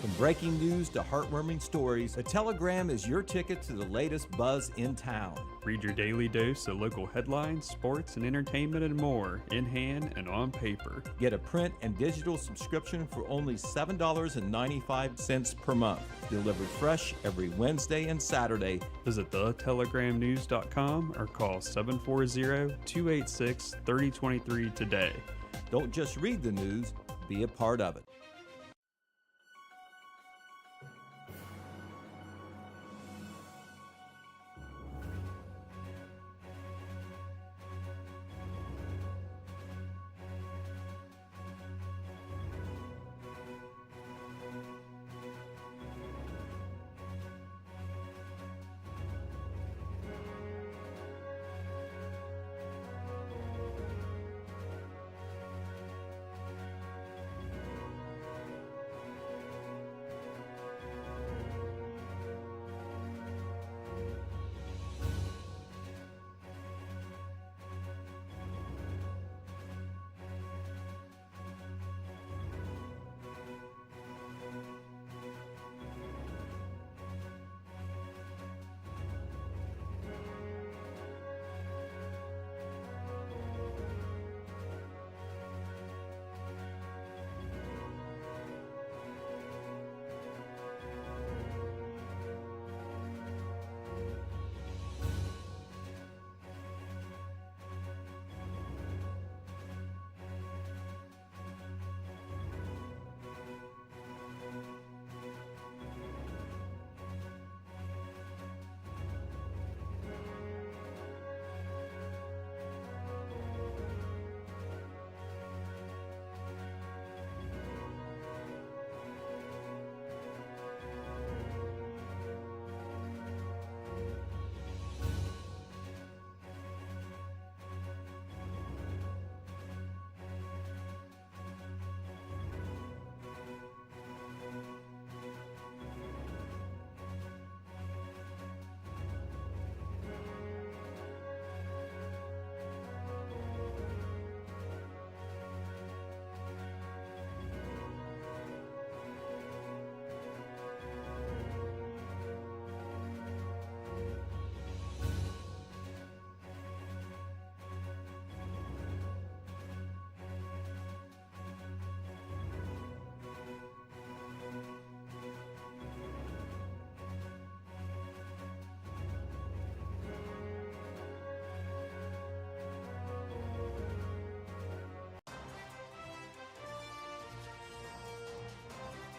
From breaking news to heartwarming stories, the Telegram is your ticket to the latest buzz in town. Read your daily dose of local headlines, sports, and entertainment and more, in hand and on paper. Get a print and digital subscription for only $7.95 per month. Delivered fresh every Wednesday and Saturday. Visit thetelegramnews.com or call 740-286-3023 today. Don't just read the news, be a part of it.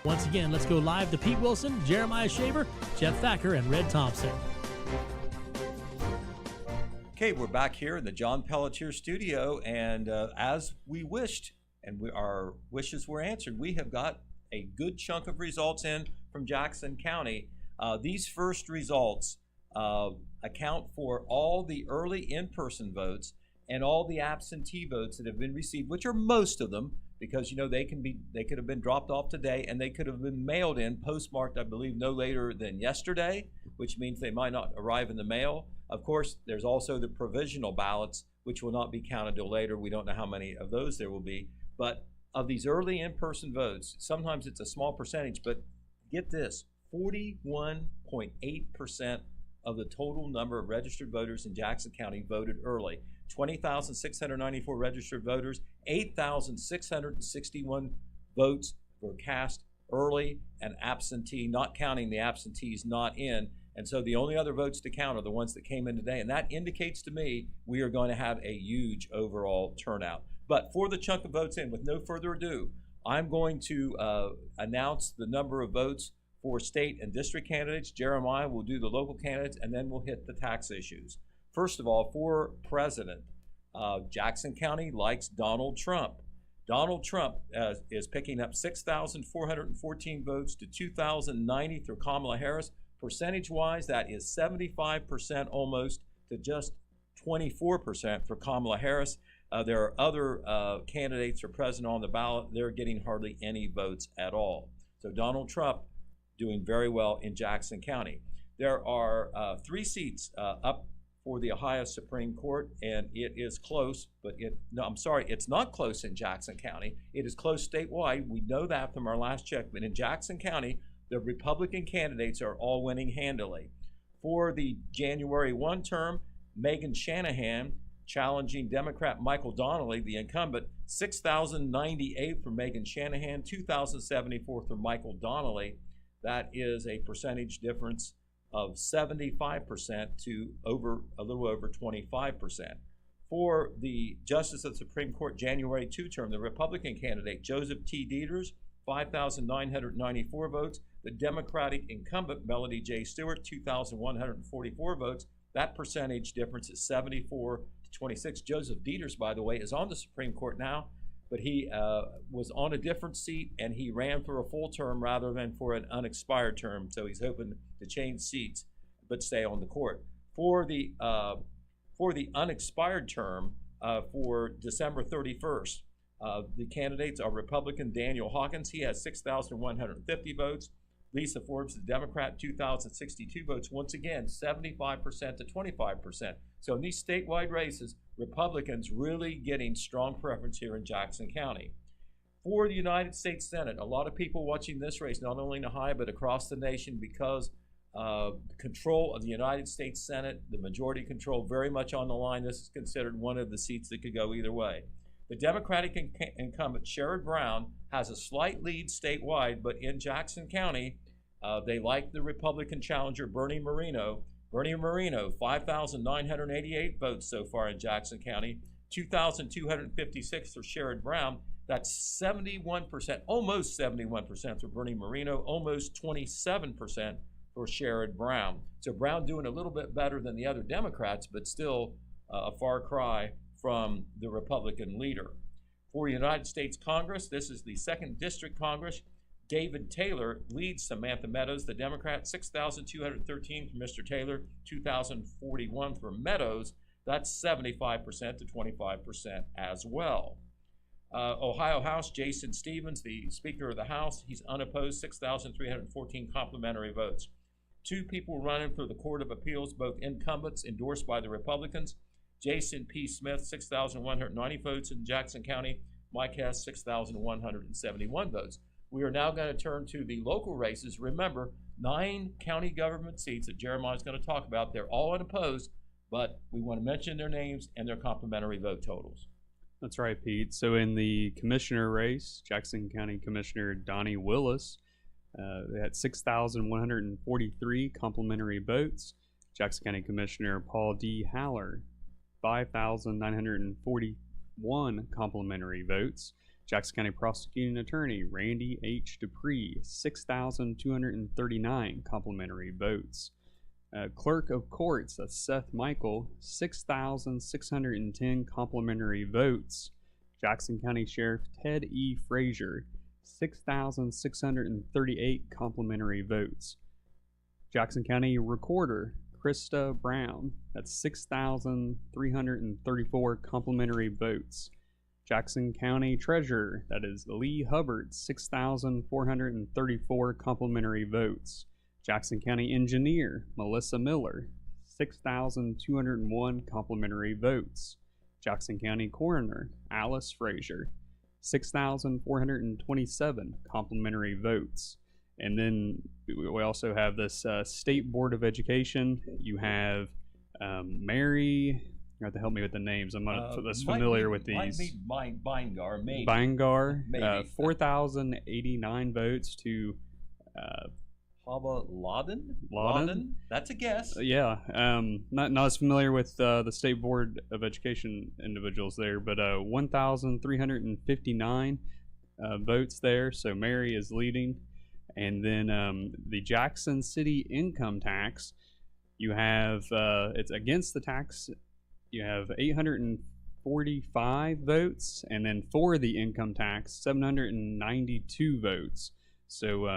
Once again, let's go live to Pete Wilson, Jeremiah Shaver, Jeff Thacker, and Red Thompson. Okay, we're back here in the John Pelletier studio, and as we wished, and our wishes were answered, we have got a good chunk of results in from Jackson County. These first results account for all the early in-person votes and all the absentee votes that have been received, which are most of them, because they could have been dropped off today, and they could have been mailed in, postmarked, I believe, no later than yesterday, which means they might not arrive in the mail. Of course, there's also the provisional ballots, which will not be counted till later. We don't know how many of those there will be. But of these early in-person votes, sometimes it's a small percentage, but get this, 41.8% of the total number of registered voters in Jackson County voted early. 20,694 registered voters, 8,661 votes were cast early and absentee, not counting the absentees not in. And so the only other votes to count are the ones that came in today. And that indicates to me we are going to have a huge overall turnout. But for the chunk of votes in, with no further ado, I'm going to announce the number of votes for state and district candidates. Jeremiah will do the local candidates, and then we'll hit the tax issues. First of all, for president, Jackson County likes Donald Trump. Donald Trump is picking up 6,414 votes to 2,090 through Kamala Harris. Percentage-wise, that is 75% almost to just 24% for Kamala Harris. There are other candidates for president on the ballot. They're getting hardly any votes at all. So Donald Trump doing very well in Jackson County. There are 3 seats up for the Ohio Supreme Court, and it is close, but it's not close in Jackson County. It is close statewide. We know that from our last check, but in Jackson County, the Republican candidates are all winning handily. For the January 1 term, Megan Shanahan challenging Democrat Michael Donnelly, the incumbent, 6,098 for Megan Shanahan, 2,074 for Michael Donnelly. That is a percentage difference of 75% to a little over 25%. For the Justice of the Supreme Court January 2 term, the Republican candidate Joseph T. Dieters, 5,994 votes. The Democratic incumbent Melody J. Stewart, 2,144 votes. That percentage difference is 74 to 26. Joseph Dieters, by the way, is on the Supreme Court now, but he was on a different seat, and he ran for a full term rather than for an unexpired term. So he's hoping to change seats but stay on the court. For the unexpired term for December 31st, the candidates are Republican Daniel Hawkins. He has 6,150 votes. Lisa Forbes, the Democrat, 2,062 votes. Once again, 75% to 25%. So in these statewide races, Republicans really getting strong preference here in Jackson County. For the United States Senate, a lot of people watching this race, not only in Ohio, but across the nation, because control of the United States Senate, the majority control very much on the line. This is considered one of the seats that could go either way. The Democratic incumbent, Sherrod Brown, has a slight lead statewide, but in Jackson County, they like the Republican challenger, Bernie Moreno. Bernie Moreno, 5,988 votes so far in Jackson County, 2,256 for Sherrod Brown. That's 71%, almost 71% for Bernie Moreno, almost 27% for Sherrod Brown. So Brown doing a little bit better than the other Democrats, but still a far cry from the Republican leader. For United States Congress, this is the 2nd District Congress. David Taylor leads Samantha Meadows, the Democrat, 6,213 for Mr. Taylor, 2,041 for Meadows. That's 75% to 25% as well. Ohio House, Jason Stevens, the Speaker of the House, he's unopposed, 6,314 complimentary votes. 2 people running for the Court of Appeals, both incumbents endorsed by the Republicans. Jason P. Smith, 6,190 votes in Jackson County. Mike Hess, 6,171 votes. We are now going to turn to the local races. Remember, 9 county government seats that Jeremiah is going to talk about. They're all unopposed, but we want to mention their names and their complimentary vote totals. That's right, Pete. So in the commissioner race, Jackson County Commissioner Donnie Willis, they had 6,143 complimentary votes. Jackson County Commissioner Paul D. Haller, 5,941 complimentary votes. Jackson County Prosecuting Attorney Randy H. Dupree, 6,239 complimentary votes. Clerk of Courts, that's Seth Michael, 6,610 complimentary votes. Jackson County Sheriff Ted E. Frazier, 6,638 complimentary votes. Jackson County Recorder Krista Brown, that's 6,334 complimentary votes. Jackson County Treasurer, that is Lee Hubbard, 6,434 complimentary votes. Jackson County Engineer Melissa Miller, 6,201 complimentary votes. Jackson County Coroner Alice Frazier, 6,427 complimentary votes. And then we also have this State Board of Education. You have Mary. You have to help me with the names. I'm not as familiar with these. Might be Beingar, maybe. Beingar, 4,089 votes to Hava Laden? That's a guess. Yeah, not as familiar with the State Board of Education individuals there, but 1,359 votes there. So Mary is leading, and then the Jackson City income tax. You have it's against the tax. You have 845 votes, and then for the income tax, 792 votes. So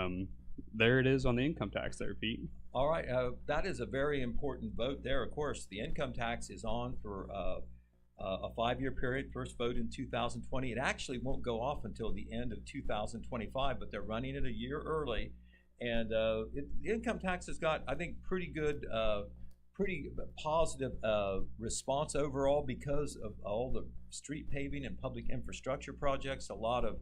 there it is on the income tax there, Pete. All right, that is a very important vote there. Of course, the income tax is on for a 5-year period. First vote in 2020. It actually won't go off until the end of 2025, but they're running it a year early. And the income tax has got, I think, pretty good pretty positive response overall because of all the street paving and public infrastructure projects. A lot of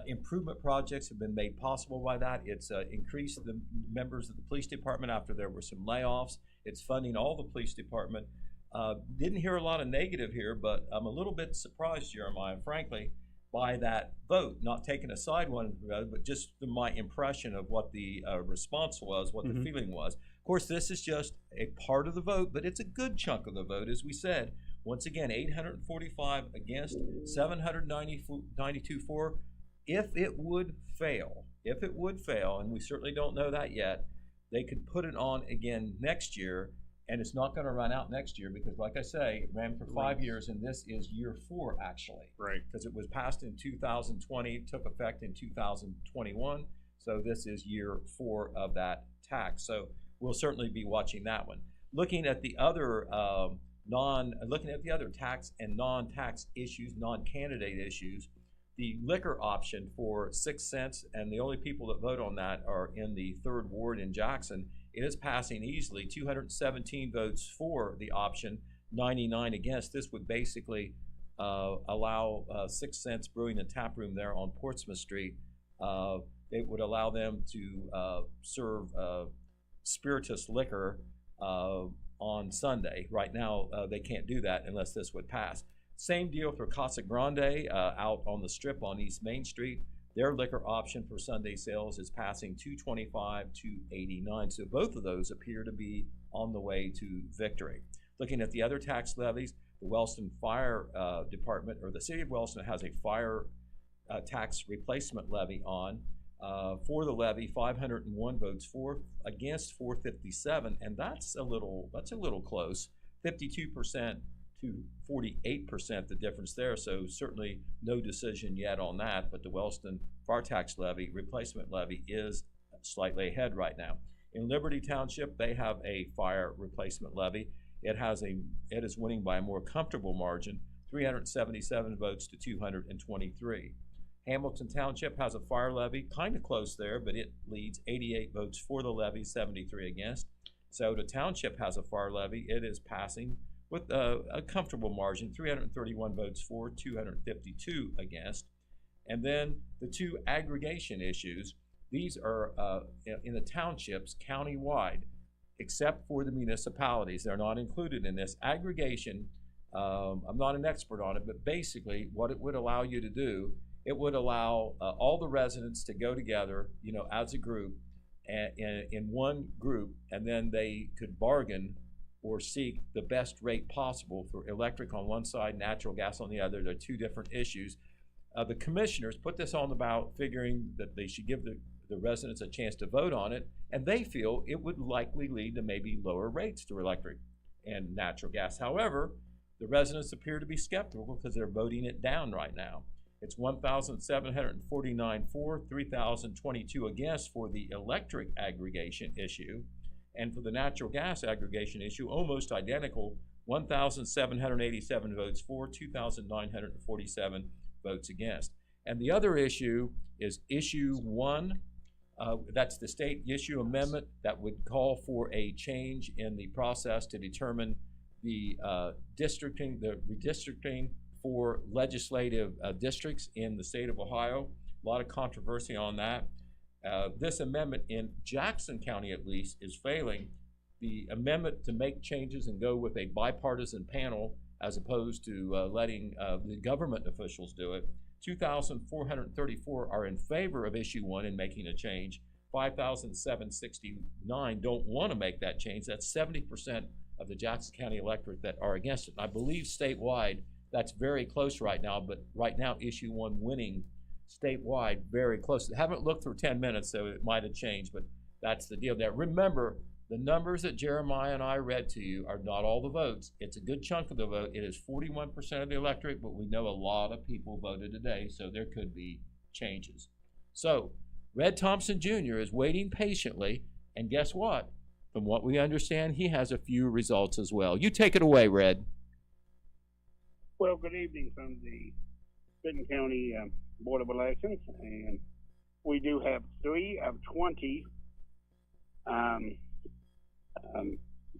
improvement projects have been made possible by that. It's increased the members of the police department after there were some layoffs. It's funding all the police department. Didn't hear a lot of negative here, but I'm a little bit surprised, Jeremiah, frankly, by that vote, not taking a side one, but just my impression of what the response was, what the feeling was. Of course, this is just a part of the vote, but it's a good chunk of the vote, as we said. Once again, 845 against, 792 for. If it would fail, and we certainly don't know that yet, they could put it on again next year, and it's not going to run out next year because, like I say, it ran for 5 years, and this is year 4, actually. Right. Because it was passed in 2020, took effect in 2021, so this is year 4 of that tax. So we'll certainly be watching that one. Looking at the other tax and non-tax issues, non-candidate issues, the liquor option for 6 cents, and the only people that vote on that are in the 3rd Ward in Jackson. It is passing easily, 217 votes for the option, 99 against. This would basically allow 6 Cents Brewing and Tap Room there on Portsmouth Street. It would allow them to serve spirituous liquor on Sunday. Right now, they can't do that unless this would pass. Same deal for Casa Grande out on the Strip on East Main Street. Their liquor option for Sunday sales is passing 225 to 89. So both of those appear to be on the way to victory. Looking at the other tax levies, the Wellston Fire Department, or the City of Wellston, has a fire tax replacement levy on. For the levy, 501 votes for, against 457, and that's a little close. 52% to 48%, the difference there. So certainly no decision yet on that, but the Wellston fire tax levy, replacement levy, is slightly ahead right now. In Liberty Township, they have a fire replacement levy. It is winning by a more comfortable margin, 377 votes to 223. Hamilton Township has a fire levy, kind of close there, but it leads 88 votes for the levy, 73 against. Sauter Township has a fire levy. It is passing with a comfortable margin, 331 votes for, 252 against. And then the two aggregation issues, these are in the townships countywide, except for the municipalities. They're not included in this. Aggregation, I'm not an expert on it, but basically what it would allow you to do, it would allow all the residents to go together, as a group, in one group, and then they could bargain or seek the best rate possible for electric on one side, natural gas on the other. They're two different issues. The commissioners put this on the ballot figuring that they should give the residents a chance to vote on it, and they feel it would likely lead to maybe lower rates to electric and natural gas. However, the residents appear to be skeptical because they're voting it down right now. It's 1,749 for, 3,022 against for the electric aggregation issue. And for the natural gas aggregation issue, almost identical, 1,787 votes for, 2,947 votes against. And the other issue is issue 1. That's the state issue amendment that would call for a change in the process to determine the redistricting for legislative districts in the state of Ohio. A lot of controversy on that. This amendment in Jackson County, at least, is failing. The amendment to make changes and go with a bipartisan panel as opposed to letting the government officials do it. 2,434 are in favor of issue 1 and making a change. 5,769 don't want to make that change. That's 70% of the Jackson County electorate that are against it. And I believe statewide that's very close right now, but right now issue 1 winning statewide very close. I haven't looked through 10 minutes, so it might have changed, but that's the deal there. Remember, the numbers that Jeremiah and I read to you are not all the votes. It's a good chunk of the vote. It is 41% of the electorate, but we know a lot of people voted today, so there could be changes. So, Red Thompson Jr. is waiting patiently, and guess what? From what we understand, he has a few results as well. You take it away, Red. Well, good evening from the Benton County Board of Elections, and we do have 3 of 20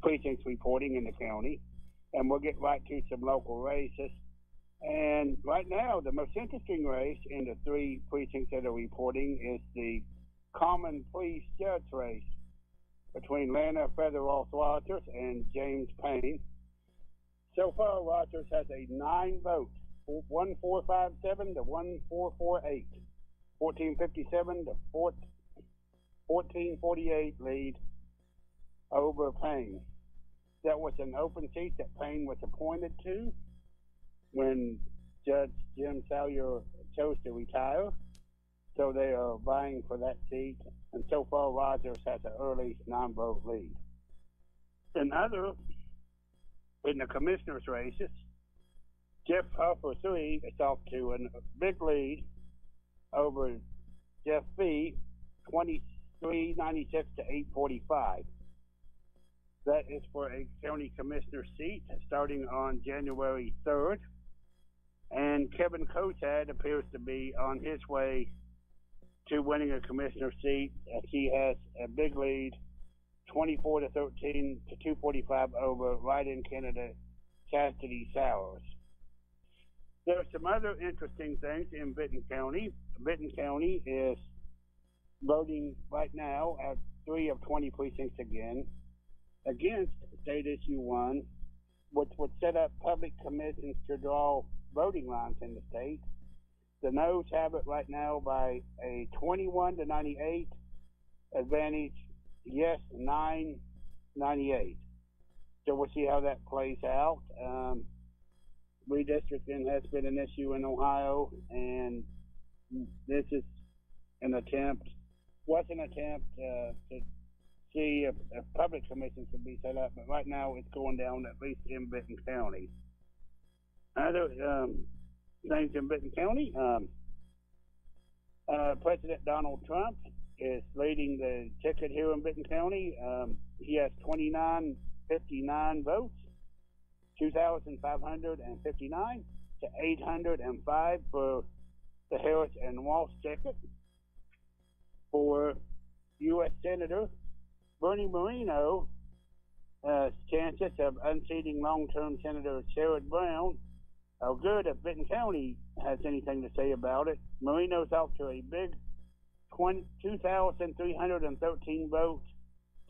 precincts reporting in the county, and we'll get right to some local races. And right now, the most interesting race in the 3 precincts that are reporting is the Common Pleas Judge race between Lana Featherwalk Rogers and James Payne. So far, Rogers has a 9-vote, 1457 to 1448, 1457 to 1448 lead over Payne. That was an open seat that Payne was appointed to when Judge Jim Salyer chose to retire. So they are vying for that seat, and so far Rogers has an early 9-vote lead. In the commissioners' races, Jeff Harper III is off to a big lead over Jeff Fee, 2396 to 845. That is for a county commissioner seat starting on January 3rd. And Kevin Kotad appears to be on his way to winning a commissioner seat, as he has a big lead, 24 to 13 to 245 over write-in candidate Cassidy Sowers. There are some other interesting things in Benton County. Benton County is voting right now at 3 of 20 precincts again against State Issue 1, which would set up public commissions to draw voting lines in the state. The noes have it right now by a 21 to 98 advantage, yes 998. So we'll see how that plays out. Redistricting has been an issue in Ohio, and this is an attempt to see if public commissions could be set up, but right now it's going down at least in Benton County. Other things in Benton County, President Donald Trump is leading the ticket here in Benton County. He has 2959 votes, 2,559 to 805 for the Harris and Walsh ticket. For U.S. Senator Bernie Moreno, chances of unseating long-term Senator Sherrod Brown are good if Benton County has anything to say about it. Moreno's off to a big 2,313 votes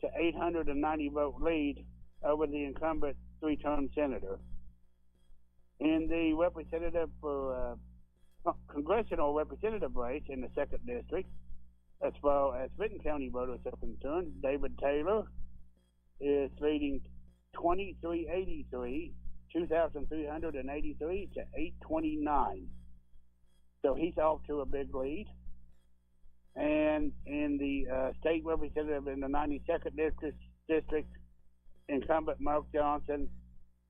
to 890 vote lead over the incumbent 3-term senator. In the representative for congressional representative race in the 2nd district, as far as Benton County voters are concerned, David Taylor is leading 2383, 2,383 to 829. So he's off to a big lead. And in the state representative in the 92nd district, incumbent Mark Johnson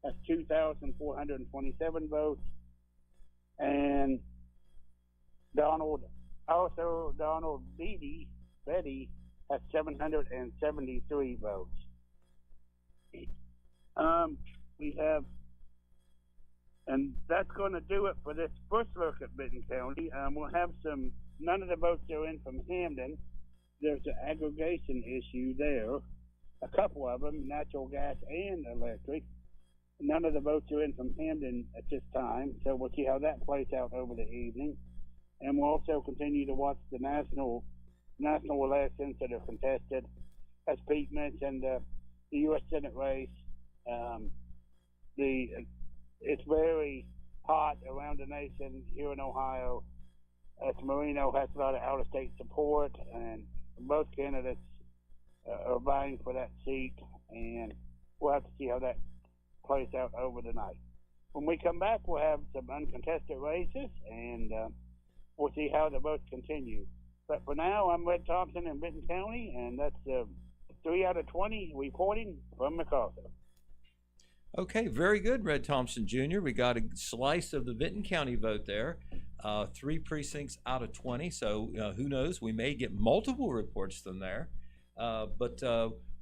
has 2,427 votes. And Donald Betty has 773 votes. We have, and that's going to do it for this first look at Benton County. We'll have none of the votes are in from Hampden. There's an aggregation issue there. A couple of them, natural gas and electric. None of the votes are in from Hampden at this time, so we'll see how that plays out over the evening. And we'll also continue to watch the national elections that are contested. As Pete mentioned, the U.S. Senate race, it's very hot around the nation here in Ohio. As Moreno has a lot of out-of-state support, and both candidates are vying for that seat, and we'll have to see how that plays out over the night. When we come back, we'll have some uncontested races, and we'll see how the votes continue. But for now, I'm Red Thompson in Benton County, and that's 3 out of 20 reporting from MacArthur. Okay, very good, Red Thompson Jr. We got a slice of the Benton County vote there. 3 precincts out of 20, so who knows? We may get multiple reports from there. But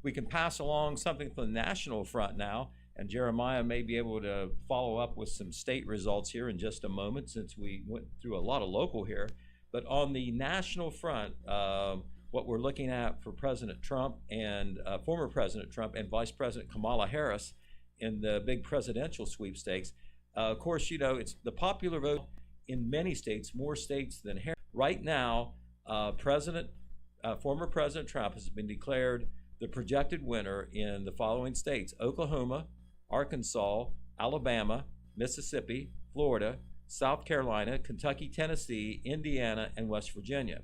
we can pass along something from the national front now, and Jeremiah may be able to follow up with some state results here in just a moment, since we went through a lot of local here. But on the national front, what we're looking at for President Trump and former President Trump and Vice President Kamala Harris in the big presidential sweepstakes. Of course, you know, it's the popular vote in many states, more states than Harris. Right now, former President Trump has been declared the projected winner in the following states: Oklahoma, Arkansas, Alabama, Mississippi, Florida, South Carolina, Kentucky, Tennessee, Indiana, and West Virginia.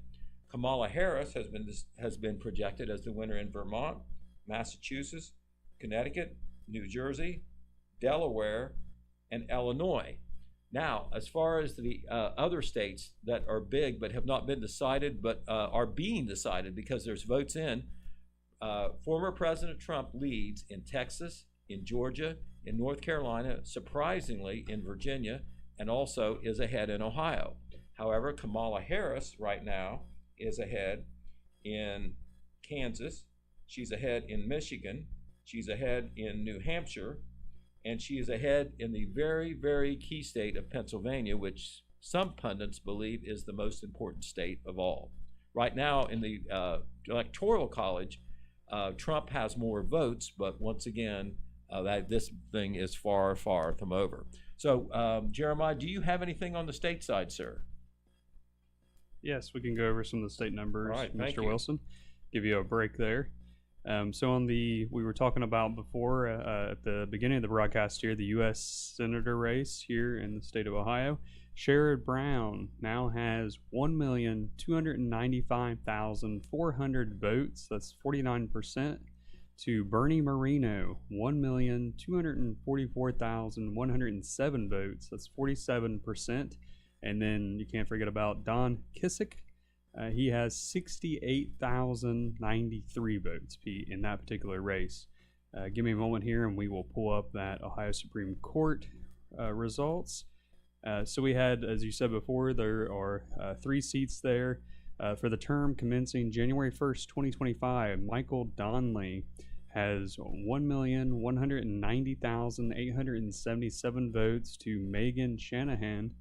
Kamala Harris has been projected as the winner in Vermont, Massachusetts, Connecticut, New Jersey, Delaware, and Illinois. Now, as far as the other states that are big but have not been decided, but are being decided because there's votes in, former President Trump leads in Texas, in Georgia, in North Carolina, surprisingly in Virginia, and also is ahead in Ohio. However, Kamala Harris right now is ahead in Kansas, she's ahead in Michigan, she's ahead in New Hampshire, and she is ahead in the very, very key state of Pennsylvania, which some pundits believe is the most important state of all. Right now in the Electoral College, Trump has more votes, but once again, this thing is far, far from over. So, Jeremiah, do you have anything on the state side, sir? Yes, we can go over some of the state numbers, All right, thank Mr. you. Wilson. Give you a break there. So we were talking about before at the beginning of the broadcast here, the U.S. Senator race here in the state of Ohio. Sherrod Brown now has 1,295,400 votes. That's 49%. To Bernie Moreno, 1,244,107 votes. That's 47%. And then you can't forget about Don Kissick. He has 68,093 votes, Pete, in that particular race. Give me a moment here and we will pull up that Ohio Supreme Court results. So we had, as you said before, there are 3 seats there. For the term commencing January 1st, 2025, Michael Donnelly has 1,190,877 votes to Megan Shanahan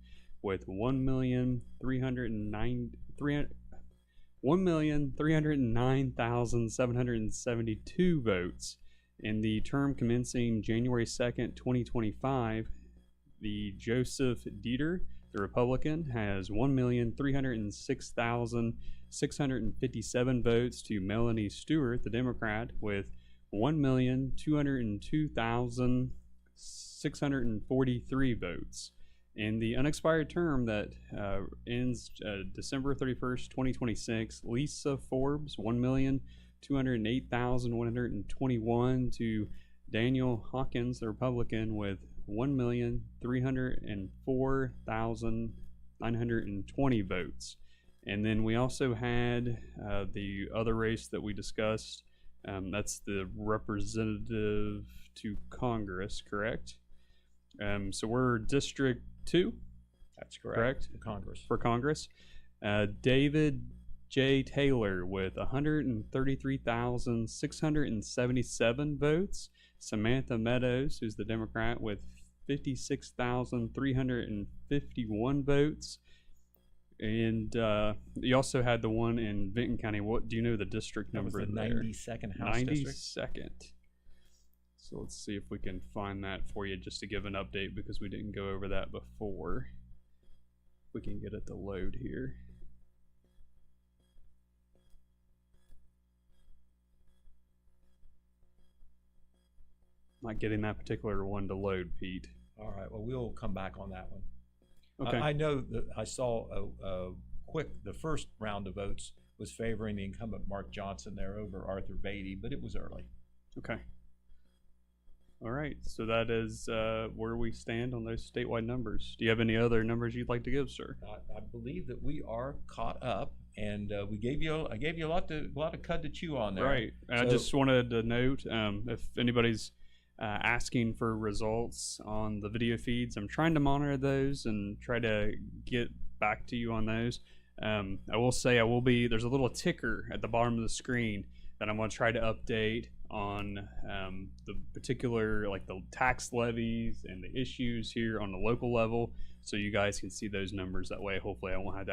with 1,309,772 votes. In the term commencing January 2nd, 2025, the Joseph Dieter, the Republican, has 1,306,657 votes to Melanie Stewart, the Democrat, with 1,202,643 votes. In the unexpired term that ends December 31st, 2026, Lisa Forbes, 1,208,121 to Daniel Hawkins, the Republican, with 1,304,920 votes. And then we also had the other race that we discussed. That's the representative to Congress, correct? So we're District 2? That's correct. For Congress. David J. Taylor with 133,677 votes. Samantha Meadows, who's the Democrat, with 56,351 votes. And you also had the one in Vinton County. What do you know the district That was number the there? 92nd House District. 92nd. So let's see if we can find that for you just to give an update because we didn't go over that before. We can get it to load here. Not getting that particular one to load, Pete. All right, well, we'll come back on that one. Okay. I know that I saw the first round of votes was favoring the incumbent Mark Johnson there over Arthur Beatty, but it was early. Okay. All right, so that is where we stand on those statewide numbers. Do you have any other numbers you'd like to give, sir? I believe that we are caught up, and I gave you a lot of cud to chew on there. Right. And I just wanted to note, if anybody's asking for results on the video feeds, I'm trying to monitor those and try to get back to you on those. I will say there's a little ticker at the bottom of the screen that I'm going to try to update on the particular, like the tax levies and the issues here on the local level, so you guys can see those numbers that way. Hopefully I won't have to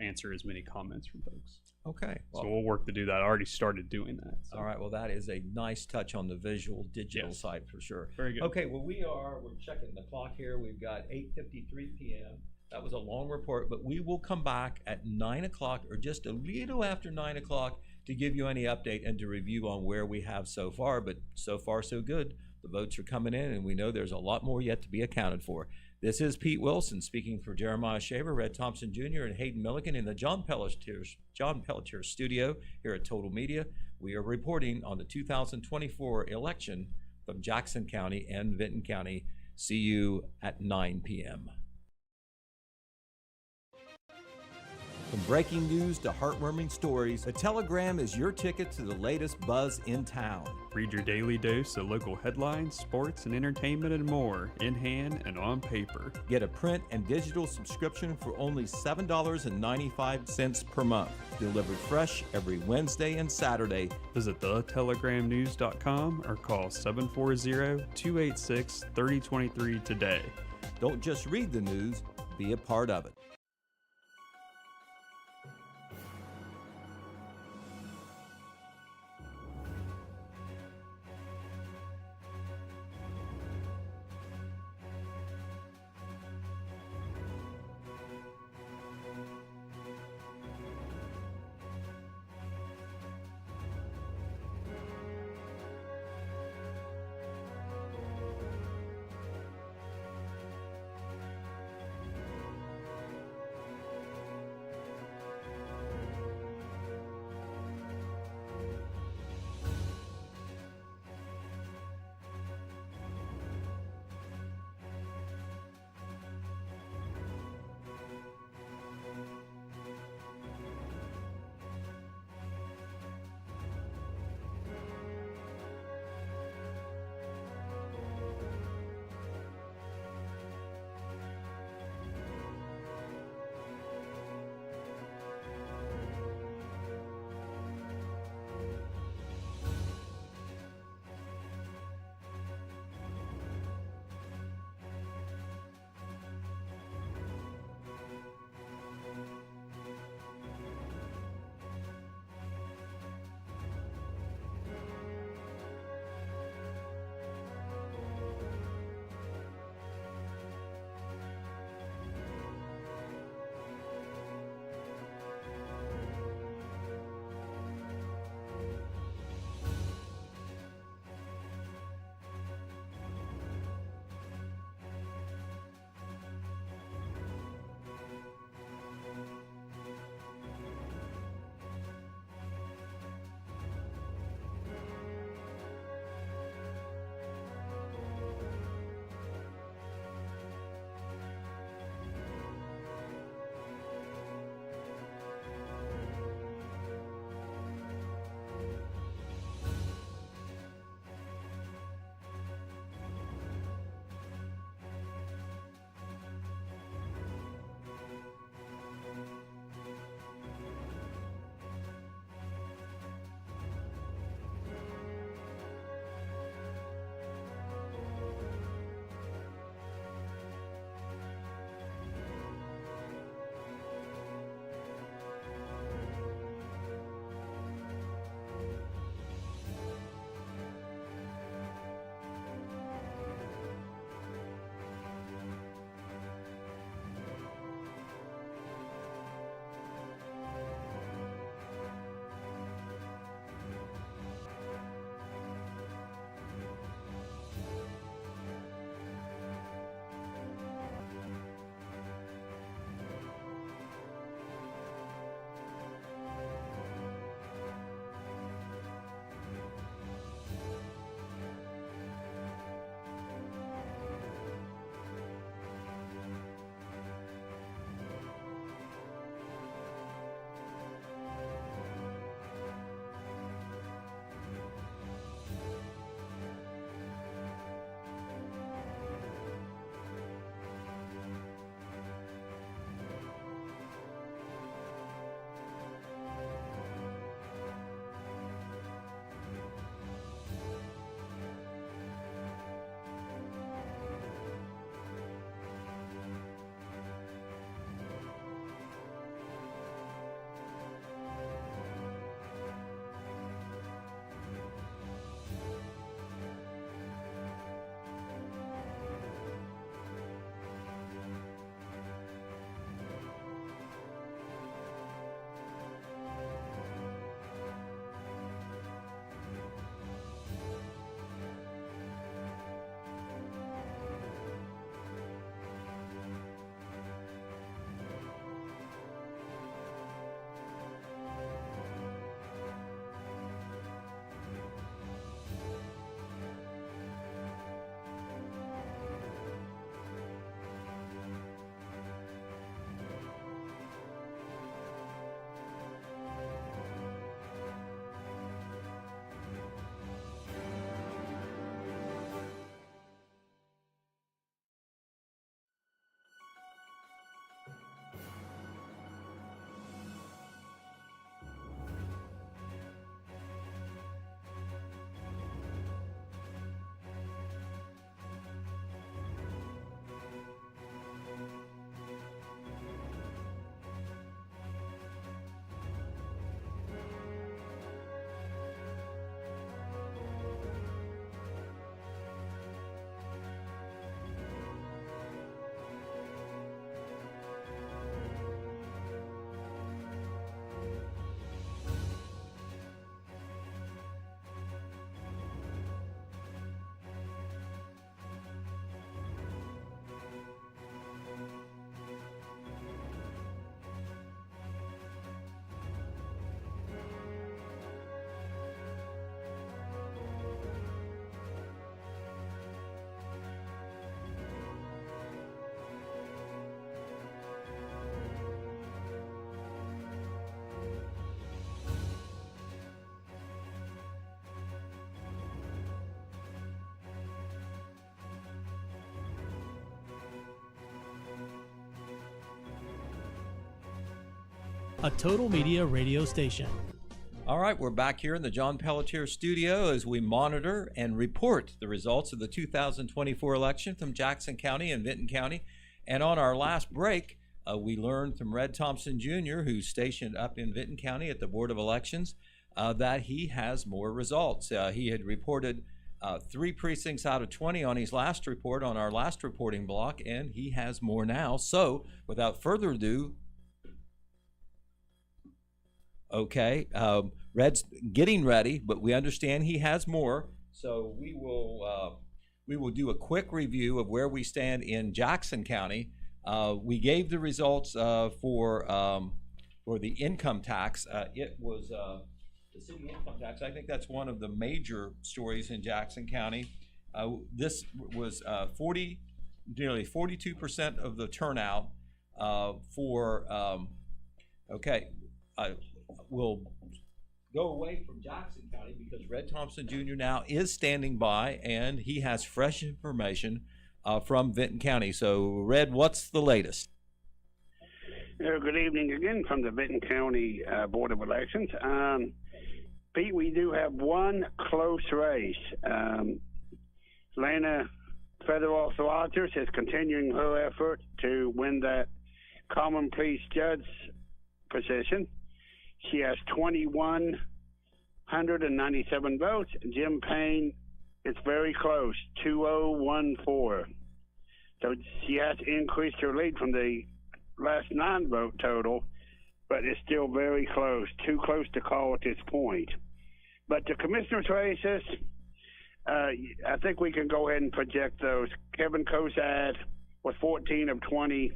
answer as many comments from folks. Okay. So Well, we'll work to do that. I already started doing that. So. all right. Well, that is a nice touch on the visual digital Yes. side for sure. Very good. Okay. Well, we're checking the clock here. We've got 8:53 p.m. That was a long report, but we will come back at 9 o'clock or just a little after 9 o'clock to give you any update and to review on where we have so far. But so far, so good. The votes are coming in, and we know there's a lot more yet to be accounted for. This is Pete Wilson speaking for Jeremiah Shaver, Red Thompson Jr., and Hayden Milliken in the John Pelletier studio here at Total Media. We are reporting on the 2024 election from Jackson County and Vinton County. See you at 9 p.m. From breaking news to heartwarming stories, the Telegram is your ticket to the latest buzz in town. Read your daily dose of local headlines, sports, and entertainment and more in hand and on paper. Get a print and digital subscription for only $7.95 per month. Delivered fresh every Wednesday and Saturday. Visit thetelegramnews.com or call 740-286-3023 today. Don't just read the news, be a part of it. a Total Media radio station. All right, we're back here in the John Pelletier studio as we monitor and report the results of the 2024 election from Jackson County and Vinton County. And on our last break, we learned from Red Thompson Jr., who's stationed up in Vinton County at the Board of Elections, that he has more results. He had reported 3 precincts out of 20 on his last report, on our last reporting block, and he has more now. So, without further ado, okay, Red's getting ready, but we understand he has more. So we will do a quick review of where we stand in Jackson County. We gave the results for the income tax. It was the city income tax. I think that's one of the major stories in Jackson County. This was nearly 42% of the turnout for. We'll go away from Jackson County because Red Thompson Jr. now is standing by and he has fresh information from Vinton County. So, Red, what's the latest? Good evening again from the Vinton County Board of Elections. Pete, we do have one close race. Lana Featheroff Rogers is continuing her effort to win that common pleas judge position. She has 2,197 votes. Jim Payne is very close, 2,014. So she has increased her lead from the last 9-vote total, but it's still very close, too close to call at this point. But the commissioner's races, I think we can go ahead and project those. Kevin Cosad was 14 of 20.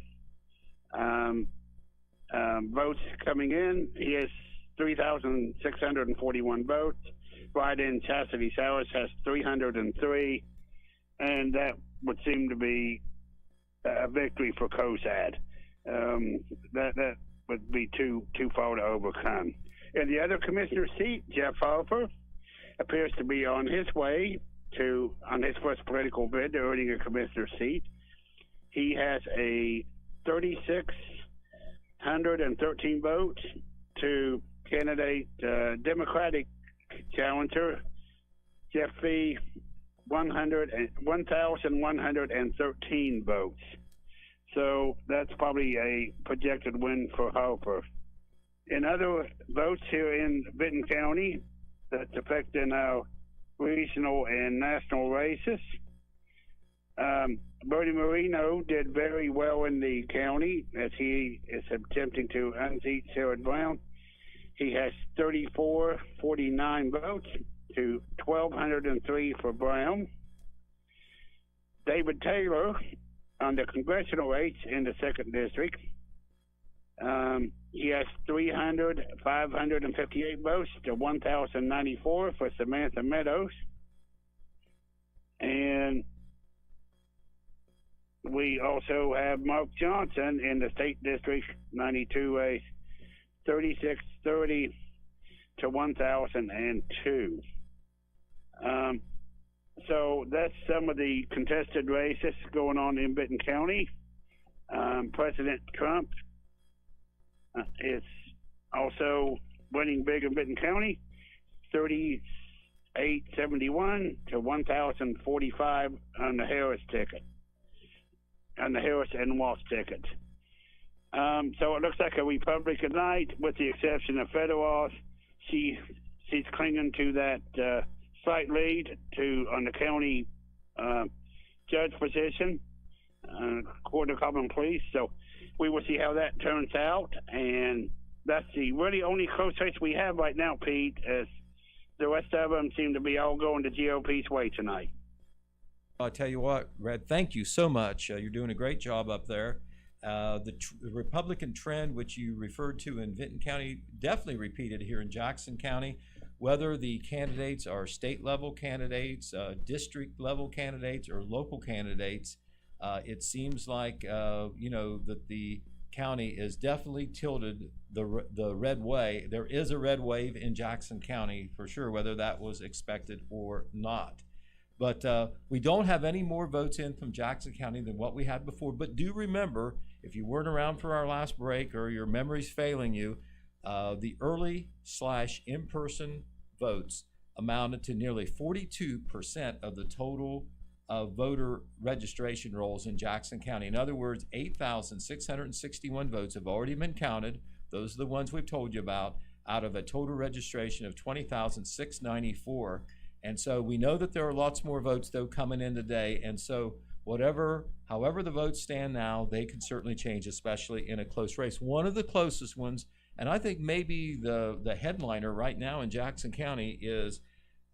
Votes coming in. He has 3,641 votes. Write-in Chastity Saris has 303, and that would seem to be a victory for COSAD. That would be too far to overcome. In the other commissioner seat, Jeff Harper appears to be on his way on his first political bid to earning a commissioner seat. He has a 3,613 votes to candidate Democratic challenger Jeff Fee, 1,113 votes. So that's probably a projected win for Harper. In other votes here in Vinton County that's affecting our regional and national races, Bernie Marino did very well in the county as he is attempting to unseat Sherrod Brown. He has 3,449 votes to 1,203 for Brown. David Taylor on the congressional race in the 2nd District, he has 558 votes to 1,094 for Samantha Meadows. And we also have Mark Johnson in the State District 92 race, 3,630 to 1,002. So that's some of the contested races going on in Vinton County. President Trump is also winning big in Vinton County, 3,871 to 1,045 on the Harris ticket, on the Harris and Walsh ticket. So it looks like a Republican night, with the exception of Featheroff. She's clinging to that slight lead on the county judge position, Court of Common Pleas. So we will see how that turns out, and that's the really only close race we have right now, Pete, as the rest of them seem to be all going the GOP's way tonight. I'll tell you what, Red, thank you so much. You're doing a great job up there. The Republican trend, which you referred to in Vinton County, definitely repeated here in Jackson County. Whether the candidates are state-level candidates, district-level candidates, or local candidates, it seems like that the county is definitely tilted the red way. There is a red wave in Jackson County for sure, whether that was expected or not. But we don't have any more votes in from Jackson County than what we had before. But do remember, if you weren't around for our last break or your memory's failing you, the early / in-person votes amounted to nearly 42% of the total voter registration rolls in Jackson County. In other words, 8,661 votes have already been counted. Those are the ones we've told you about, out of a total registration of 20,694. And so we know that there are lots more votes though coming in today. And so however the votes stand now, they can certainly change, especially in a close race. One of the closest ones, and I think maybe the headliner right now in Jackson County, is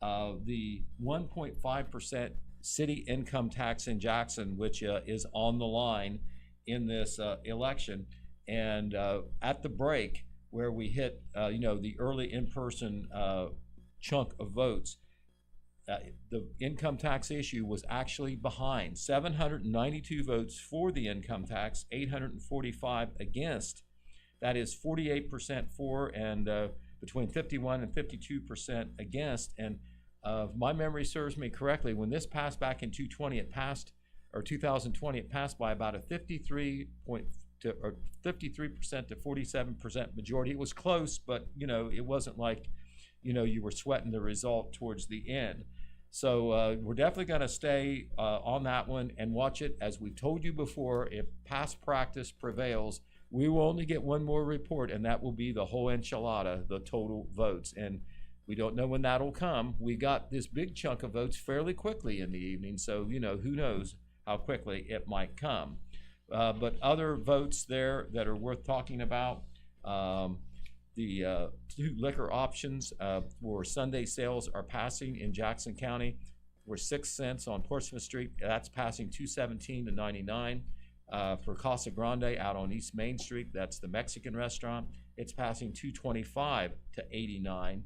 the 1.5% city income tax in Jackson, which is on the line in this election. And at the break, where we hit the early in-person chunk of votes, the income tax issue was actually behind. 792 votes for the income tax, 845 against. That is 48% for, and between 51 and 52% against. And if my memory serves me correctly, when this passed back in 2020, it passed by about a 53% to 47% majority. It was close, but it wasn't like you were sweating the result towards the end. So we're definitely going to stay on that one and watch it. As we've told you before, if past practice prevails, we will only get one more report, and that will be the whole enchilada, the total votes. And we don't know when that'll come. We got this big chunk of votes fairly quickly in the evening, so who knows how quickly it might come. But other votes there that are worth talking about, the 2 liquor options for Sunday sales are passing in Jackson County. We're 6 cents on Portsmouth Street. That's passing 217 to 99. For Casa Grande out on East Main Street, that's the Mexican restaurant, it's passing 225 to 89.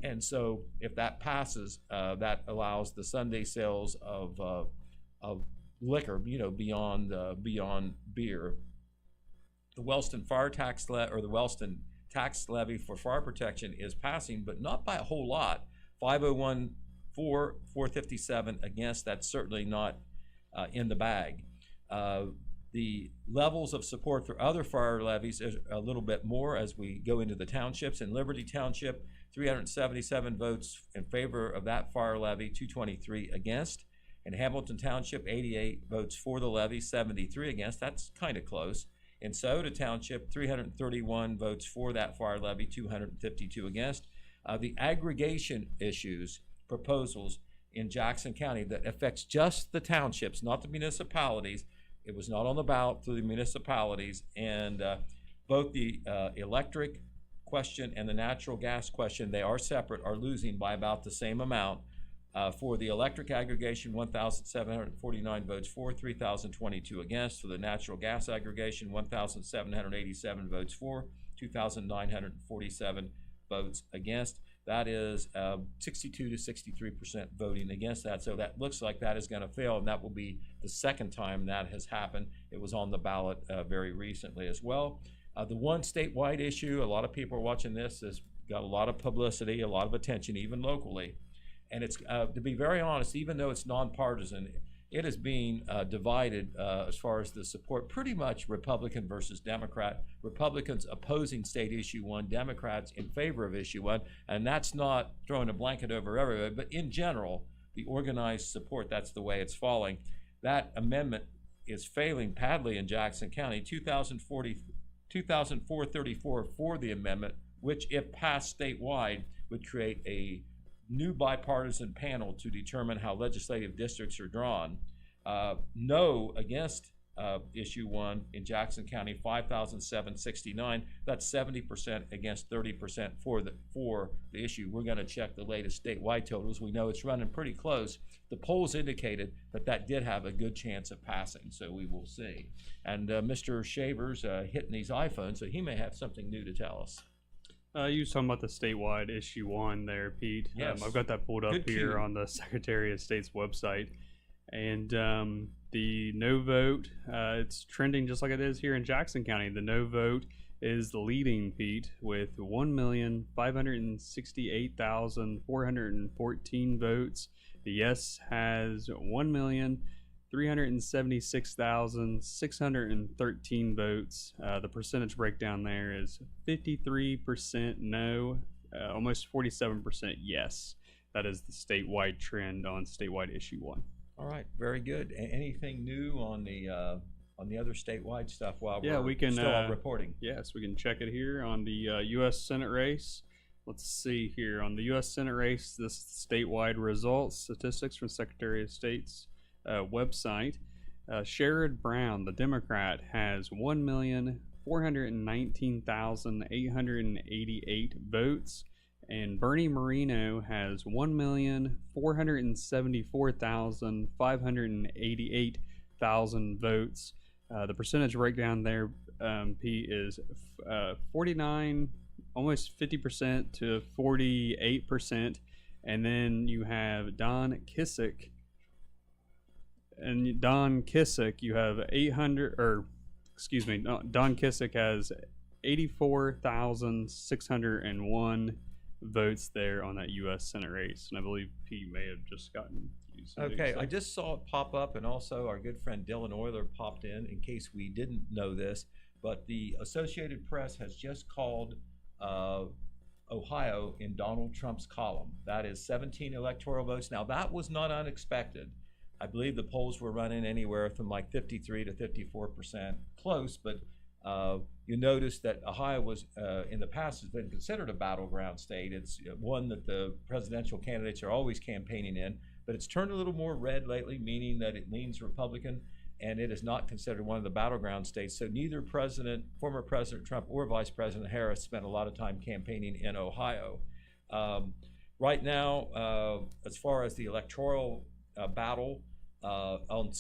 And so if that passes, that allows the Sunday sales of liquor, beyond beer. The Wellston fire tax or the Wellston tax levy for fire protection is passing, but not by a whole lot. 501 for, 457 against. That's certainly not in the bag. The levels of support for other fire levies is a little bit more as we go into the townships. In Liberty Township, 377 votes in favor of that fire levy, 223 against. In Hamilton Township, 88 votes for the levy, 73 against. That's kind of close. In Scioto Township, 331 votes for that fire levy, 252 against. The aggregation proposals in Jackson County that affects just the townships, not the municipalities. It was not on the ballot for the municipalities, and both the electric question and the natural gas question, they are separate, are losing by about the same amount. For the electric aggregation, 1,749 votes for, 3,022 against. For the natural gas aggregation, 1,787 votes for, 2,947 votes against. That is 62 to 63% voting against that. So that looks like that is going to fail, and that will be the second time that has happened. It was on the ballot very recently as well. The one statewide issue, a lot of people are watching this, has got a lot of publicity, a lot of attention, even locally. And it's, to be very honest, even though it's nonpartisan, it is being divided as far as the support, pretty much Republican versus Democrat. Republicans opposing state issue 1, Democrats in favor of issue 1, and that's not throwing a blanket over everybody, but in general, the organized support, that's the way it's falling. That amendment is failing badly in Jackson County. 2,434 for the amendment, which if passed statewide would create a new bipartisan panel to determine how legislative districts are drawn. No against issue 1 in Jackson County, 5,769. That's 70% against 30% for the issue. We're going to check the latest statewide totals. We know it's running pretty close. The polls indicated that did have a good chance of passing, so we will see. And Mr. Shaver's hitting these iPhones, so he may have something new to tell us. You were talking about the statewide issue 1 there, Pete. Yes. I've got that pulled up Good here cue. on the Secretary of State's website. And the no vote, it's trending just like it is here in Jackson County. The no vote is the leading, Pete, with 1,568,414 votes. The yes has 1,343,000 376,613 votes. The percentage breakdown there is 53% no, almost 47% yes. That is the statewide trend on statewide issue 1. All right, very good. Anything new on the other statewide stuff while Yeah, we're we can, still on reporting? Yes, we can check it here on the U.S. Senate race. Let's see here on the U.S. Senate race. This is the statewide results statistics from Secretary of State's website. Sherrod Brown, the Democrat, has 1,419,888 votes, and Bernie Moreno has 1,474,588 votes. The percentage breakdown there, Pete, is 49, almost 50% to 48%, and then you have Don Kissick. And Don Kissick, you have 800, or excuse me, no, Don Kissick has 84,601 votes there on that U.S. Senate race, and I believe Pete may have just gotten used. Okay, I just saw it pop up, and also our good friend Dylan Euler popped in case we didn't know this, but the Associated Press has just called Ohio in Donald Trump's column. That is 17 electoral votes. Now, that was not unexpected. I believe the polls were running anywhere from like 53 to 54% close, but you notice that Ohio was, in the past, has been considered a battleground state. It's one that the presidential candidates are always campaigning in, but it's turned a little more red lately, meaning that it leans Republican, and it is not considered one of the battleground states. So neither former President Trump or Vice President Harris spent a lot of time campaigning in Ohio. Right now, as far as the electoral battle on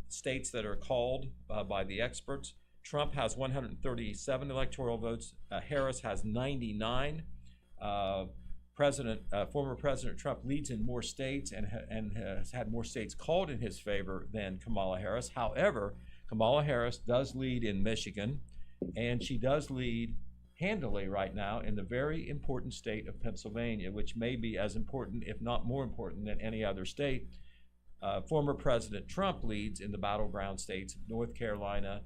states that are called by the experts, Trump has 137 electoral votes. Harris has 99. Former President Trump leads in more states and has had more states called in his favor than Kamala Harris. However, Kamala Harris does lead in Michigan, and she does lead handily right now in the very important state of Pennsylvania, which may be as important, if not more important, than any other state. Former President Trump leads in the battleground states of North Carolina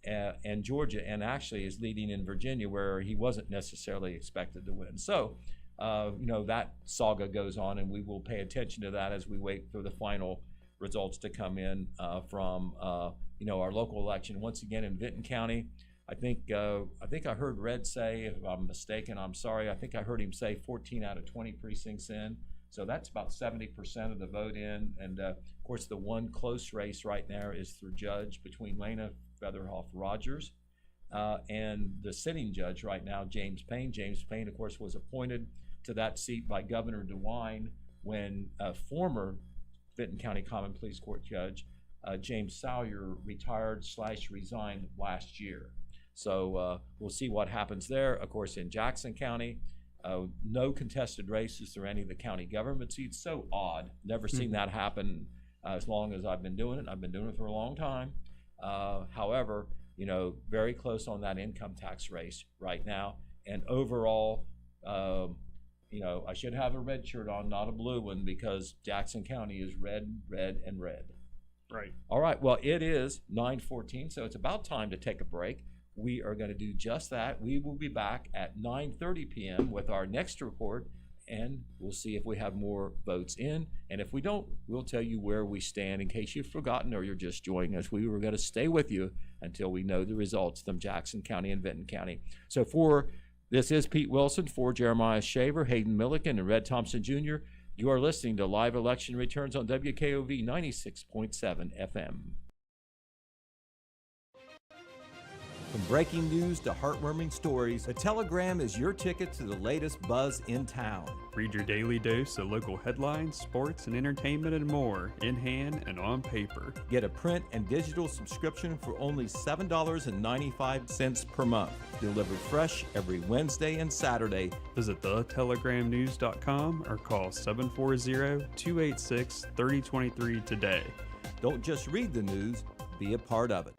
and Georgia, and actually is leading in Virginia, where he wasn't necessarily expected to win. So, that saga goes on, and we will pay attention to that as we wait for the final results to come in from our local election. Once again, in Vinton County, I think I heard Red say, if I'm mistaken, I'm sorry, I think I heard him say 14 out of 20 precincts in. So that's about 70% of the vote in. And of course, the one close race right now is for judge between Lena Featherhoff Rogers and the sitting judge right now, James Payne. James Payne, of course, was appointed to that seat by Governor DeWine when former Vinton County Common Pleas Court Judge James Salyer retired/resigned last year. So we'll see what happens there. Of course, in Jackson County, no contested races through any of the county government seats. So odd. Never seen that happen as long as I've been doing it. I've been doing it for a long time. However, very close on that income tax race right now. And overall, I should have a red shirt on, not a blue one, because Jackson County is red, red, and red. Right. All right. Well, it is 9:14, so it's about time to take a break. We are going to do just that. We will be back at 9:30 p.m. with our next report, and we'll see if we have more votes in. And if we don't, we'll tell you where we stand in case you've forgotten or you're just joining us. We were going to stay with you until we know the results from Jackson County and Vinton County. So this is Pete Wilson for Jeremiah Shaver, Hayden Milliken, and Red Thompson Jr. You are listening to Live Election Returns on WKOV 96.7 FM. From breaking news to heartwarming stories, The Telegram is your ticket to the latest buzz in town. Read your daily dose of local headlines, sports, and entertainment and more, in hand and on paper. Get a print and digital subscription for only $7.95 per month. Delivered fresh every Wednesday and Saturday. Visit thetelegramnews.com or call 740-286-3023 today. Don't just read the news, be a part of it.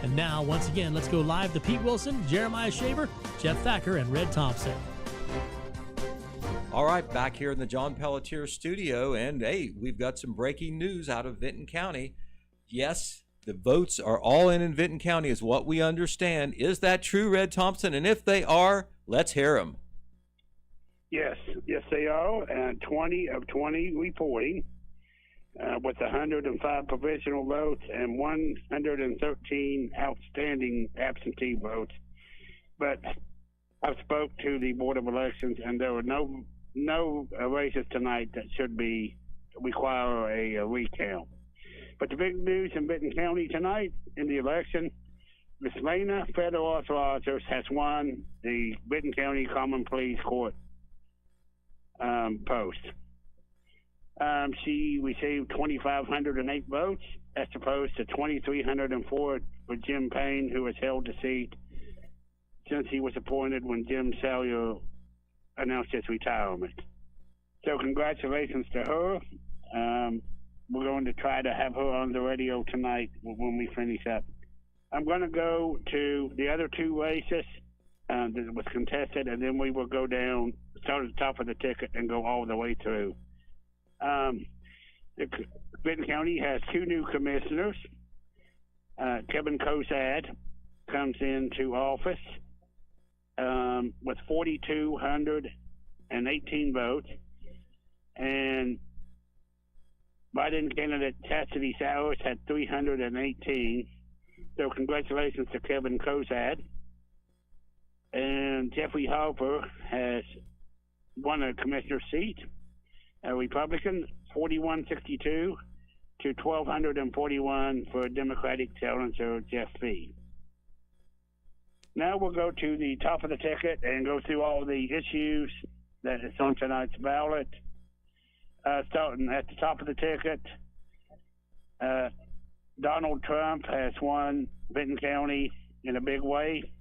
And now, once again, let's go live to Pete Wilson, Jeremiah Shaver, Jeff Thacker, and Red Thompson. All right, back here in the John Pelletier studio, and hey, we've got some breaking news out of Vinton County. Yes, the votes are all in Vinton County is what we understand. Is that true, Red Thompson? And if they are, let's hear them. Yes, they are. 20 of 20 reporting, with 105 provisional votes and 113 outstanding absentee votes. But I spoke to the Board of Elections, and there were no races tonight that should require a recount. But the big news in Vinton County tonight in the election, Miss Lena Federal Rogers has won the Vinton County Common Pleas Court post. She received 2,508 votes as opposed to 2,304 for Jim Payne, who has held the seat since he was appointed when Jim Salyer announced his retirement. So congratulations to her. We're going to try to have her on the radio tonight when we finish up. I'm going to go to the other two races that was contested, and then we will go down, start at the top of the ticket, and go all the way through. Vinton County has two new commissioners. Kevin Cosad comes into office with 4,218 votes, and write-in candidate Chastity Sowers had 318. So congratulations to Kevin Cosad. And Jeffrey Harper has won a commissioner seat, a Republican, 4,162 to 1,241 for Democratic challenger Jeff Fee. Now we'll go to the top of the ticket and go through all the issues that is on tonight's ballot. Starting at the top of the ticket, Donald Trump has won Vinton County in a big way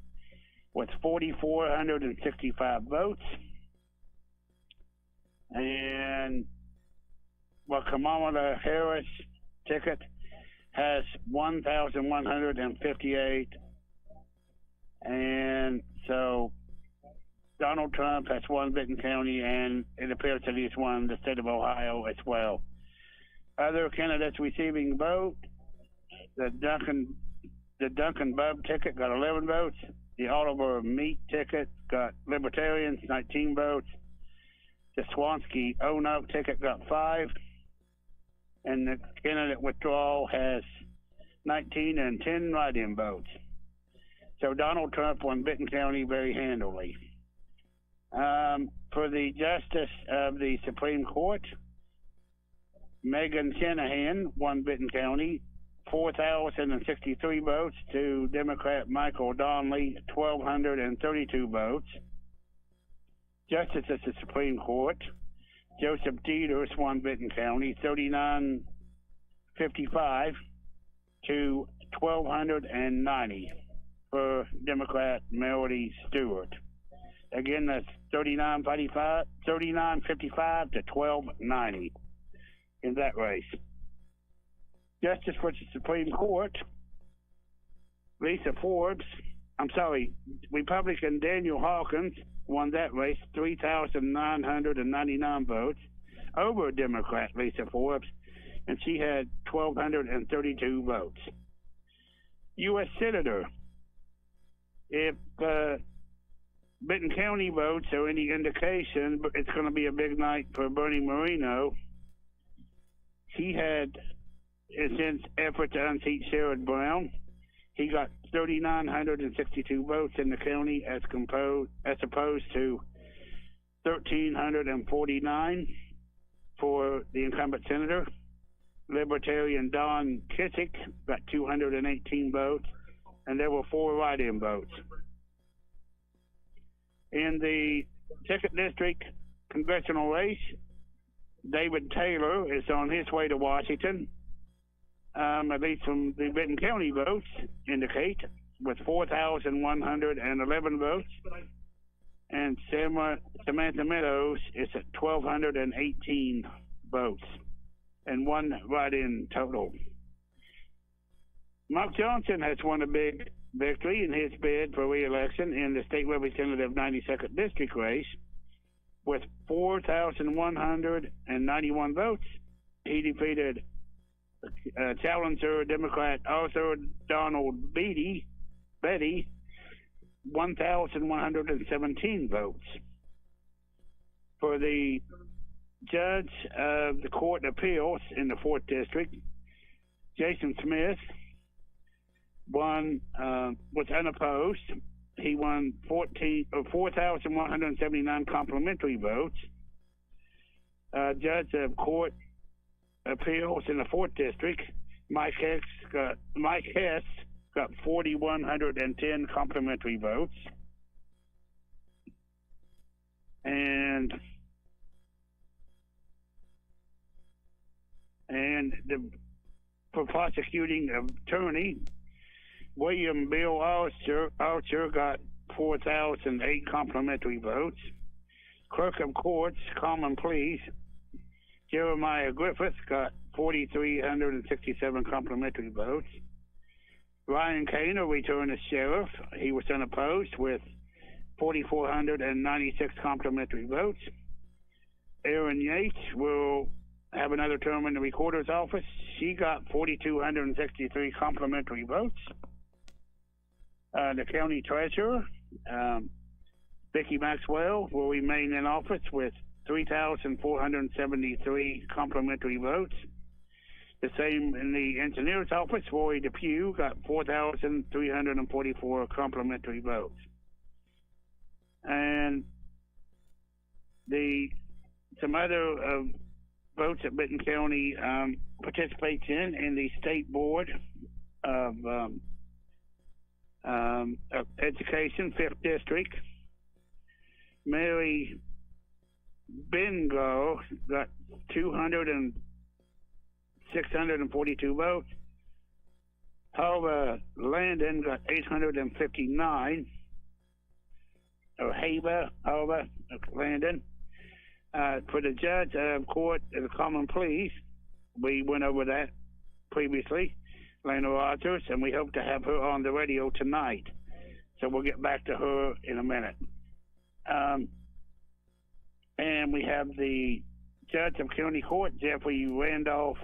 with 4,465 votes. And Kamala Harris ticket has 1,158. And so Donald Trump has won Vinton County, and it appears that he's won the state of Ohio as well. Other candidates receiving vote, the Duncan Bubb ticket got 11 votes. The Oliver Meat ticket got Libertarians, 19 votes. The Swansky Onoke ticket got 5. And the candidate withdrawal has 19 and 10 write-in votes. So Donald Trump won Vinton County very handily. For the Justice of the Supreme Court, Megan Shanahan won Vinton County, 4,063 votes to Democrat Michael Donnelly, 1,232 votes. Justice of the Supreme Court, Joseph Dieters won Vinton County, 3,955 to 1,290 for Democrat Melody Stewart. Again, that's 3,955 to 1,290 in that race. Justice for the Supreme Court, Republican Daniel Hawkins won that race, 3,999 votes over Democrat Lisa Forbes, and she had 1,232 votes. U.S. Senator, if Vinton County votes are any indication, but it's going to be a big night for Bernie Moreno. He had, since effort to unseat Sherrod Brown, he got 3,962 votes in the county as opposed to 1,349 for the incumbent senator. Libertarian Don Kissick got 218 votes, and there were 4 write-in votes. In the 2nd District congressional race, David Taylor is on his way to Washington, at least from the Vinton County votes indicate, with 4,111 votes. And Samantha Meadows is at 1,218 votes and 1 write-in total. Mark Johnson has won a big victory in his bid for re-election in the state representative 92nd district race with 4,191 votes. He defeated challenger Democrat Arthur Donald Betty, 1,117 votes. For the judge of the Court of Appeals in the 4th District, Jason Smith was unopposed. He won 4,179 complimentary votes. Judge of Court Appeals in the 4th District, Mike Hess got 4,110 complimentary votes. And for prosecuting attorney, William Bill Archer got 4,008 complimentary votes. Clerk of Courts, Common Pleas, Jeremiah Griffith got 4,367 complimentary votes. Ryan Kaner returned as sheriff. He was unopposed with 4,496 complimentary votes. Erin Yates will have another term in the recorder's office. She got 4,263 complimentary votes. The county treasurer, Vicki Maxwell, will remain in office with 3,473 complimentary votes. The same in the engineer's office. Roy Depew got 4,344 complimentary votes. And some other votes that Benton County participates in the State Board of Education, 5th District. Mary Bingo got 642 votes. Halva Landon got 859. Or Halva Landon. For the judge of court of the Common Pleas, we went over that previously, Lena Rogers, and we hope to have her on the radio tonight. So we'll get back to her in a minute. And we have the judge of county court, Jeffrey Randolph.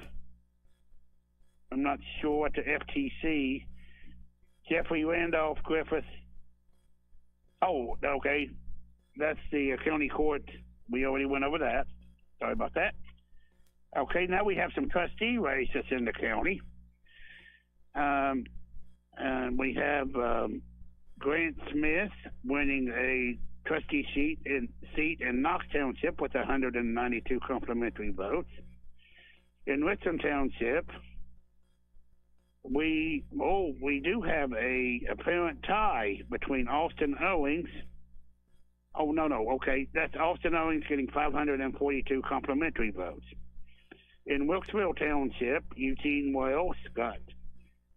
I'm not sure what the FTC. Jeffrey Randolph Griffith. Oh, okay. That's the county court. We already went over that. Sorry about that. Okay, now we have some trustee races in the county. And we have Grant Smith winning a trustee seat in Knox Township with 192 complimentary votes. In Richland Township, we do have a apparent tie between Austin Owings. Oh, no, okay. That's Austin Owings getting 542 complimentary votes. In Wilkesville Township, Eugene Wells got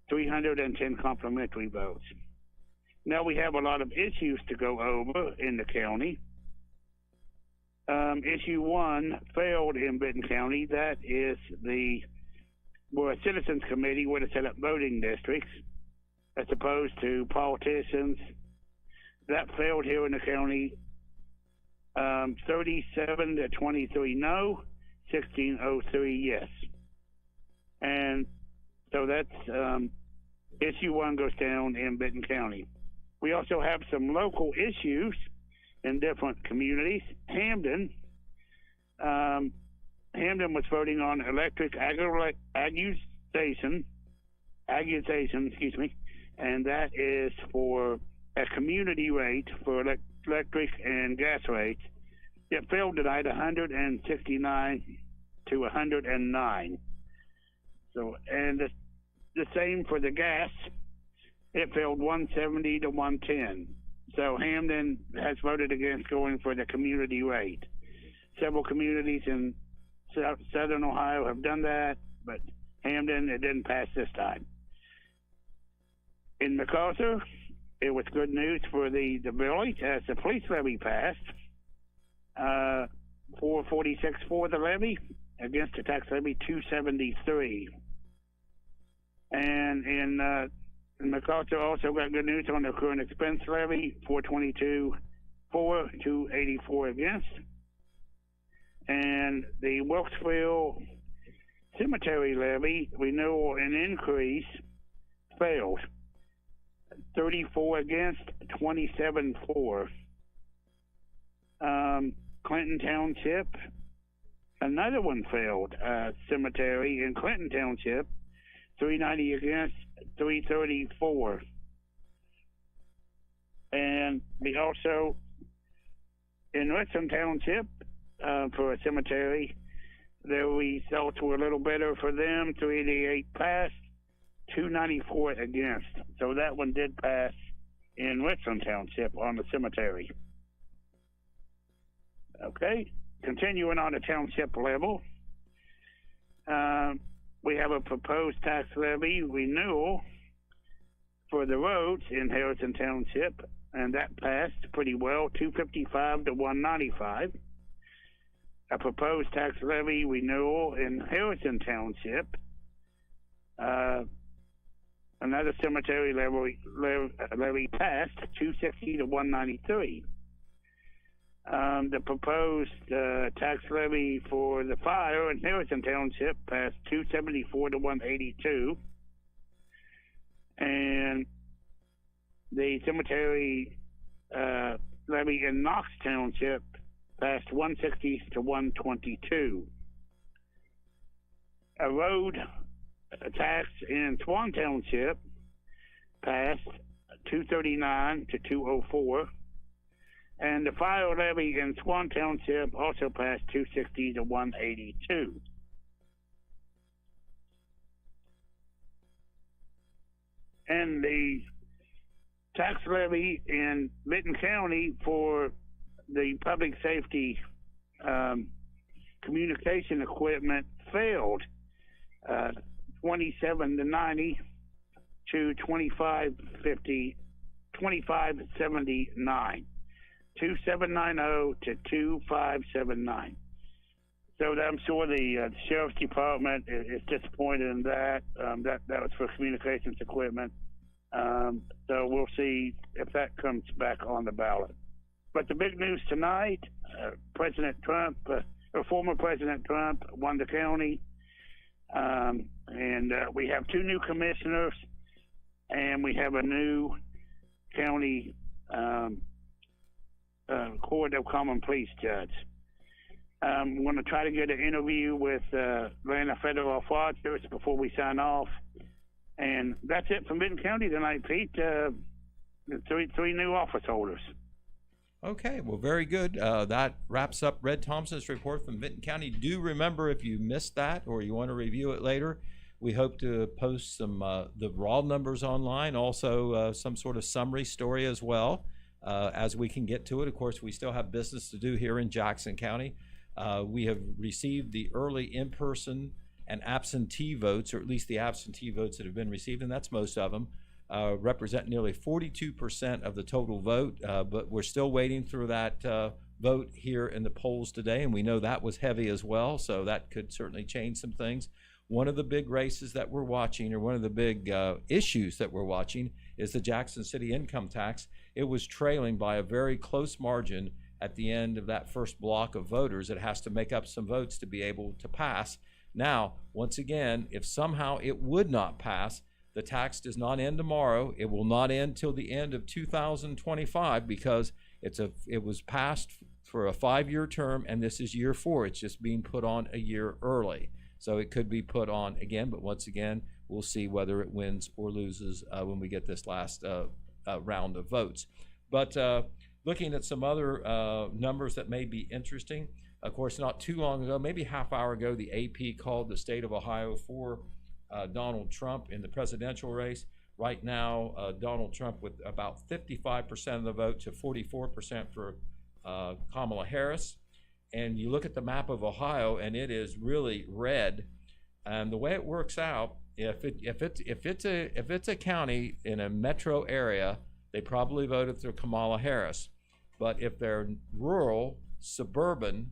310 complimentary votes. Now we have a lot of issues to go over in the county. Issue 1 failed in Benton County. That is where a citizens committee would have set up voting districts as opposed to politicians. That failed here in the county. 37 to 23 no, 1603 yes. And so that's issue 1 goes down in Benton County. We also have some local issues in different communities. Hamden was voting on electric accusation, and that is for a community rate for electric and gas rates. It failed tonight, 169 to 109. So, and the same for the gas. It failed 170 to 110. So Hamden has voted against going for the community rate. Several communities in southern Ohio have done that, but Hamden, it didn't pass this time. In MacArthur, it was good news for the village as the police levy passed. 446 for the levy against the tax levy 273. And in MacArthur also got good news on the current expense levy, 422 for, 284 against. And the Wilkesville cemetery levy renewal and increase failed. 34 against, 27 for. Clinton Township, another one failed. Cemetery in Clinton Township, 390 against, 334. And we also, in Richland Township, for a cemetery, the results were a little better for them. 388 passed, 294 against. So that one did pass in Richland Township on the cemetery. Okay, continuing on the township level, we have a proposed tax levy renewal for the roads in Harrison Township, and that passed pretty well, 255 to 195. A proposed tax levy renewal in Harrison Township, another cemetery levy passed, 260 to 193. The proposed tax levy for the fire in Harrison Township passed 274 to 182. And the cemetery levy in Knox Township passed 160 to 122. A road tax in Swan Township passed 239 to 204. And the fire levy in Swan Township also passed 260 to 182. And the tax levy in Benton County for the public safety communication equipment failed, 27 to 90 to 2550, 2579. 2790 to 2579. So I'm sure the sheriff's department is disappointed in that. That was for communications equipment. So we'll see if that comes back on the ballot. But the big news tonight, President Trump, or former President Trump, won the county, and we have 2 new commissioners, and we have a new county Court of Common Pleas judge. I'm going to try to get an interview with Atlanta Federal Officers before we sign off. And that's it from Benton County tonight, Pete. Three new office holders. Okay, well, very good. That wraps up Red Thompson's report from Benton County. Do remember, if you missed that or you want to review it later, we hope to post some the raw numbers online, also some sort of summary story as well. As we can get to it. Of course, we still have business to do here in Jackson County. We have received the early in-person and absentee votes, or at least the absentee votes that have been received, and that's most of them, represent nearly 42% of the total vote, but we're still waiting through that vote here in the polls today, and we know that was heavy as well, so that could certainly change some things. One of the big races that we're watching, or one of the big issues that we're watching, is the Jackson City income tax. It was trailing by a very close margin at the end of that first block of voters. It has to make up some votes to be able to pass. Now, once again, if somehow it would not pass, the tax does not end tomorrow. It will not end till the end of 2025 because it was passed for a 5-year term, and this is year 4. It's just being put on a year early. So it could be put on again, but once again, we'll see whether it wins or loses when we get this last round of votes. But looking at some other numbers that may be interesting, of course, not too long ago, maybe half hour ago, the AP called the state of Ohio for Donald Trump in the presidential race. Right now, Donald Trump with about 55% of the vote to 44% for Kamala Harris. And you look at the map of Ohio, and it is really red. And the way it works out, if it's a county in a metro area, they probably voted for Kamala Harris. But if they're rural, suburban,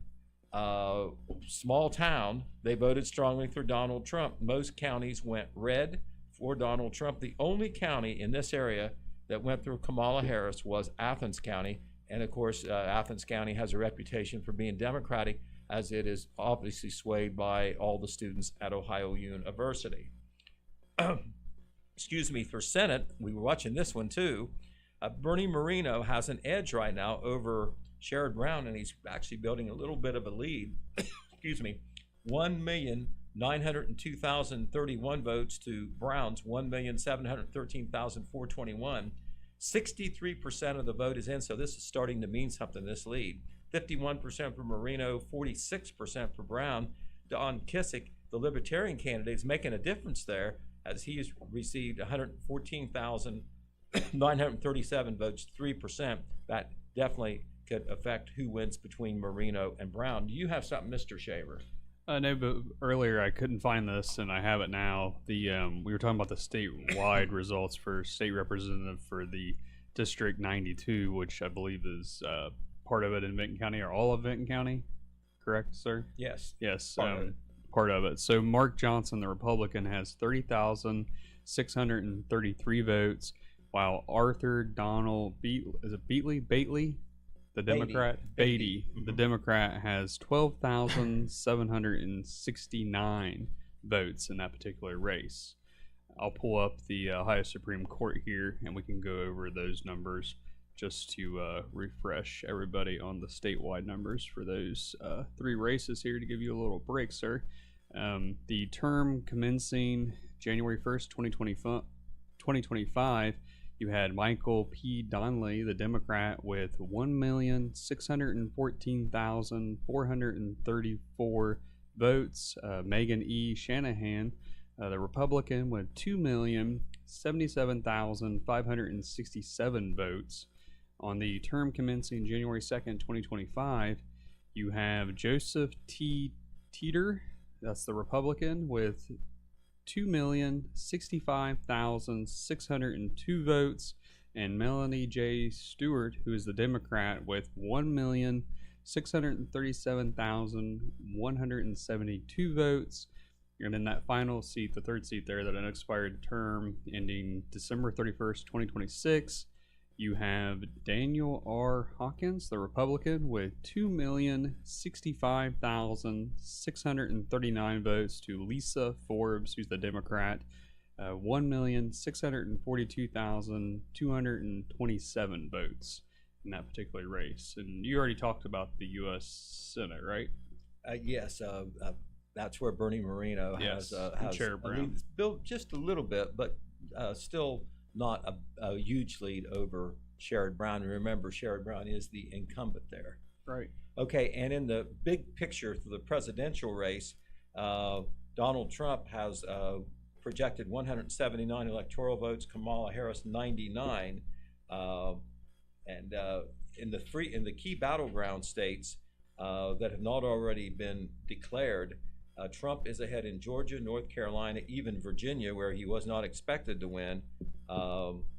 small town, they voted strongly for Donald Trump. Most counties went red for Donald Trump. The only county in this area that went through Kamala Harris was Athens County. And of course, Athens County has a reputation for being Democratic, as it is obviously swayed by all the students at Ohio University. Excuse me, for Senate, we were watching this one too. Bernie Moreno has an edge right now over Sherrod Brown, and he's actually building a little bit of a lead. Excuse me, 1,902,031 votes to Brown's 1,713,421. 63% of the vote is in, so this is starting to mean something, this lead. 51% for Moreno, 46% for Brown. Don Kissick, the Libertarian candidate, is making a difference there, as he has received 114,937 votes, 3%. That definitely could affect who wins between Moreno and Brown. Do you have something, Mr. Shaver? No, but earlier I couldn't find this, and I have it now. We were talking about the statewide results for state representative for the District 92, which I believe is part of it in Vinton County, or all of Vinton County, correct, sir? Yes. Yes, Part of it. part of it. So Mark Johnson, the Republican, has 30,633 votes, while Arthur Donald Bately, the Democrat, Beatty, the Democrat, has 12,769 votes in that particular race. I'll pull up the Ohio Supreme Court here, and we can go over those numbers just to refresh everybody on the statewide numbers for those three races here to give you a little break, sir. The term commencing January 1st, 2025, you had Michael P. Donnelly, the Democrat, with 1,614,434 votes. Megan E. Shanahan, the Republican, with 2,077,567 votes. On the term commencing January 2nd, 2025, you have Joseph T. Teeter, that's the Republican, with 2,065,602 votes, and Melanie J. Stewart, who is the Democrat, with 1,637,172 votes. And in that final seat, the third seat there, that unexpired term ending December 31st, 2026, you have Daniel R. Hawkins, the Republican, with 2,065,639 votes to Lisa Forbes, who's the Democrat, 1,642,227 votes in that particular race. And you already talked about the U.S. Senate, right? Yes, that's where Bernie Moreno has Chair Brown. built just a little bit, but still not a huge lead over Sherrod Brown. And remember, Sherrod Brown is the incumbent there. Right. Okay, and in the big picture for the presidential race, Donald Trump has projected 179 electoral votes, Kamala Harris 99, and in the key battleground states that have not already been declared, Trump is ahead in Georgia, North Carolina, even Virginia, where he was not expected to win.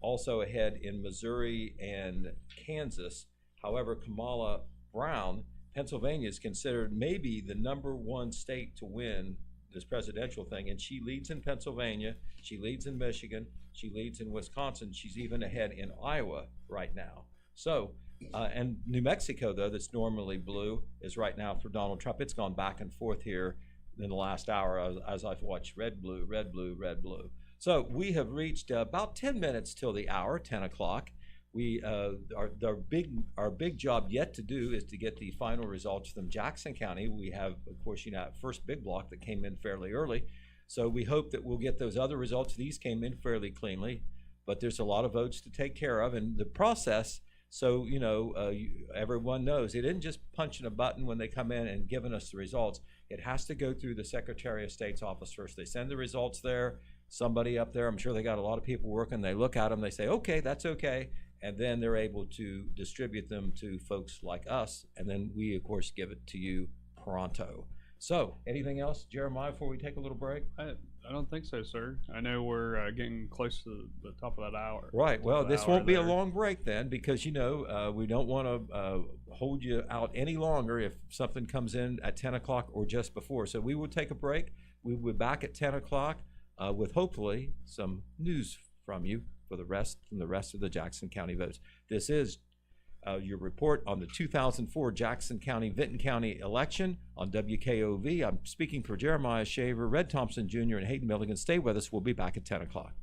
Also ahead in Missouri and Kansas. However, Kamala Brown, Pennsylvania is considered maybe the #1 state to win this presidential thing, and she leads in Pennsylvania, she leads in Michigan, she leads in Wisconsin, she's even ahead in Iowa right now. So, and New Mexico, though, that's normally blue, is right now for Donald Trump. It's gone back and forth here in the last hour as I've watched red, blue, red, blue, red, blue. So we have reached about 10 minutes till the hour, 10 o'clock. Our big job yet to do is to get the final results from Jackson County. We have, of course, first big block that came in fairly early. So we hope that we'll get those other results. These came in fairly cleanly, but there's a lot of votes to take care of. And the process, so, everyone knows, it isn't just punching a button when they come in and giving us the results. It has to go through the Secretary of State's office first. They send the results there. Somebody up there, I'm sure they got a lot of people working. They look at them, they say, okay, that's okay. And then they're able to distribute them to folks like us. And then we, of course, give it to you pronto. So, anything else, Jeremiah, before we take a little break? I don't think so, sir. I know we're getting close to the top of that hour. Right. Well, this won't be a long break then, because, we don't want to hold you out any longer if something comes in at 10 o'clock or just before. So we will take a break. We will be back at 10 o'clock. with hopefully some news from you from the rest of the Jackson County votes. This is your report on the 2004 Jackson County, Vinton County election on WKOV. I'm speaking for Jeremiah Shaver, Red Thompson Jr., and Hayden Milligan. Stay with us. We'll be back at 10 o'clock.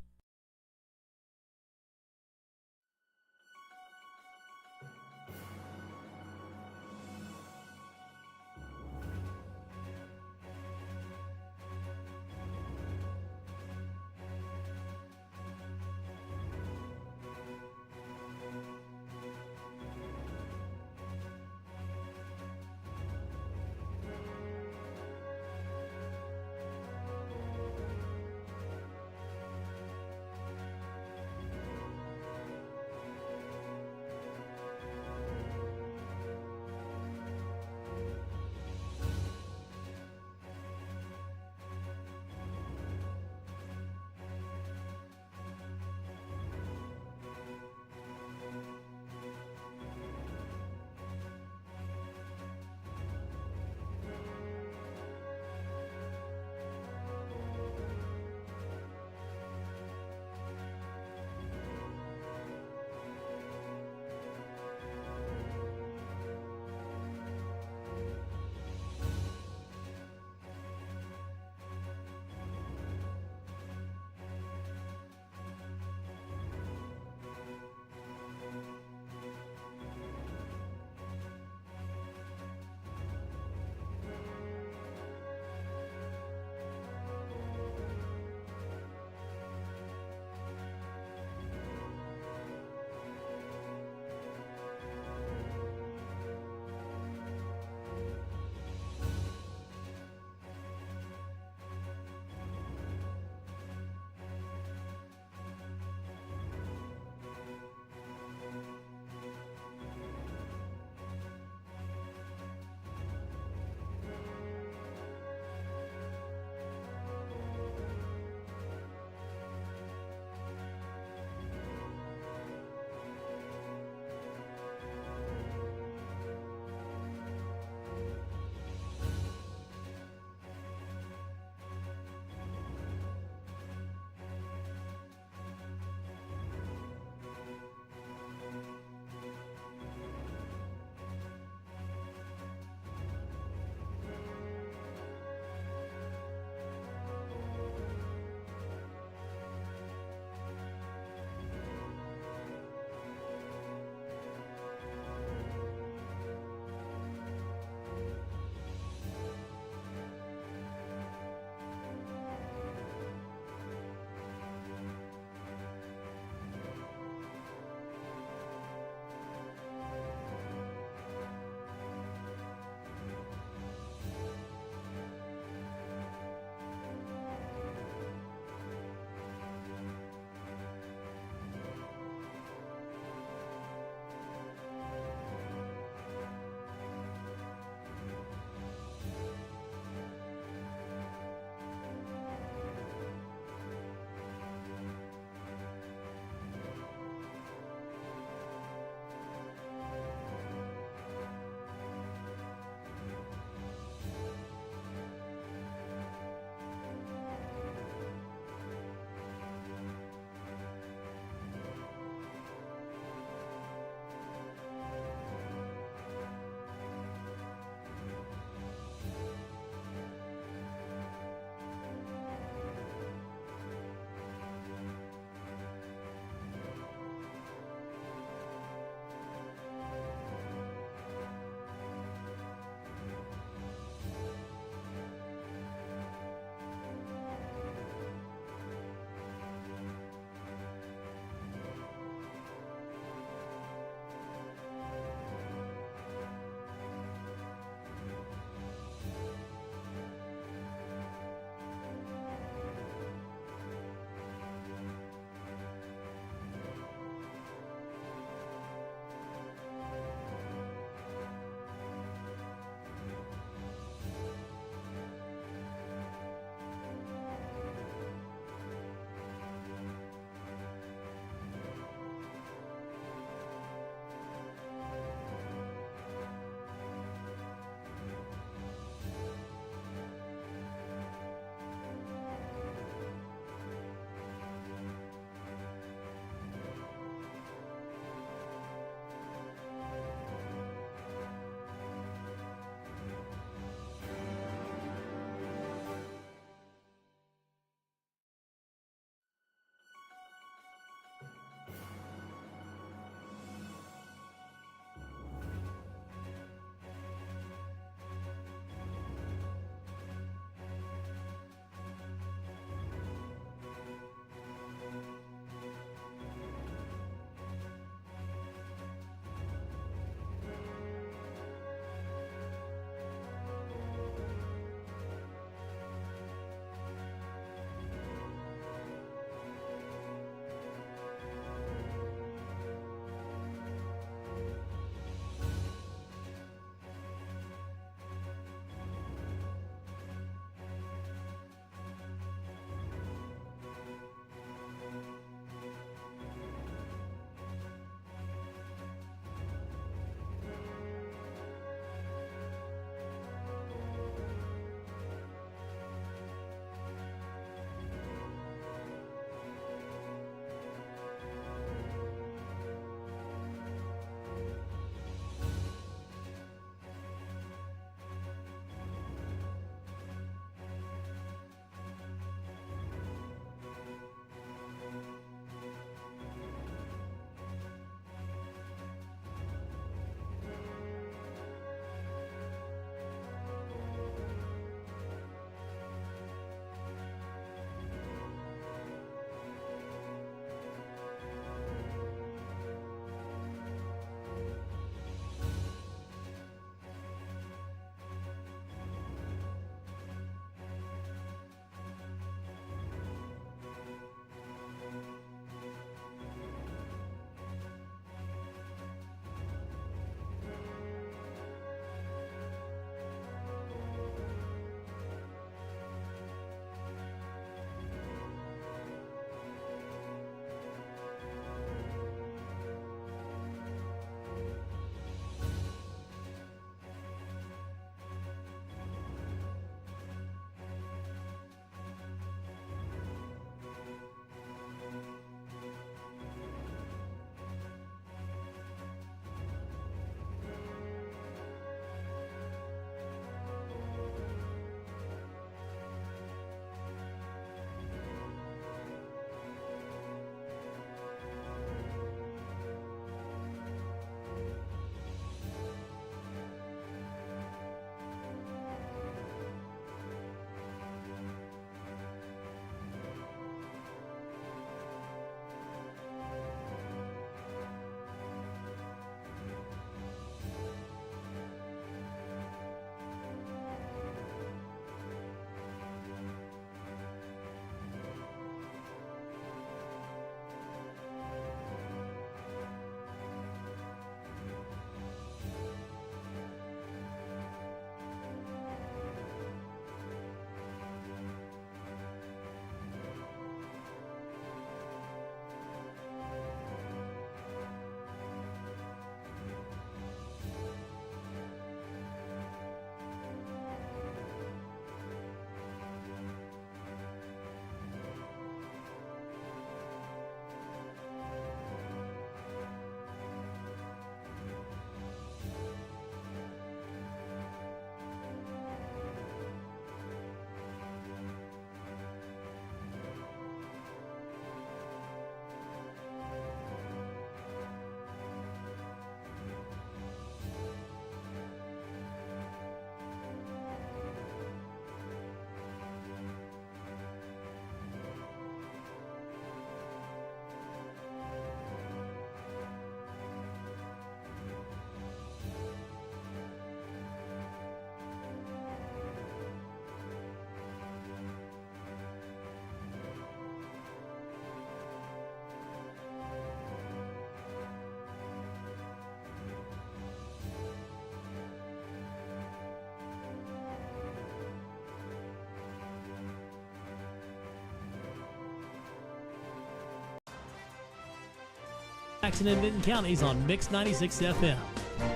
Jackson and Vinton counties on Mix 96 FM.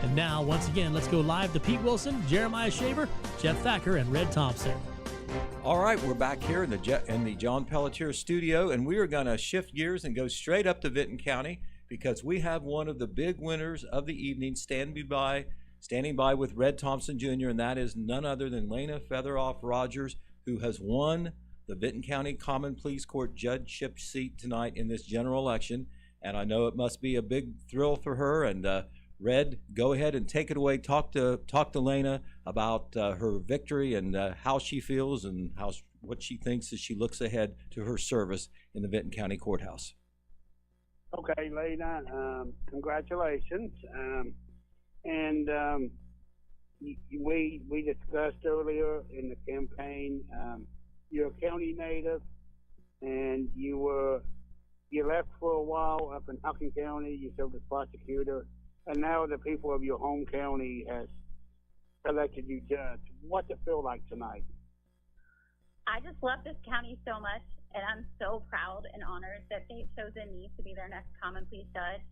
And now, once again, let's go live to Pete Wilson, Jeremiah Shaver, Jeff Thacker, and Red Thompson. All right, we're back here in the John Pelletier studio, and we are going to shift gears and go straight up to Vinton County because we have one of the big winners of the evening standing by with Red Thompson Jr., and that is none other than Lena Featheroff Rogers, who has won the Vinton County Common Pleas Court judgeship seat tonight in this general election. And I know it must be a big thrill for her. And Red, go ahead and take it away. Talk to Lena about her victory and how she feels and what she thinks as she looks ahead to her service in the Vinton County Courthouse. Okay, Lena, congratulations. We discussed earlier in the campaign, you're a county native, and you left for a while up in Hocking County. You served as prosecutor, and now the people of your home county has elected you judge. What's it feel like tonight? I just love this county so much, and I'm so proud and honored that they've chosen me to be their next Common Pleas judge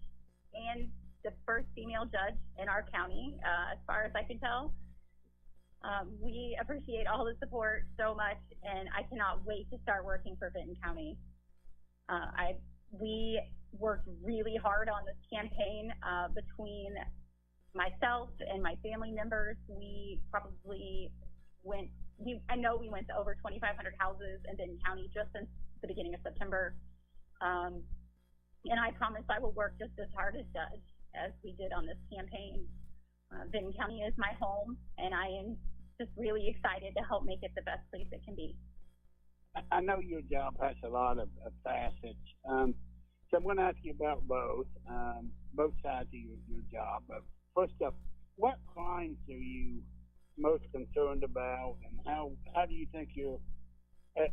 and the first female judge in our county, as far as I can tell. We appreciate all the support so much, and I cannot wait to start working for Vinton County. We worked really hard on this campaign between myself and my family members. I know we went to over 2,500 houses in Vinton County just since the beginning of September. And I promise I will work just as hard as judge as we did on this campaign. Vinton County is my home, and I am just really excited to help make it the best place it can be. I know your job has a lot of facets. So I'm going to ask you about both sides of your job. But first up, what crimes are you most concerned about, and how do you think you're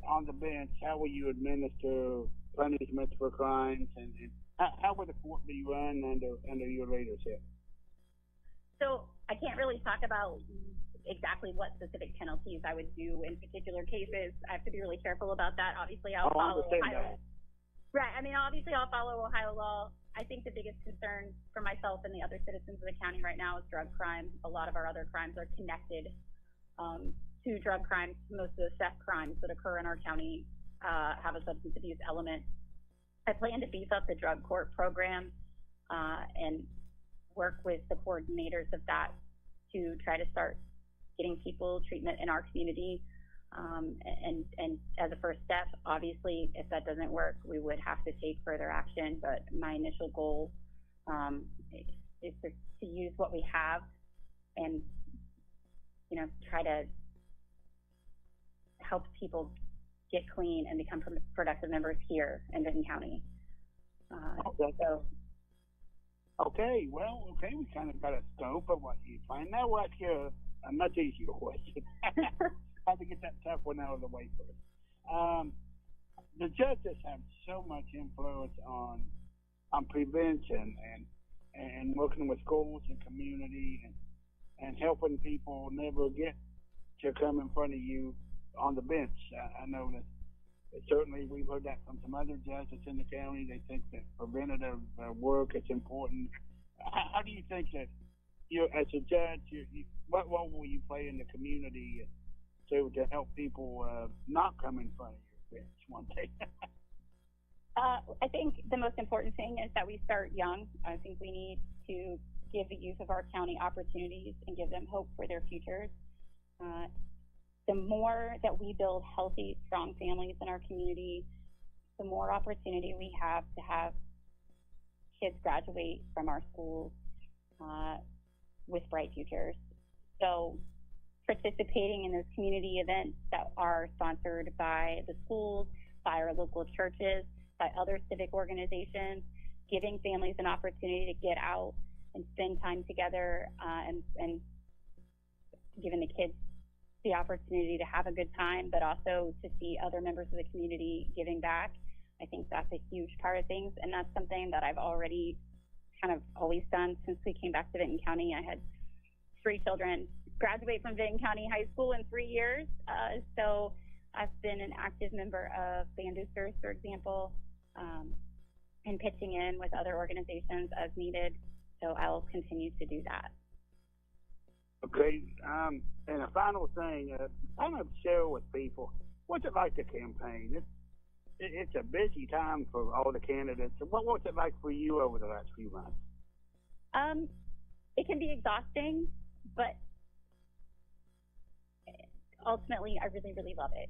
on the bench? How will you administer punishments for crimes, and how will the court be run under your leadership? So I can't really talk about exactly what specific penalties I would do in particular cases. I have to be really careful about that. Obviously, I'll follow Ohio. Right. I mean, obviously, I'll follow Ohio law. I think the biggest concern for myself and the other citizens of the county right now is drug crime. A lot of our other crimes are connected to drug crimes. Most of the theft crimes that occur in our county have a substance abuse element. I plan to beef up the drug court program and work with the coordinators of that to try to start getting people treatment in our community. And as a first step, obviously, if that doesn't work, we would have to take further action. But my initial goal is to use what we have and, try to help people get clean and become productive members here in Vinton County. Okay, we kind of got a scope of what you plan. Now we'll ask you a much easier question. I have to get that tough one out of the way first. The judges have so much influence on prevention and working with schools and community and helping people never get to come in front of you on the bench. I know that certainly we've heard that from some other judges in the county. They think that preventative work is important. How do you think that you, as a judge, what role will you play in the community to help people not come in front of your bench one day? I think the most important thing is that we start young. I think we need to give the youth of our county opportunities and give them hope for their futures. The more that we build healthy, strong families in our community, the more opportunity we have to have kids graduate from our schools with bright futures. So participating in those community events that are sponsored by the schools, by our local churches, by other civic organizations, giving families an opportunity to get out and spend time together and giving the kids the opportunity to have a good time, but also to see other members of the community giving back. I think that's a huge part of things, and that's something that I've already kind of always done since we came back to Vinton County. I had 3 children graduate from Vinton County High School in 3 years, so I've been an active member of Band Boosters, for example. and pitching in with other organizations as needed. So I'll continue to do that. Okay, and a final thing, kind of share with people, what's it like to campaign? It's a busy time for all the candidates. What's it like for you over the last few months? It can be exhausting, but ultimately, I really, really love it.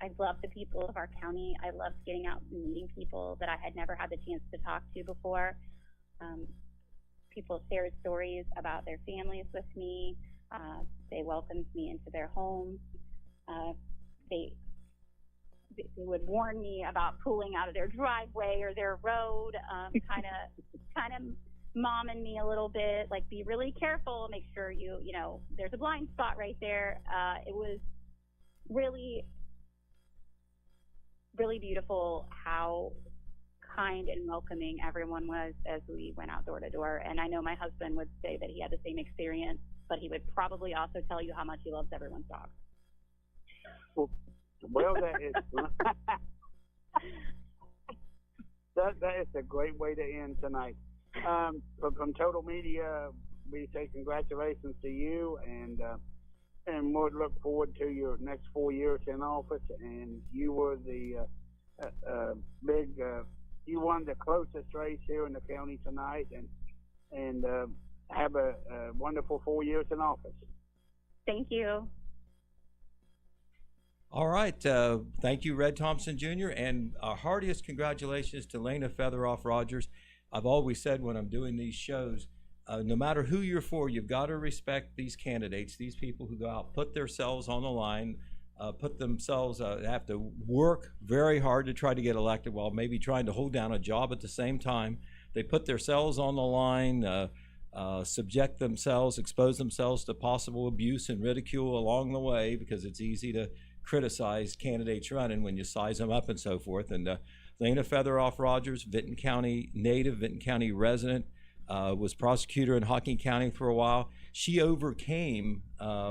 I love the people of our county. I love getting out and meeting people that I had never had the chance to talk to before. People shared stories about their families with me. They welcomed me into their homes. They would warn me about pulling out of their driveway or their road, kind of momming me a little bit, like, be really careful, make sure you know, there's a blind spot right there. It was really, really beautiful how kind and welcoming everyone was as we went out door to door. And I know my husband would say that he had the same experience, but he would probably also tell you how much he loves everyone's dog. Well, that is that is a great way to end tonight. From Total Media, we say congratulations to you, and we'll look forward to your next 4 years in office. And you were the you won the closest race here in the county tonight, and have a wonderful 4 years in office. Thank you. All right. Thank you, Red Thompson Jr. And our heartiest congratulations to Lena Featheroff Rogers. I've always said when I'm doing these shows, no matter who you're for, you've got to respect these candidates, these people who go out, put themselves on the line, have to work very hard to try to get elected while maybe trying to hold down a job at the same time. They put themselves on the line, subject themselves, expose themselves to possible abuse and ridicule along the way, because it's easy to criticize candidates running when you size them up and so forth. And Lena Featheroff Rogers, Vinton County native, Vinton County resident, was prosecutor in Hocking County for a while. She overcame,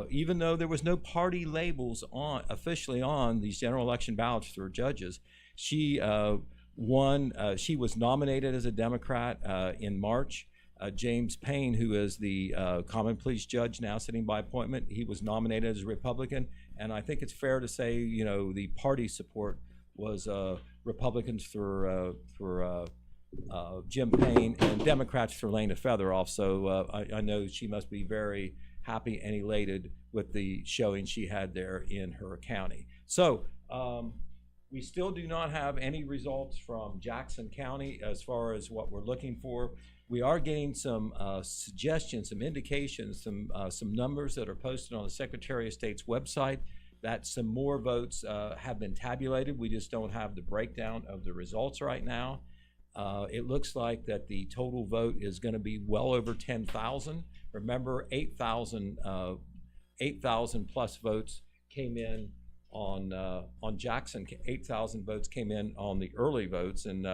even though there was no party labels officially on these general election ballots for judges, she won. She was nominated as a Democrat in March. James Payne, who is the common pleas judge now sitting by appointment, he was nominated as a Republican. And I think it's fair to say, you know, the party support was Republicans for Jim Payne and Democrats for Lena Featheroff. So I know she must be very happy and elated with the showing she had there in her county. So we still do not have any results from Jackson County as far as what we're looking for. We are getting some suggestions, some indications, some numbers that are posted on the Secretary of State's website that some more votes have been tabulated. We just don't have the breakdown of the results right now. It looks like that the total vote is going to be well over 10,000. Remember, 8,000 plus votes came in on Jackson. 8,000 votes came in on the early votes, and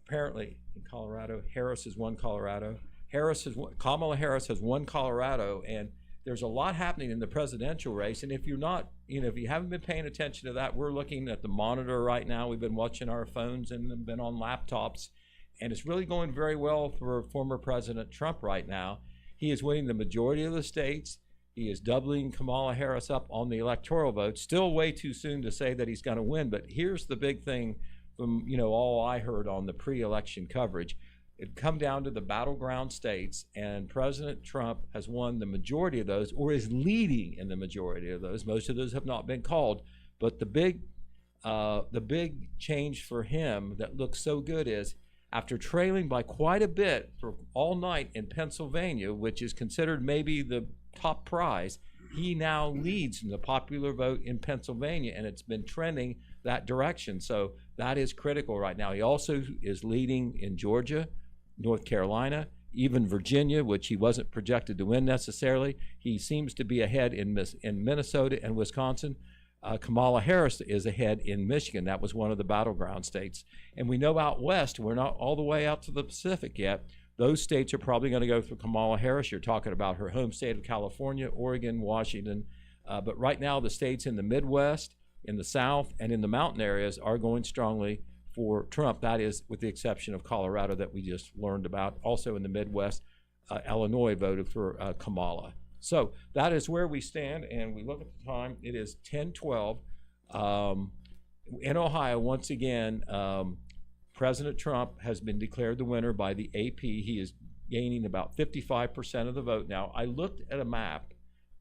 apparently in Colorado, Harris has won Colorado. Kamala Harris has won Colorado, and there's a lot happening in the presidential race. And if you're not, if you haven't been paying attention to that, we're looking at the monitor right now. We've been watching our phones and been on laptops, and it's really going very well for former President Trump right now. He is winning the majority of the states. He is doubling Kamala Harris up on the electoral vote. Still way too soon to say that he's going to win, but here's the big thing from all I heard on the pre-election coverage. It come down to the battleground states, and President Trump has won the majority of those, or is leading in the majority of those. Most of those have not been called, but the big change for him that looks so good is, after trailing by quite a bit for all night in Pennsylvania, which is considered maybe the top prize, he now leads in the popular vote in Pennsylvania, and it's been trending that direction. So that is critical right now. He also is leading in Georgia, North Carolina, even Virginia, which he wasn't projected to win necessarily. He seems to be ahead in Minnesota and Wisconsin. Kamala Harris is ahead in Michigan. That was one of the battleground states. And we know out west, we're not all the way out to the Pacific yet. Those states are probably going to go for Kamala Harris. You're talking about her home state of California, Oregon, Washington. But right now, the states in the Midwest, in the South and in the mountain areas are going strongly for Trump. That is with the exception of Colorado that we just learned about. Also in the Midwest, Illinois voted for Kamala. So that is where we stand, and we look at the time. It is 10:12. In Ohio, once again, President Trump has been declared the winner by the AP. He is gaining about 55% of the vote now. I looked at a map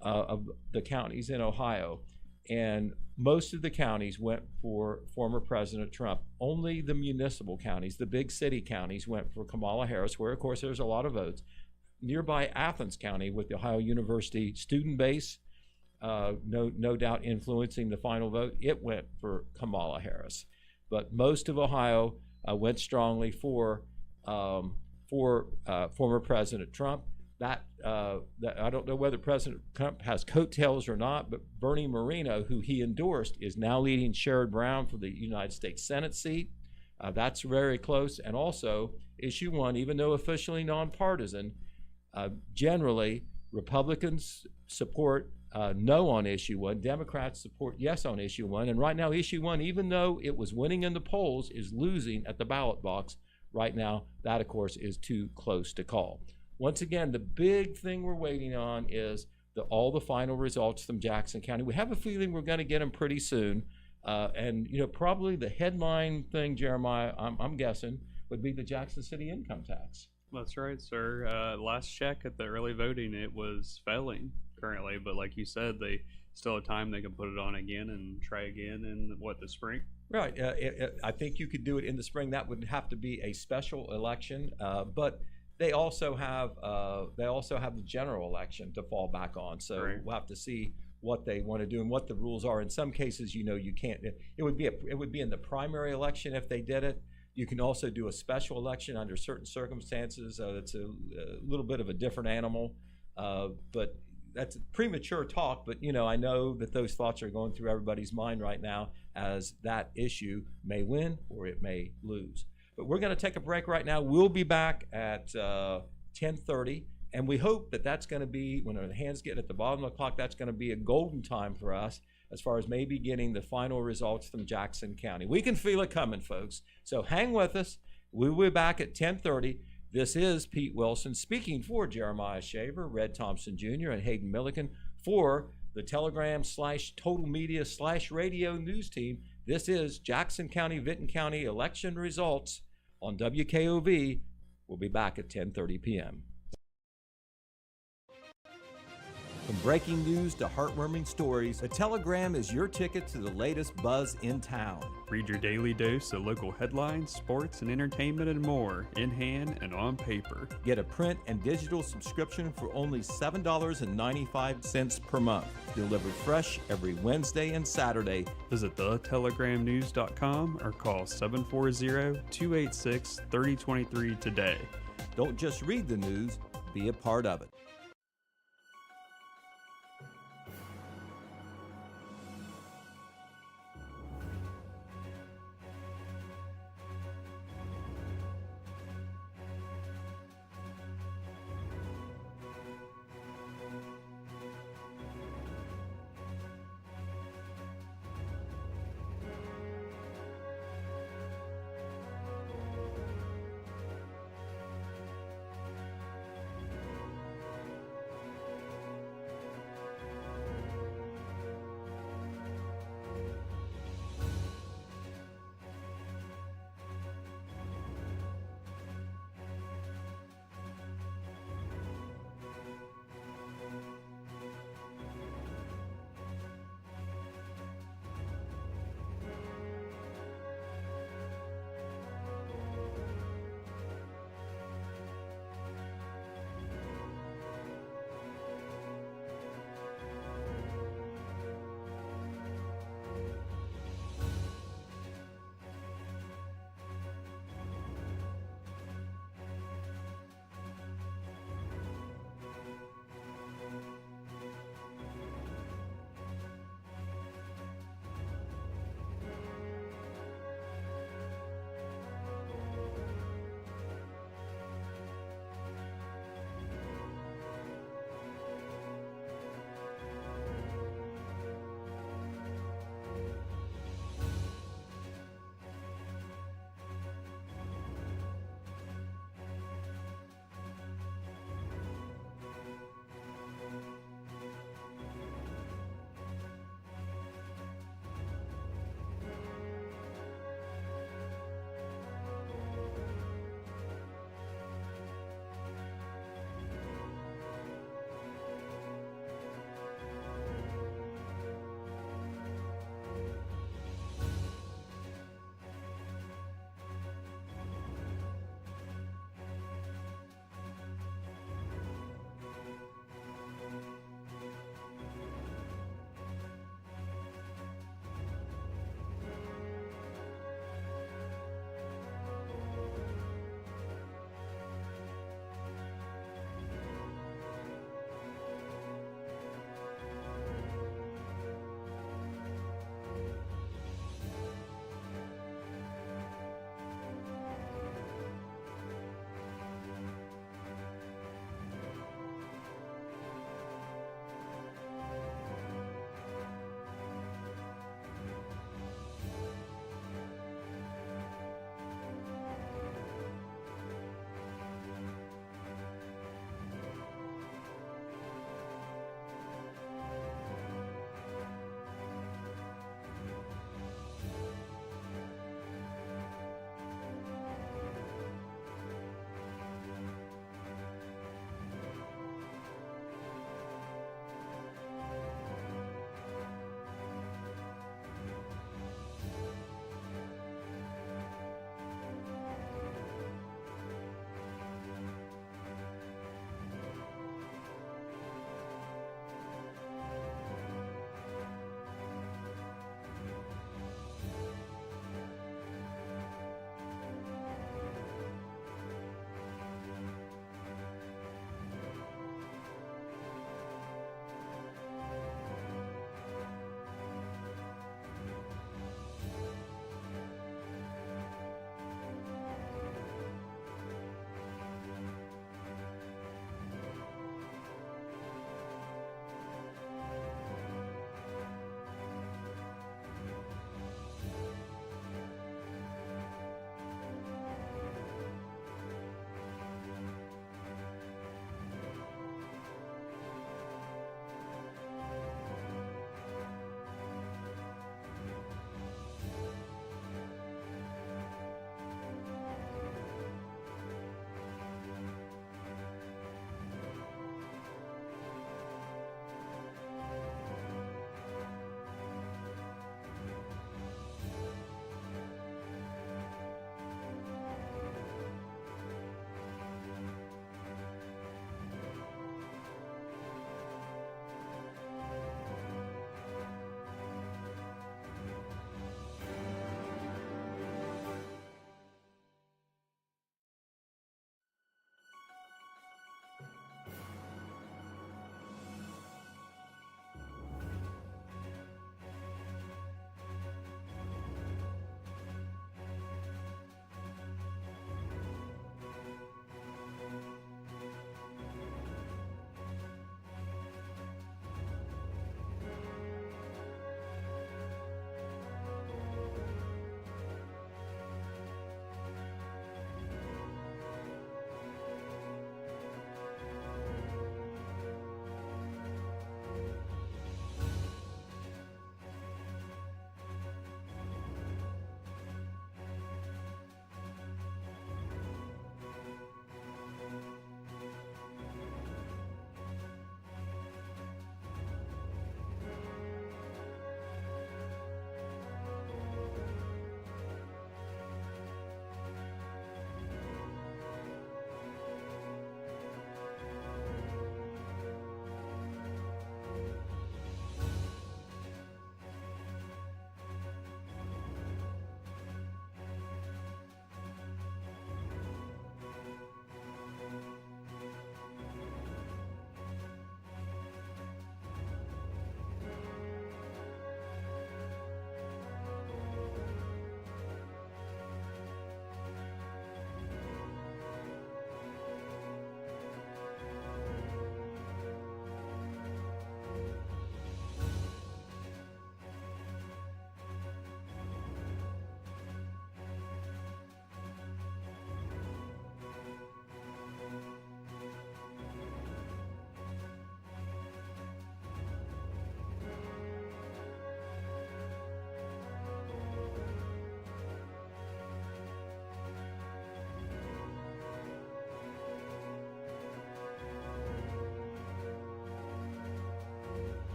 of the counties in Ohio, and most of the counties went for former President Trump. Only the municipal counties, the big city counties, went for Kamala Harris, where, of course, there's a lot of votes. Nearby Athens County, with the Ohio University student base, no doubt influencing the final vote, it went for Kamala Harris. But most of Ohio went strongly for former President Trump. That I don't know whether President Trump has coattails or not, but Bernie Moreno, who he endorsed, is now leading Sherrod Brown for the United States Senate seat. That's very close. And also, issue 1, even though officially nonpartisan, generally Republicans support no on issue 1, Democrats support yes on issue 1, and right now issue 1, even though it was winning in the polls, is losing at the ballot box right now. That, of course, is too close to call. Once again, the big thing we're waiting on is all the final results from Jackson County. We have a feeling we're going to get them pretty soon, and probably the headline thing, Jeremiah, I'm guessing, would be the Jackson City income tax. That's right, sir. Last check at the early voting, it was failing currently, but like you said, they still have time. They can put it on again and try again in the spring. Right. I think you could do it in the spring. That would have to be a special election, but they also have the general election to fall back on. So right. We'll have to see what they want to do and what the rules are. In some cases, you can't. It would be in the primary election if they did it. You can also do a special election under certain circumstances. It's a little bit of a different animal, but that's premature talk. But I know that those thoughts are going through everybody's mind right now, as that issue may win or it may lose. But we're going to take a break right now. We'll be back at 10:30, and we hope that that's going to be, when our hands get at the bottom of the clock, that's going to be a golden time for us as far as maybe getting the final results from Jackson County. We can feel it coming, folks. So hang with us. We'll be back at 10:30. This is Pete Wilson speaking for Jeremiah Shaver, Red Thompson Jr., and Hayden Milliken for the Telegram/Total Media/radio news team. This is Jackson County, Vinton County election results on WKOV. We'll be back at 10:30 p.m. From breaking news to heartwarming stories, the Telegram is your ticket to the latest buzz in town. Read your daily dose of local headlines, sports, and entertainment and more, in hand and on paper. Get a print and digital subscription for only $7.95 per month. Delivered fresh every Wednesday and Saturday. Visit thetelegramnews.com or call 740-286-3023 today. Don't just read the news, be a part of it.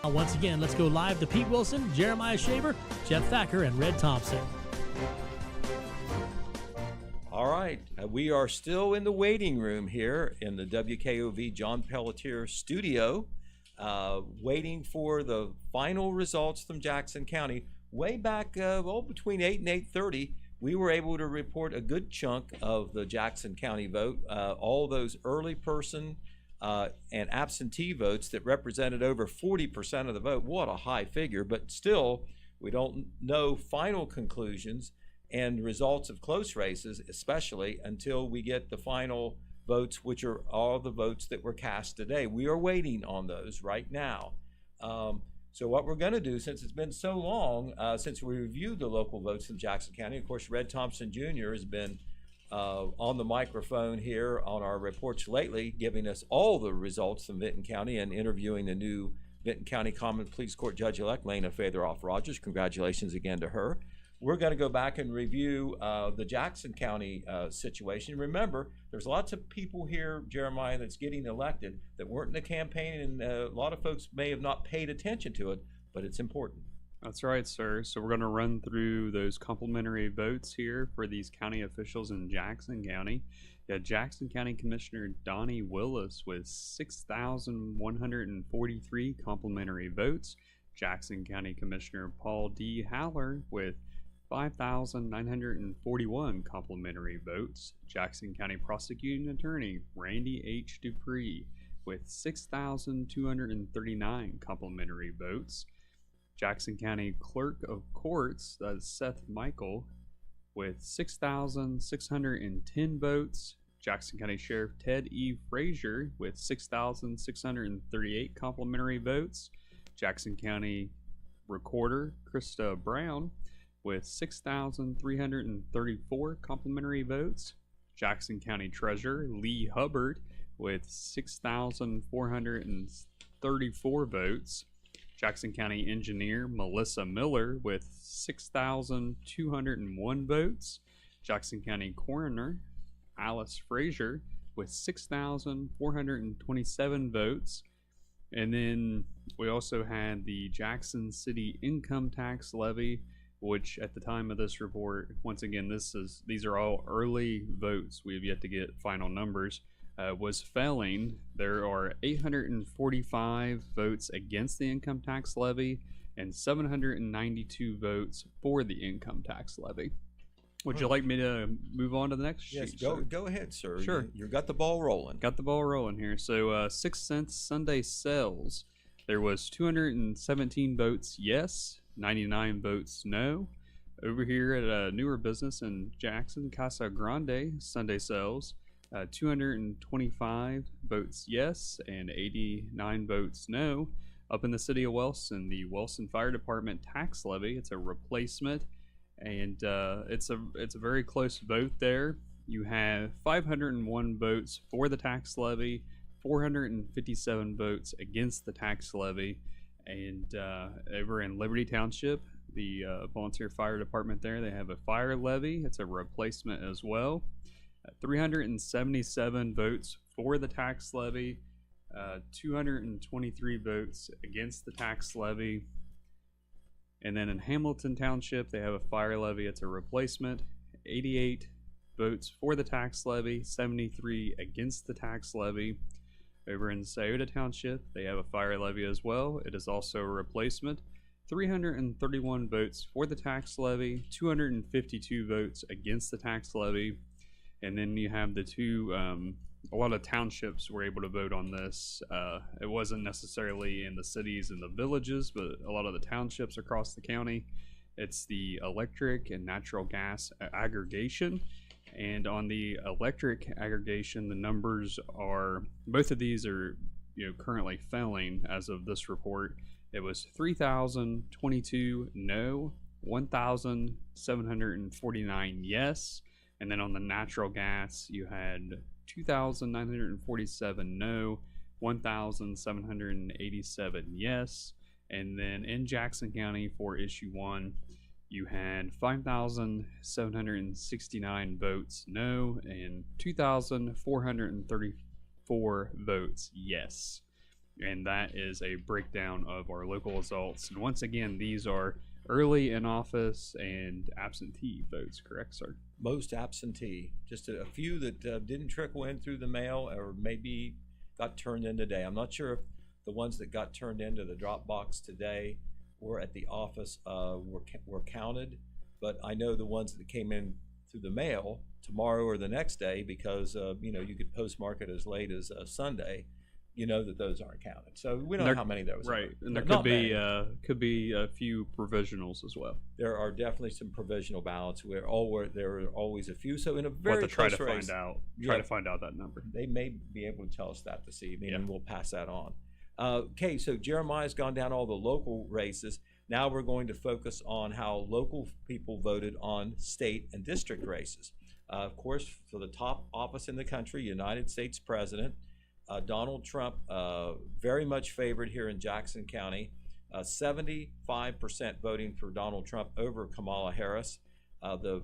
Once again, let's go live to Pete Wilson, Jeremiah Shaver, Jeff Thacker, and Red Thompson. All right, we are still in the waiting room here in the WKOV John Pelletier studio, waiting for the final results from Jackson County. Way back, between 8 and 8:30, we were able to report a good chunk of the Jackson County vote, all those early person and absentee votes that represented over 40% of the vote. What a high figure, but still, we don't know final conclusions and results of close races, especially until we get the final votes, which are all the votes that were cast today. We are waiting on those right now. So what we're going to do, since it's been so long since we reviewed the local votes in Jackson County, of course, Red Thompson Jr. has been on the microphone here on our reports lately, giving us all the results from Vinton County and interviewing the new Vinton County Common Pleas Court Judge-elect, Lena Featheroff-Rogers. Congratulations again to her. We're going to go back and review the Jackson County situation. Remember, there's lots of people here, Jeremiah, that's getting elected that weren't in the campaign, and a lot of folks may have not paid attention to it, but it's important. That's right, sir. So we're going to run through those complimentary votes here for these county officials in Jackson County. You had Jackson County Commissioner Donnie Willis with 6,143 complimentary votes. Jackson County Commissioner Paul D. Haller with 5,941 complimentary votes. Jackson County Prosecuting Attorney Randy H. Dupree with 6,239 complimentary votes. Jackson County Clerk of Courts, Seth Michael, with 6,610 votes. Jackson County Sheriff Ted E. Frazier with 6,638 complimentary votes. Jackson County Recorder Krista Brown with 6,334 complimentary votes. Jackson County Treasurer Lee Hubbard with 6,434 votes. Jackson County Engineer Melissa Miller with 6,201 votes. Jackson County Coroner Alice Frazier with 6,427 votes. And then we also had the Jackson City Income Tax Levy, which at the time of this report, once again, these are all early votes. We have yet to get final numbers. Was failing. There are 845 votes against the income tax levy and 792 votes for the income tax levy. Would you like me to move on to the next sheet? Yes, go ahead, sir. Sure. You got the ball rolling. Got the ball rolling here. So 6 cents Sunday sales. There was 217 votes yes, 99 votes no. Over here at a newer business in Jackson, Casa Grande, Sunday sales. 225 votes yes and 89 votes no. Up in the city of Wellston, the Wellston Fire Department tax levy, it's a replacement, and it's a very close vote there. You have 501 votes for the tax levy, 457 votes against the tax levy, and over in Liberty Township, the volunteer fire department there, they have a fire levy. It's a replacement as well. 377 votes for the tax levy, 223 votes against the tax levy. And then in Hamilton Township, they have a fire levy. It's a replacement. 88 votes for the tax levy, 73 against the tax levy. Over in Scioto Township, they have a fire levy as well. It is also a replacement. 331 votes for the tax levy, 252 votes against the tax levy. And then you have the two, a lot of townships were able to vote on this. It wasn't necessarily in the cities and the villages, but a lot of the townships across the county. It's the electric and natural gas aggregation. And on the electric aggregation, the numbers are, both of these are currently failing as of this report. It was 3,022 no, 1,749 yes. And then on the natural gas, you had 2,947 no, 1,787 yes. And then in Jackson County for issue 1, you had 5,769 votes no and 2,434 votes yes. and that is a breakdown of our local results. And once again, these are early in office and absentee votes, correct, sir? Most absentee, just a few that didn't trickle in through the mail or maybe got turned in today. I'm not sure if the ones that got turned into the drop box today or at the office were counted, but I know the ones that came in through the mail tomorrow or the next day, because you could postmark it as late as Sunday, that those aren't counted. So we don't know how many there was. Right, and there Not could be a few provisionals as well. There are definitely some provisional ballots there are always a few. So in a very We'll have to try close to race, find out that number. they may be able to tell us that this evening, Yeah. and we'll pass that on. Okay, so Jeremiah's gone down all the local races. Now we're going to focus on how local people voted on state and district races. Of course, for the top office in the country, United States President, Donald Trump, very much favored here in Jackson County. 75% voting for Donald Trump over Kamala Harris. The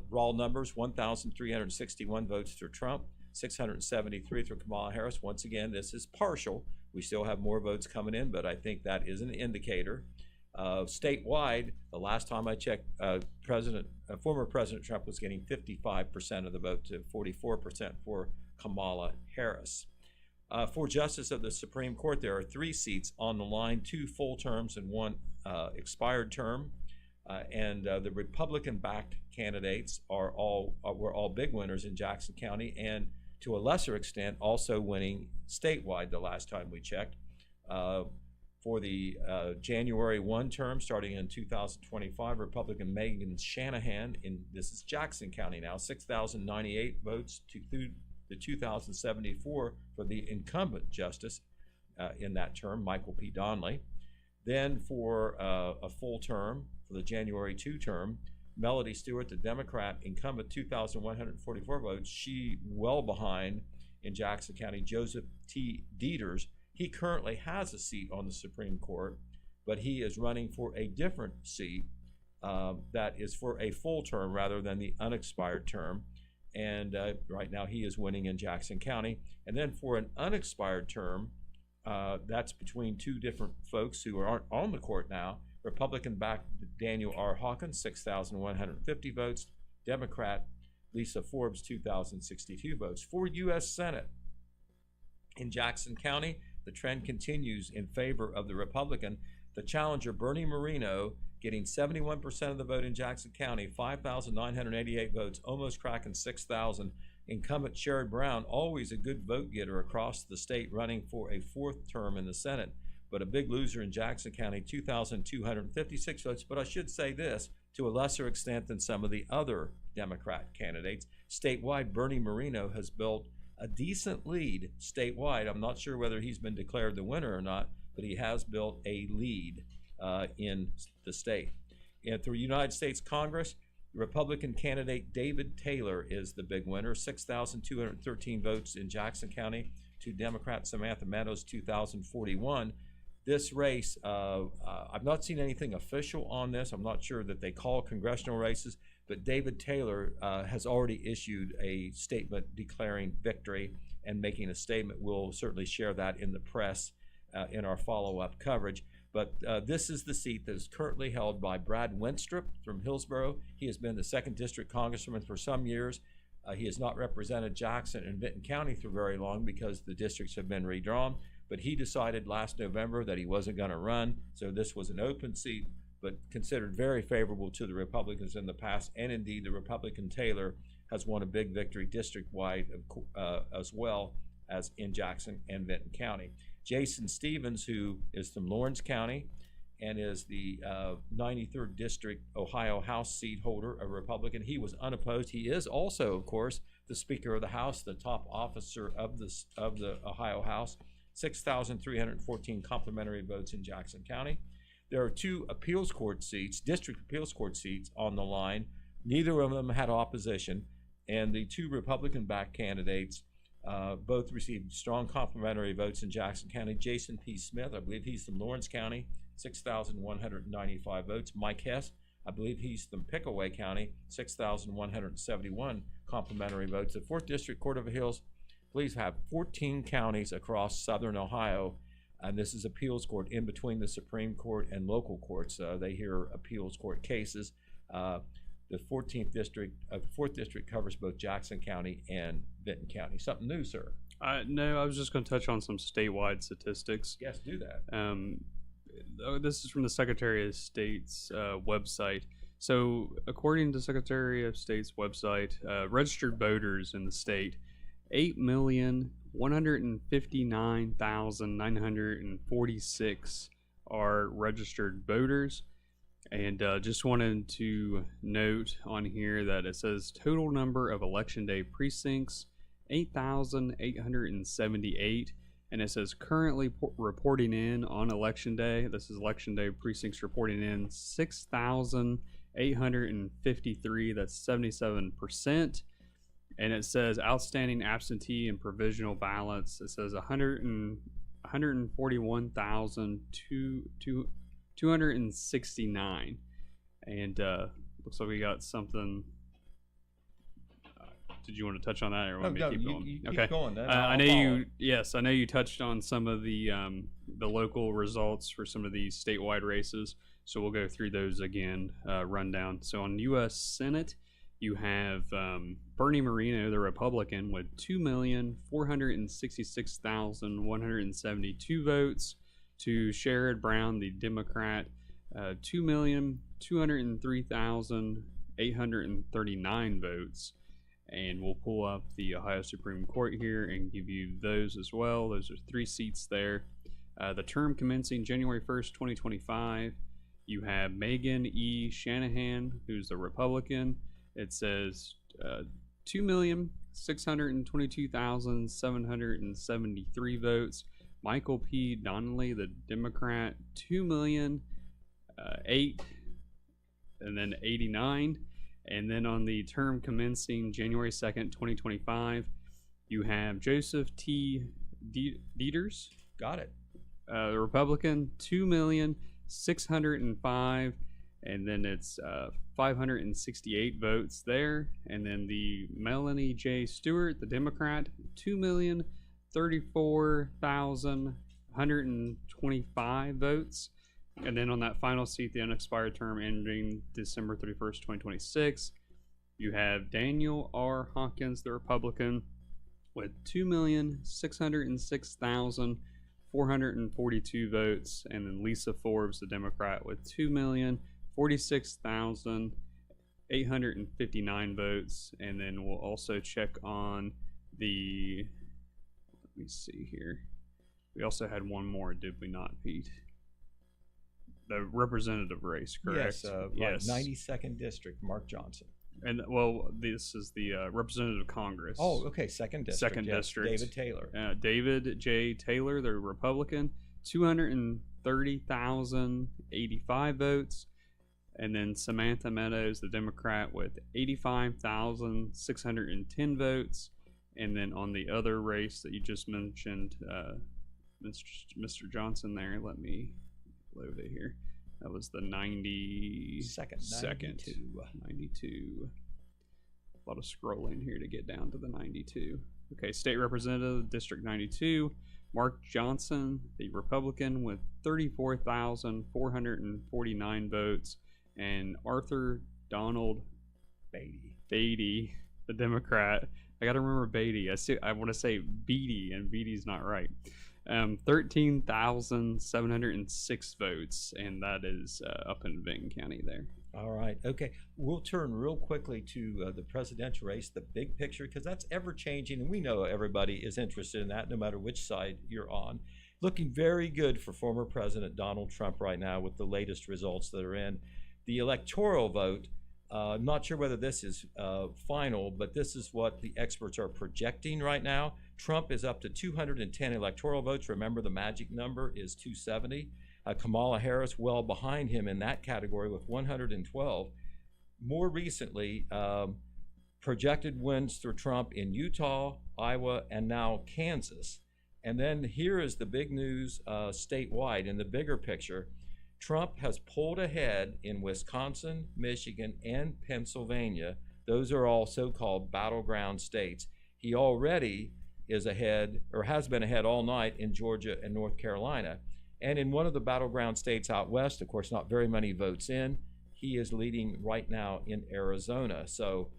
raw numbers, 1,361 votes for Trump, 673 for Kamala Harris. Once again, this is partial. We still have more votes coming in, but I think that is an indicator. Statewide, the last time I checked, former President Trump was getting 55% of the vote to 44% for Kamala Harris. For Justice of the Supreme Court, there are 3 seats on the line, 2 full terms and 1 expired term. And the Republican-backed candidates were all big winners in Jackson County, and to a lesser extent also winning statewide the last time we checked. For the January 1 term, starting in 2025, Republican Megan Shanahan, this is Jackson County now, 6,098 votes through the 2,074 for the incumbent justice in that term, Michael P. Donnelly. Then for a full term, for the January 2 term, Melody Stewart, the Democrat incumbent, 2,144 votes. She well behind in Jackson County, Joseph T. Dieters. He currently has a seat on the Supreme Court, but he is running for a different seat that is for a full term rather than the unexpired term. And right now he is winning in Jackson County. And then for an unexpired term, that's between 2 different folks who aren't on the court now. Republican-backed Daniel R. Hawkins, 6,150 votes. Democrat Lisa Forbes, 2,062 votes. For U.S. Senate in Jackson County, the trend continues in favor of the Republican. The challenger, Bernie Moreno, getting 71% of the vote in Jackson County, 5,988 votes, almost cracking 6,000. Incumbent Sherrod Brown, always a good vote getter across the state, running for a 4th term in the Senate, but a big loser in Jackson County, 2,256 votes. But I should say this, to a lesser extent than some of the other Democrat candidates. Statewide, Bernie Moreno has built a decent lead statewide. I'm not sure whether he's been declared the winner or not, but he has built a lead in the state. And through United States Congress, Republican candidate David Taylor is the big winner, 6,213 votes in Jackson County to Democrat Samantha Meadows, 2,041. This race, I've not seen anything official on this. I'm not sure that they call congressional races, but David Taylor has already issued a statement declaring victory and making a statement. We'll certainly share that in the press in our follow-up coverage. But this is the seat that is currently held by Brad Wenstrup from Hillsborough. He has been the 2nd District Congressman for some years. He has not represented Jackson and Vinton County for very long because the districts have been redrawn. But he decided last November that he wasn't going to run, so this was an open seat, but considered very favorable to the Republicans in the past. And indeed, the Republican Taylor has won a big victory district-wide as well as in Jackson and Vinton County. Jason Stevens, who is from Lawrence County and is the 93rd District Ohio House seat holder, a Republican. He was unopposed. He is also, of course, the Speaker of the House, the top officer of the Ohio House. 6,314 complimentary votes in Jackson County. There are 2 appeals court seats, district appeals court seats on the line. Neither of them had opposition, and the 2 Republican-backed candidates both received strong complimentary votes in Jackson County. Jason P. Smith, I believe he's from Lawrence County, 6,195 votes. Mike Hess, I believe he's from Pickaway County, 6,171 complimentary votes. The 4th District Court of Appeals, please have 14 counties across southern Ohio and this is appeals court in between the Supreme Court and local courts. They hear appeals court cases. The 4th district covers both Jackson County and Benton County. Something new, sir? No, I was just going to touch on some statewide statistics. Yes, do that. This is from the Secretary of State's website. So, according to Secretary of State's website, registered voters in the state, 8,159,946 are registered voters. And just wanted to note on here that it says total number of Election Day precincts, 8,878. And it says currently reporting in on Election Day. This is Election Day precincts reporting in 6,853. That's 77%. And it says outstanding absentee and provisional ballots. It says 141,269. And looks like we got something. Did you want to touch on that, or want me to keep going? You Okay. keep going. Then I I'll know follow. you. Yes, I know you touched on some of the local results for some of these statewide races. So we'll go through those again, rundown. So on U.S. Senate, you have Bernie Moreno, the Republican, with 2,466,172 votes, to Sherrod Brown, the Democrat, 2,203,839 votes. And we'll pull up the Ohio Supreme Court here and give you those as well. Those are 3 seats there. The term commencing January 1st, 2025. You have Megan E. Shanahan, who's the Republican. It says 2,622,773 votes. Michael P. Donnelly, the Democrat, 2,000,008, and then 89. And then on the term commencing January 2nd, 2025, you have Joseph T. Dieters. Got it. The Republican, 2,605,000, and then it's 568 votes there. And then the Melanie J. Stewart, the Democrat, 2,034,125 votes. And then on that final seat, the unexpired term ending December 31st, 2026, you have Daniel R. Hawkins, the Republican, with 2,606,442 votes, and then Lisa Forbes, the Democrat, with 2,046,859 votes. And then we'll also check on the, let me see here. We also had one more, did we not, Pete? The representative race, correct? Yes, 92nd District, Mark Johnson. And well, this is the representative Congress. Oh, okay, 2nd District. Second yes, District. David Taylor. David J. Taylor, the Republican, 230,085 votes. And then Samantha Meadows, the Democrat, with 85,610 votes. And then on the other race that you just mentioned, Mr. Johnson there, let me load it here. That was the 92. 92. A lot of scrolling here to get down to the 92. Okay, State Representative, District 92, Mark Johnson, the Republican, with 34,449 votes, and Arthur Donald Beatty, the Democrat. I got to remember Beatty. I want to say Beatty, and Beatty's not right. 13,706 votes, and that is up in Benton County there. All right. Okay. We'll turn real quickly to the presidential race, the big picture, because that's ever changing, and we know everybody is interested in that, no matter which side you're on. Looking very good for former President Donald Trump right now with the latest results that are in. The electoral vote, not sure whether this is final, but this is what the experts are projecting right now. Trump is up to 210 electoral votes. Remember, the magic number is 270. Kamala Harris well behind him in that category with 112. More recently, projected wins for Trump in Utah, Iowa, and now Kansas. And then here is the big news statewide in the bigger picture. Trump has pulled ahead in Wisconsin, Michigan, and Pennsylvania. Those are all so-called battleground states. He already is ahead, or has been ahead all night in Georgia and North Carolina. And in one of the battleground states out west, of course, not very many votes in, he is leading right now in Arizona. So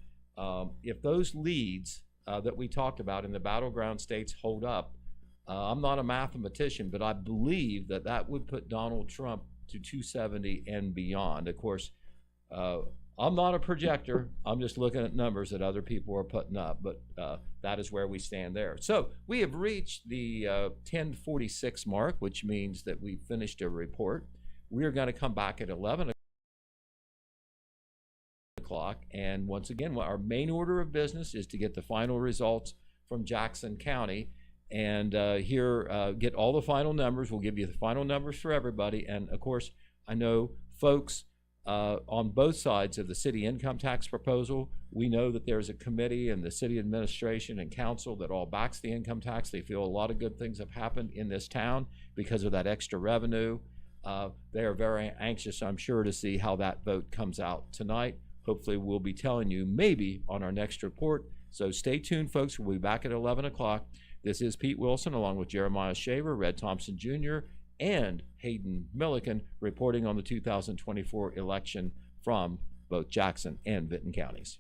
if those leads that we talked about in the battleground states hold up, I'm not a mathematician, but I believe that that would put Donald Trump to 270 and beyond. Of course, I'm not a projector. I'm just looking at numbers that other people are putting up, but that is where we stand there. So we have reached the 10:46 mark, which means that we've finished a report. We are going to come back at 11 o'clock, and once again, our main order of business is to get the final results from Jackson County, and get all the final numbers. We'll give you the final numbers for everybody, and of course, I know folks on both sides of the city income tax proposal. We know that there's a committee and the city administration and council that all backs the income tax. They feel a lot of good things have happened in this town because of that extra revenue. They are very anxious, I'm sure, to see how that vote comes out tonight. Hopefully we'll be telling you maybe on our next report. So stay tuned, folks. We'll be back at 11 o'clock. This is Pete Wilson along with Jeremiah Shaver, Red Thompson Jr., and Hayden Milliken reporting on the 2024 election from both Jackson and Vinton counties.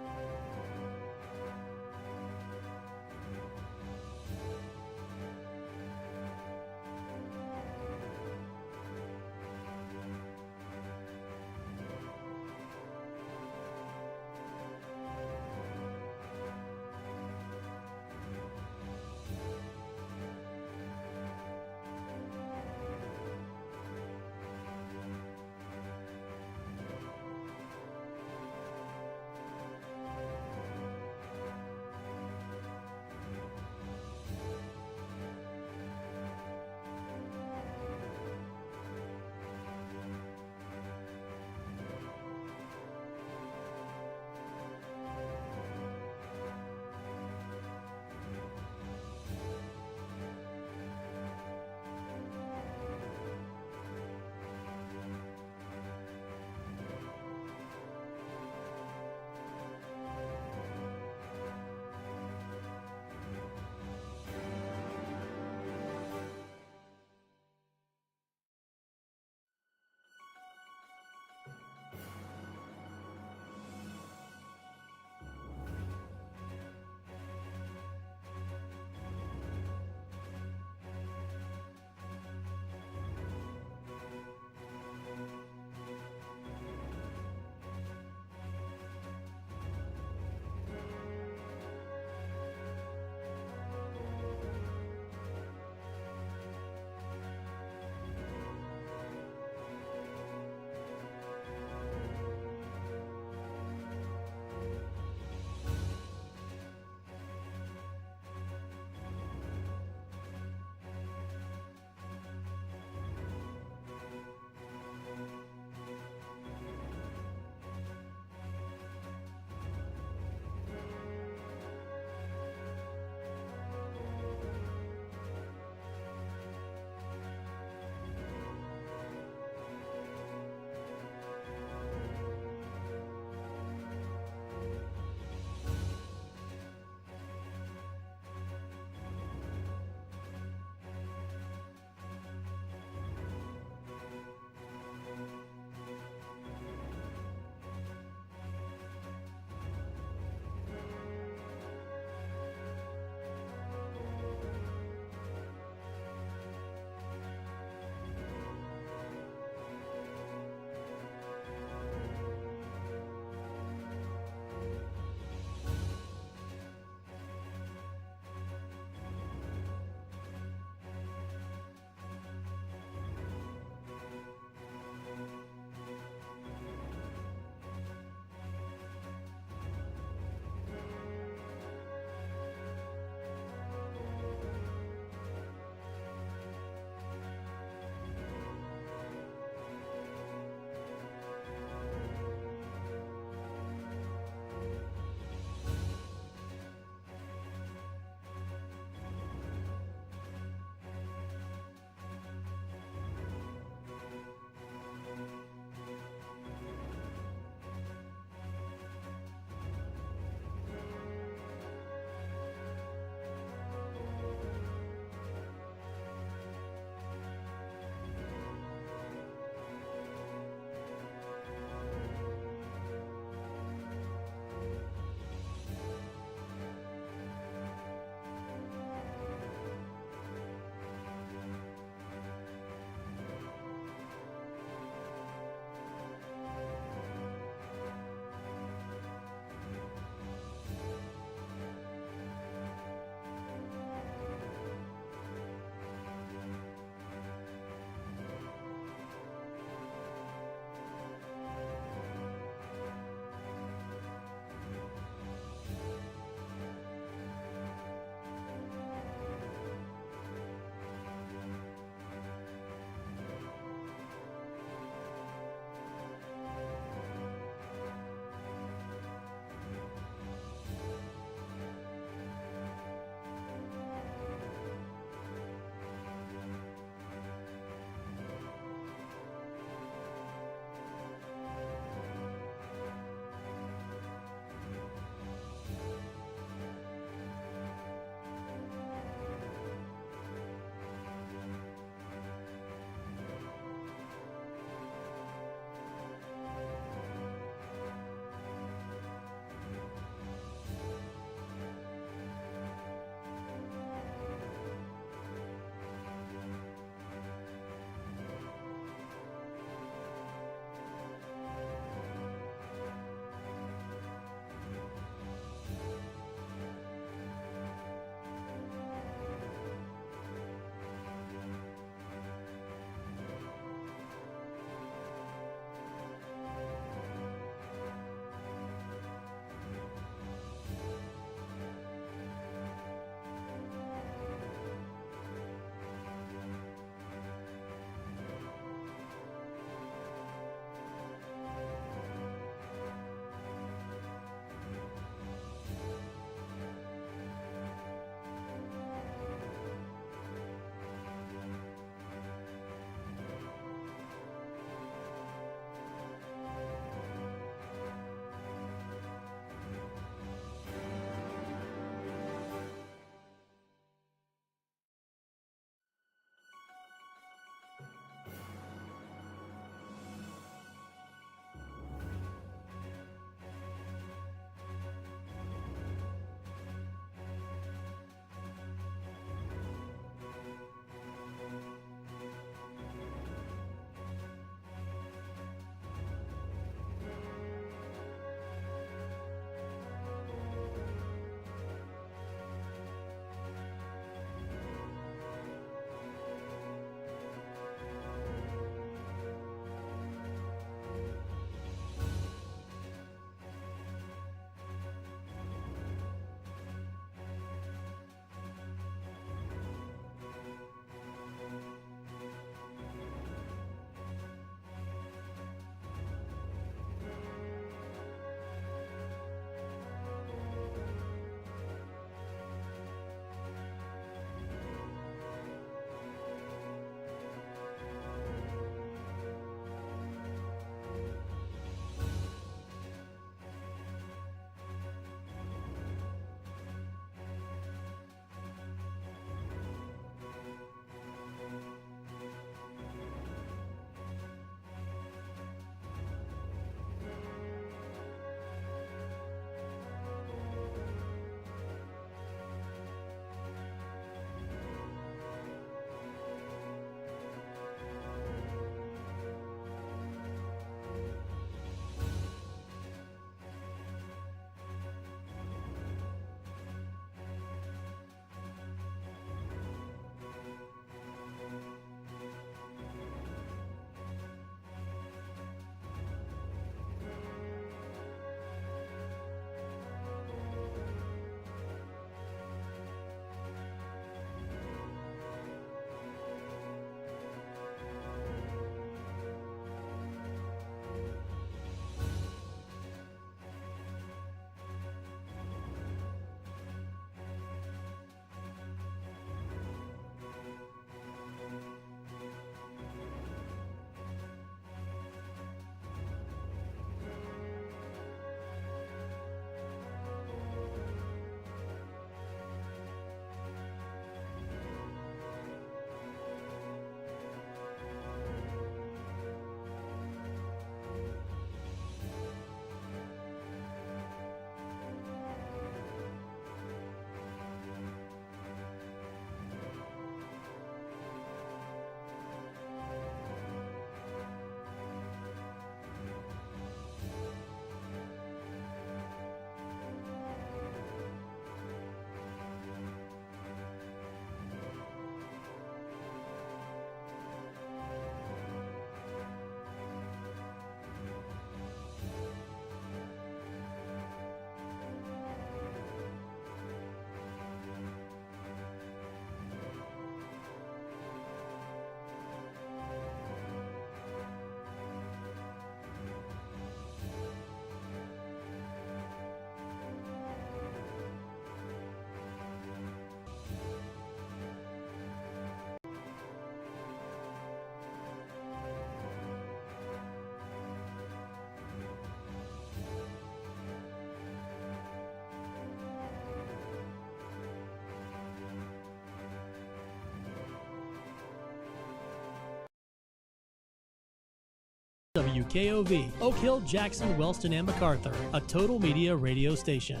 WKOV, Oak Hill, Jackson, Wellston, and MacArthur, a Total Media radio station.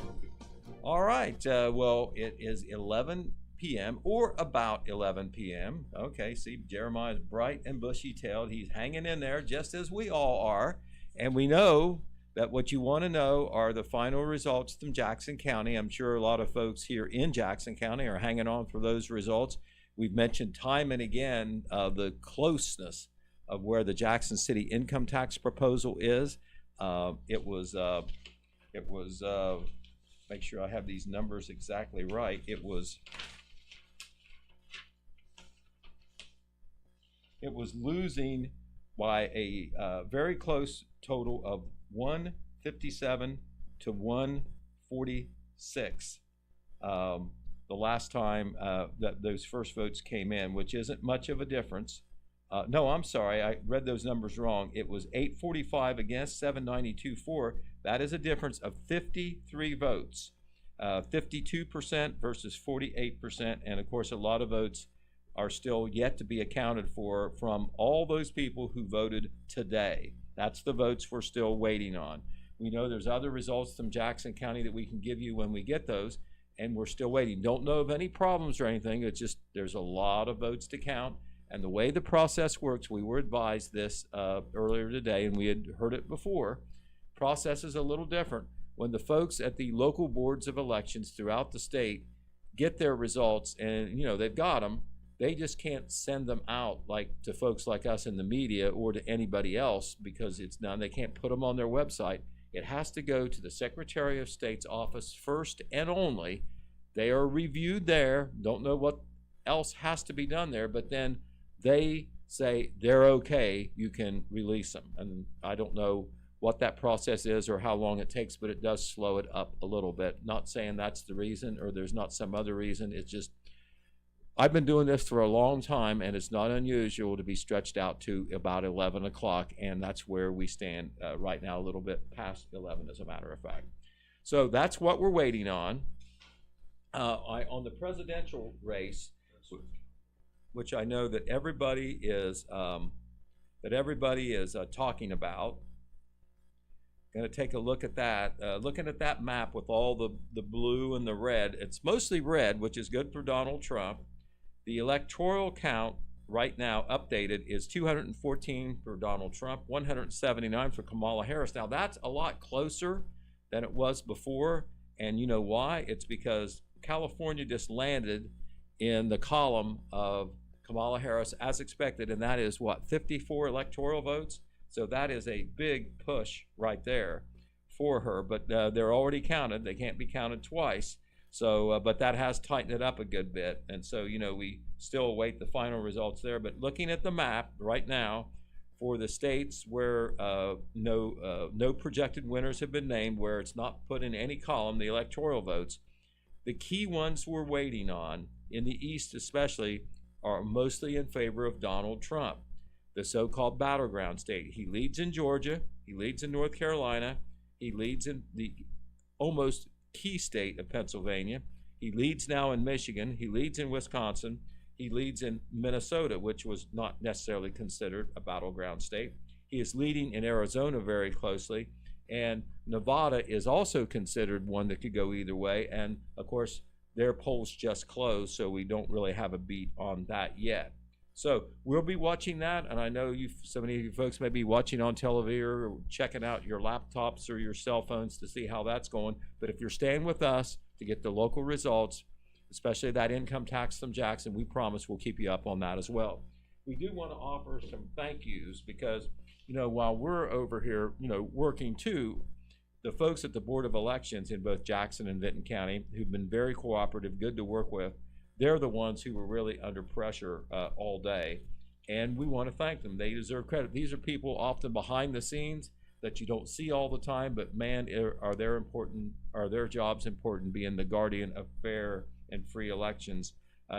All right. Well, it is 11 p.m. or about 11 p.m. Okay, see, Jeremiah's bright and bushy-tailed. He's hanging in there just as we all are. And we know that what you want to know are the final results from Jackson County. I'm sure a lot of folks here in Jackson County are hanging on for those results. We've mentioned time and again the closeness of where the Jackson City income tax proposal is. It was make sure I have these numbers exactly right. It was losing by a very close total of 157 to 146 the last time that those first votes came in, which isn't much of a difference. No, I'm sorry, I read those numbers wrong. It was 845 against 792 for. That is a difference of 53 votes, 52% versus 48%, and of course a lot of votes are still yet to be accounted for from all those people who voted today. That's the votes we're still waiting on. We know there's other results from Jackson County that we can give you when we get those, and we're still waiting. Don't know of any problems or anything. It's just there's a lot of votes to count. And the way the process works, we were advised this earlier today, and we had heard it before. Process is a little different. When the folks at the local boards of elections throughout the state get their results, and they've got them, they just can't send them out like to folks like us in the media or to anybody else because it's done. They can't put them on their website. It has to go to the Secretary of State's office first and only. They are reviewed there. Don't know what else has to be done there, but then they say they're okay, you can release them. And I don't know what that process is or how long it takes, but it does slow it up a little bit. Not saying that's the reason or there's not some other reason. It's just, I've been doing this for a long time, and it's not unusual to be stretched out to about 11 o'clock, and that's where we stand right now, a little bit past 11, as a matter of fact. So that's what we're waiting on. On the presidential race, which I know that everybody is talking about. Going to take a look at that. Looking at that map with all the blue and the red, it's mostly red, which is good for Donald Trump. The electoral count right now updated is 214 for Donald Trump, 179 for Kamala Harris. Now that's a lot closer than it was before, and you know why? It's because California just landed in the column of Kamala Harris as expected, and that is what, 54 electoral votes? So that is a big push right there for her, but they're already counted. They can't be counted twice. So, but that has tightened it up a good bit, and so we still await the final results there. But looking at the map right now, for the states where no projected winners have been named, where it's not put in any column, the electoral votes, the key ones we're waiting on in the East especially are mostly in favor of Donald Trump, the so-called battleground state. He leads in Georgia, he leads in North Carolina, he leads in the almost key state of Pennsylvania, he leads now in Michigan, he leads in Wisconsin, he leads in Minnesota, which was not necessarily considered a battleground state. He is leading in Arizona very closely, and Nevada is also considered one that could go either way, and of course their polls just closed, so we don't really have a beat on that yet. So we'll be watching that, and I know so many of you folks may be watching on television or checking out your laptops or your cell phones to see how that's going. But if you're staying with us to get the local results, especially that income tax from Jackson, we promise we'll keep you up on that as well. We do want to offer some thank yous because, while we're over here, working too, the folks at the Board of Elections in both Jackson and Vinton County, who've been very cooperative, good to work with, they're the ones who were really under pressure all day, and we want to thank them. They deserve credit. These are people often behind the scenes that you don't see all the time, but man, are their jobs important, being the guardian of fair and free elections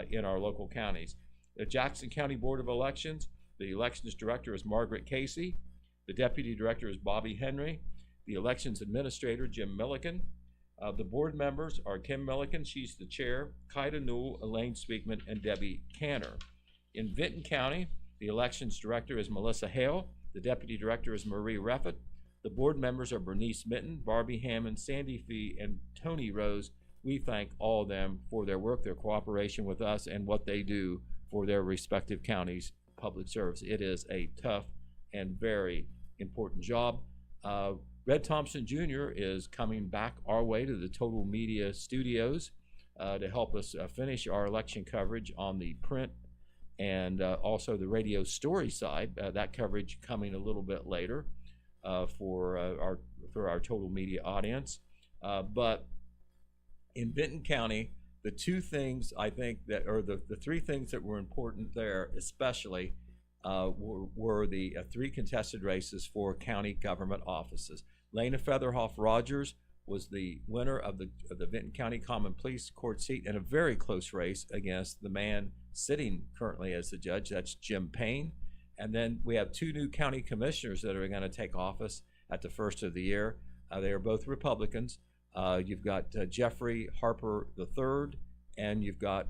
in our local counties. The Jackson County Board of Elections, the elections director is Margaret Casey, the deputy director is Bobby Henry, the elections administrator Jim Milliken. The board members are Kim Milliken, she's the chair, Kaida Newell, Elaine Speakman, and Debbie Canner. In Vinton County, the elections director is Melissa Hale, The Deputy Director is Marie Reffett. The board members are Bernice Mitten, Barbie Hammond, Sandy Fee, and Tony Rose. We thank all of them for their work, their cooperation with us, and what they do for their respective counties' public service. It is a tough and very important job. Red Thompson Jr. is coming back our way to the Total Media Studios to help us finish our election coverage on the print and also the radio story side. That coverage coming a little bit later for our Total Media audience. But in Benton County, the two things I think that, or the three things that were important there, especially, were the three contested races for county government offices. Lena Featherhoff Rogers was the winner of the Benton County Common Pleas Court seat in a very close race against the man sitting currently as the judge. That's Jim Payne. And then we have two new county commissioners that are going to take office at the first of the year. They are both Republicans. You've got Jeffrey Harper III, and you've got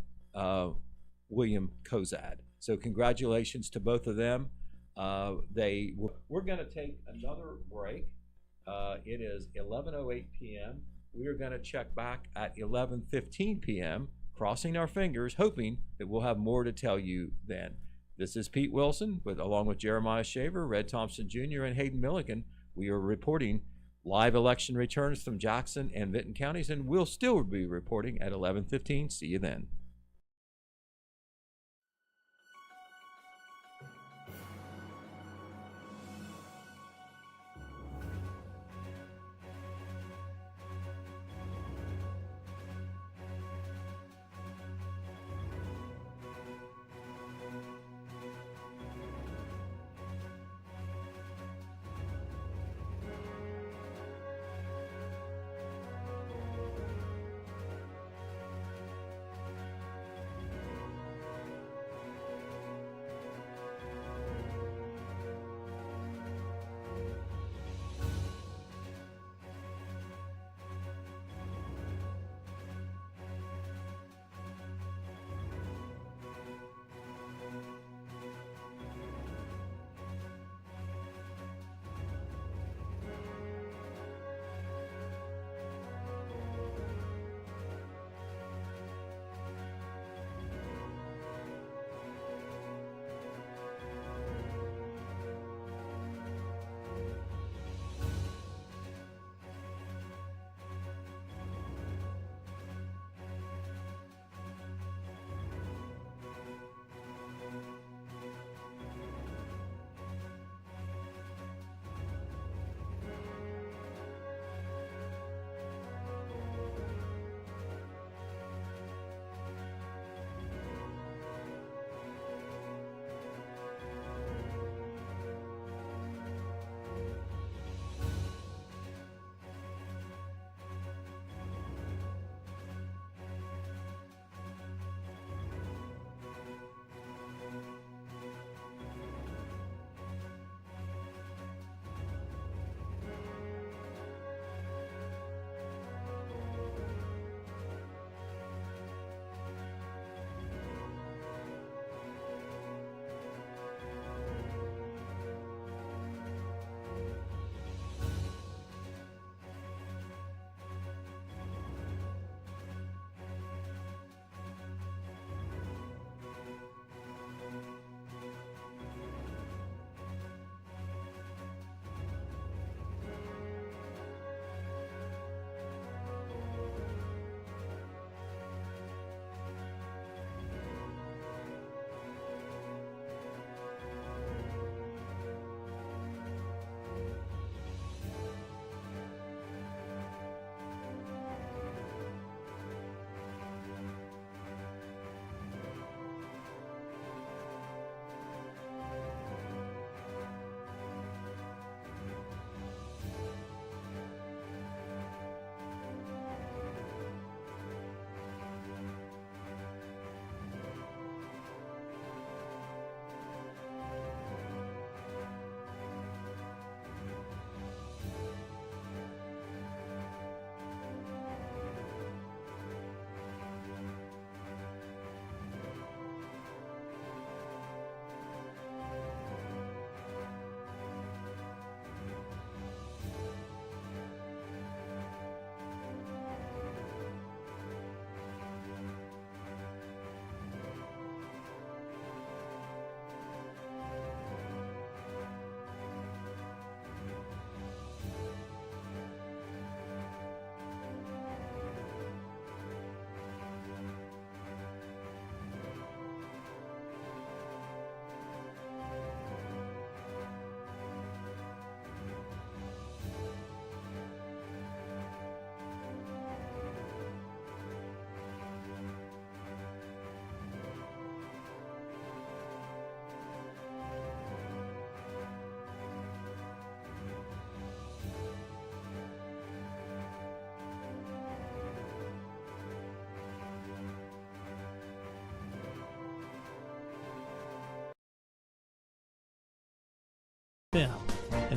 William Kozad. So congratulations to both of them. We're going to take another break. It is 11:08 p.m. We are going to check back at 11:15 p.m., crossing our fingers, hoping that we'll have more to tell you then. This is Pete Wilson, along with Jeremiah Shaver, Red Thompson Jr., and Hayden Milligan. We are reporting live election returns from Jackson and Benton counties, and we'll still be reporting at 11:15. See you then.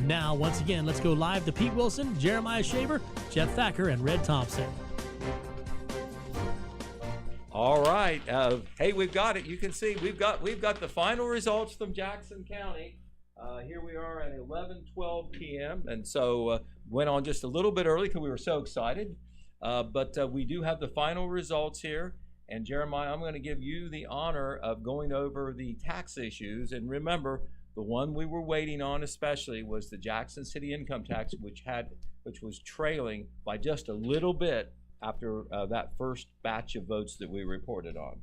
And now, once again, let's go live to Pete Wilson, Jeremiah Shaver, Jeff Thacker, and Red Thompson. All right. Hey, we've got it. You can see we've got the final results from Jackson County. Here we are at 11:12 p.m. And so went on just a little bit early because we were so excited. But we do have the final results here. And Jeremiah, I'm going to give you the honor of going over the tax issues. And remember, the one we were waiting on especially was the Jackson City income tax, which was trailing by just a little bit after that first batch of votes that we reported on.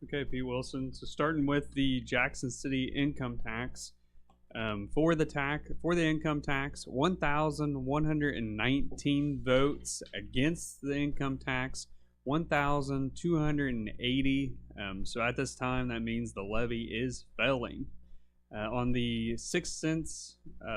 Okay, Pete Wilson. So starting with the Jackson City income tax, for the income tax, 1,119 votes against the income tax, 1,280. So at this time, that means the levy is failing. On the 6 cents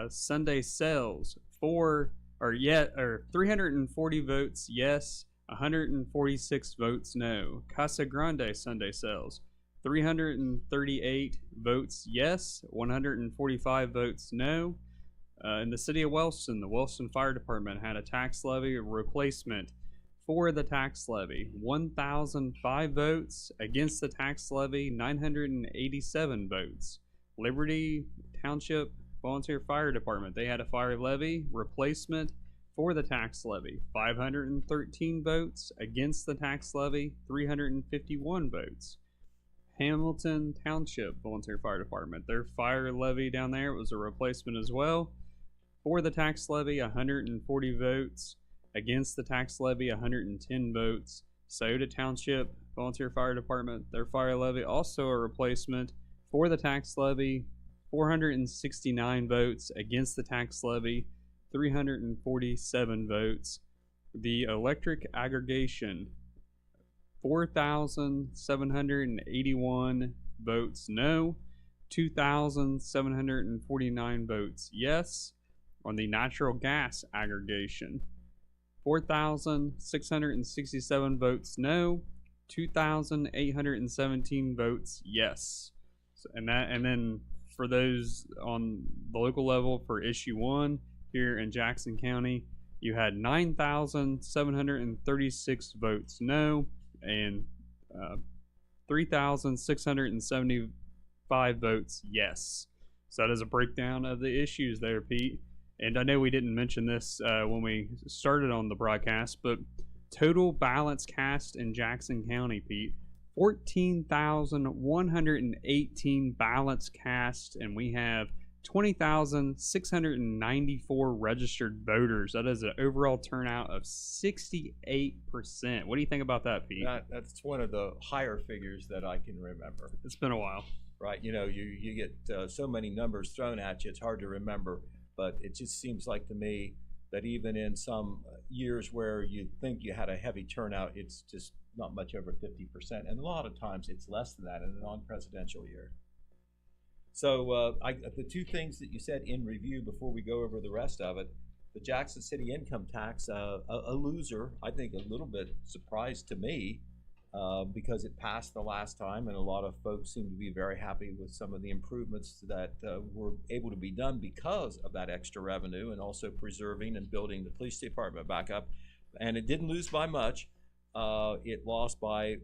Sunday sales, 340 votes yes, 146 votes no. Casa Grande Sunday sales, 338 votes yes, 145 votes no. In the city of Wellston, the Wellston Fire Department had a tax levy replacement for the tax levy, 1,005 votes. Against the tax levy, 987 votes. Liberty Township Volunteer Fire Department, they had a fire levy replacement for the tax levy, 513 votes. Against the tax levy, 351 votes. Hamilton Township Volunteer Fire Department, their fire levy down there was a replacement as well. For the tax levy, 140 votes. Against the tax levy, 110 votes. Scioto Township Volunteer Fire Department, their fire levy also a replacement. For the tax levy, 469 votes. Against the tax levy, 347 votes. The electric aggregation, 4,781 votes no, 2,749 votes yes. On the natural gas aggregation, 4,667 votes no, 2,817 votes yes. So, and then for those on the local level for issue 1 here in Jackson County, you had 9,736 votes no and 3,675 votes yes. So that is a breakdown of the issues there, Pete. And I know we didn't mention this when we started on the broadcast, but total ballots cast in Jackson County, Pete, 14,118 ballots cast, and we have 20,694 registered voters. That is an overall turnout of 68%. What do you think about that, Pete? That's one of the higher figures that I can remember. It's been a while. Right, you know, you get so many numbers thrown at you, it's hard to remember. But it just seems like to me that even in some years where you think you had a heavy turnout, it's just not much over 50%. And a lot of times it's less than that in a non-presidential year. So the two things that you said in review before we go over the rest of it, the Jackson City income tax, a loser, I think a little bit surprised to me because it passed the last time, and a lot of folks seem to be very happy with some of the improvements that were able to be done because of that extra revenue, and also preserving and building the police department back up. And it didn't lose by much. It lost by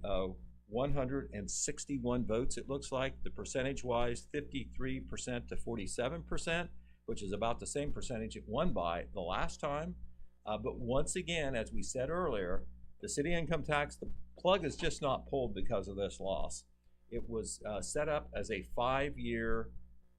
161 votes, it looks like. The percentage-wise, 53% to 47%, which is about the same percentage it won by the last time. But once again, as we said earlier, the city income tax, the plug is just not pulled because of this loss. It was set up as a 5-year